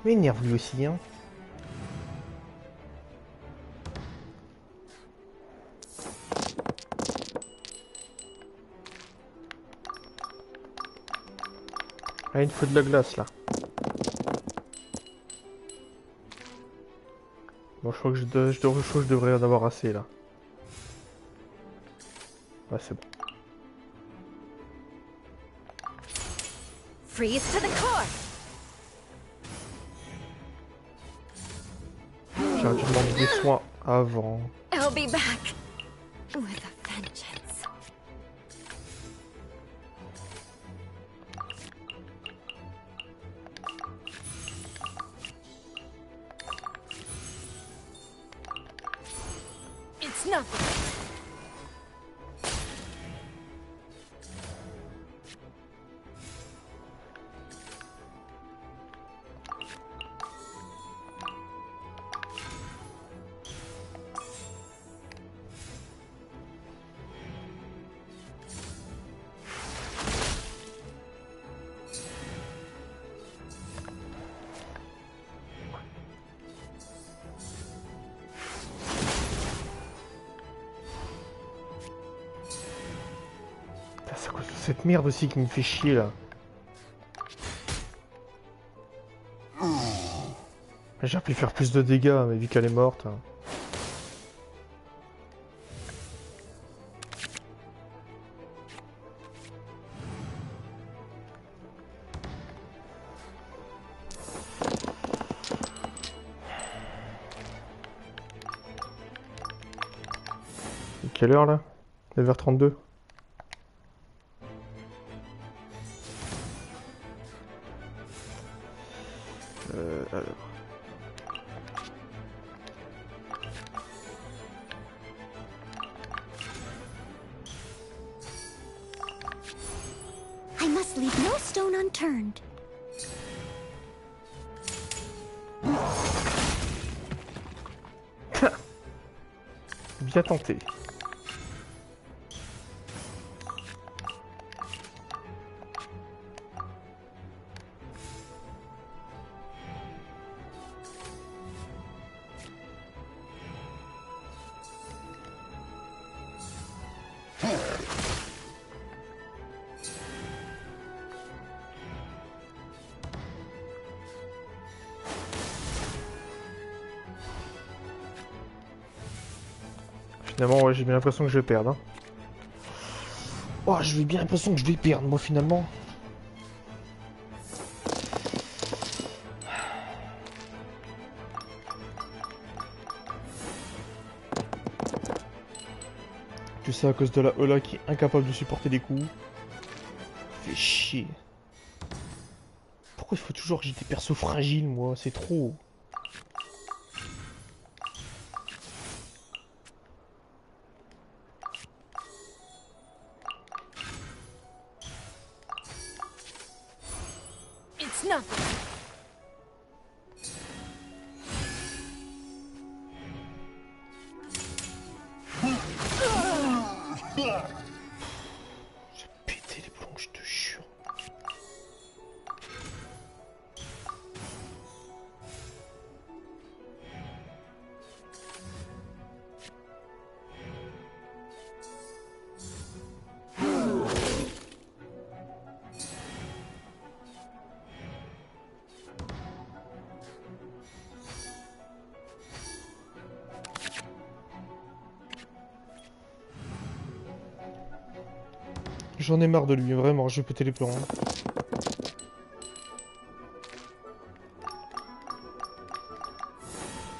M'énerve lui aussi, hein. Ah, il faut de la glace là. Bon, je crois que je devrais en avoir assez là. Ouais, c'est bon. Freeze to the core. J'aurais dû demander des soins avant. I'll be back with a vengeance. It's nothing. C'est à cause de cette merde aussi qui me fait chier là. J'aurais pu faire plus de dégâts, mais vu qu'elle est morte. Quelle heure là? 9h32. Alors. I must leave no stone unturned. Bien tenté. Finalement, ouais, j'ai bien l'impression que je vais perdre. Hein. Oh, j'ai bien l'impression que je vais perdre, moi, finalement. Tout ça à cause de la Ola qui est incapable de supporter les coups. Fait chier. Pourquoi il faut toujours que j'ai des persos fragiles, moi? C'est trop. It's nothing. J'ai pété les plombs, je te jure. J'en ai marre de lui, vraiment, je vais péter les plombs.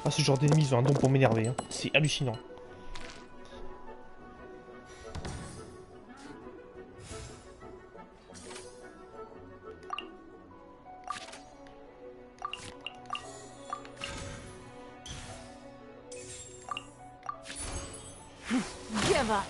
Ah, ce genre d'ennemis, ils ont un don pour m'énerver, hein. C'est hallucinant. Give up.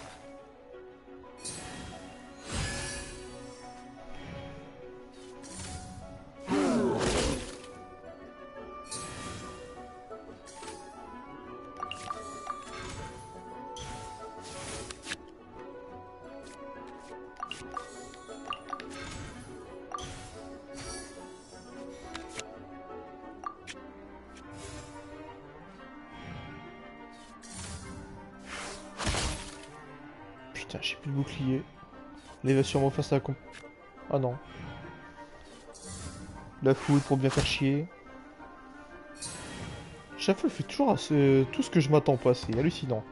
Putain, j'ai plus de bouclier. Là, il va sûrement faire ça. Ah non. La foudre pour bien faire chier. Chaque fois, il fait toujours tout ce que je m'attends pas. C'est hallucinant.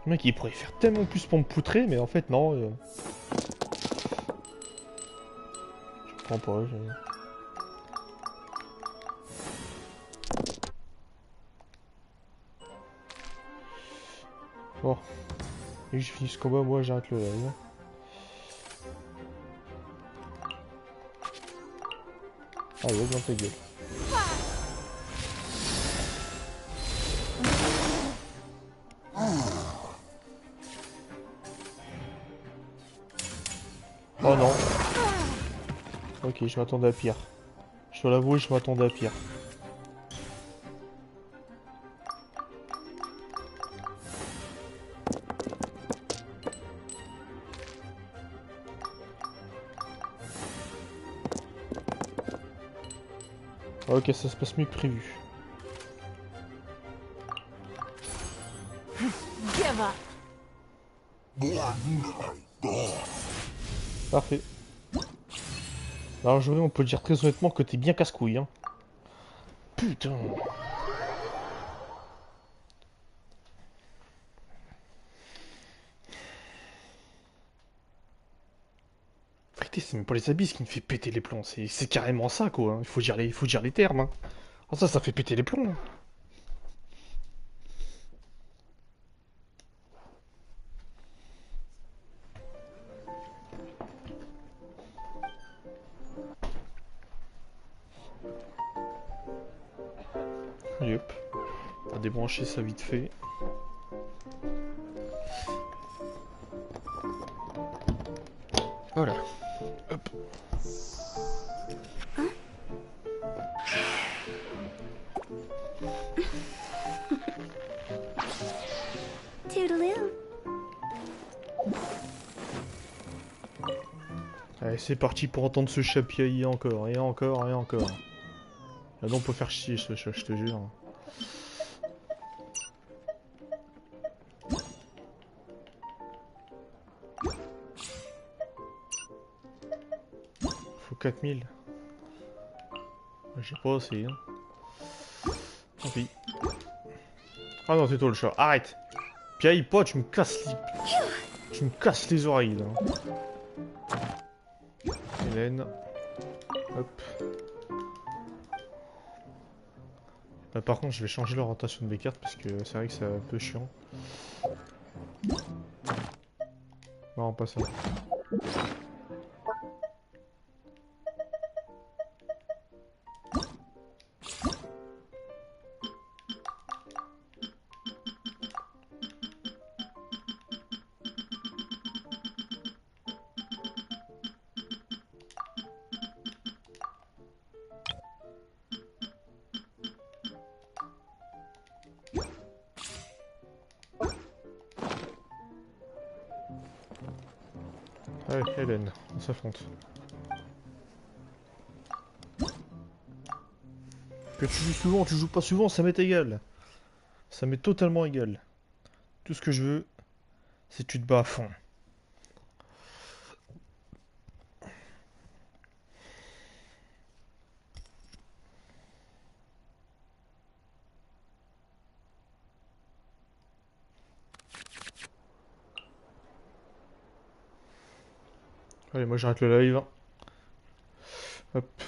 Le mec, il pourrait faire tellement plus pour me poutrer, mais en fait, non. Je comprends pas. Bon. Et que je finis ce combat, moi, j'arrête le live. Allez, dans ta gueule. Oh non. Ok, je m'attendais à pire. Je dois l'avouer, je m'attendais à pire. Ok, ça se passe mieux que prévu. Give up. Parfait. Alors aujourd'hui, on peut dire très honnêtement que t'es bien casse-couille, hein. Putain. Vérité, c'est même pas les abysses qui me fait péter les plombs, c'est carrément ça, quoi. Hein. Il faut dire les termes, hein. Oh, ça fait péter les plombs. Hein. Yep. On va débrancher ça vite fait. Voilà. Hop. Toodaloo. Allez, c'est parti pour entendre ce chapiailler encore, et encore, et encore. Là, on peut faire chier ce chat, je te jure. Faut 4000. J'ai pas assez, hein. Tant pis. Ah non, c'est toi le chat, arrête! Piaille pas, tu me casses les... Tu me casses les oreilles, là. Hélène. Hop. Par contre, je vais changer l'orientation de mes cartes parce que c'est vrai que c'est un peu chiant. Non, pas ça. Allez, Hélène, on s'affronte. Que tu joues souvent, tu joues pas souvent, ça m'est égal. Ça m'est totalement égal. Tout ce que je veux, c'est que tu te bats à fond. Allez, moi j'arrête le live. Hop.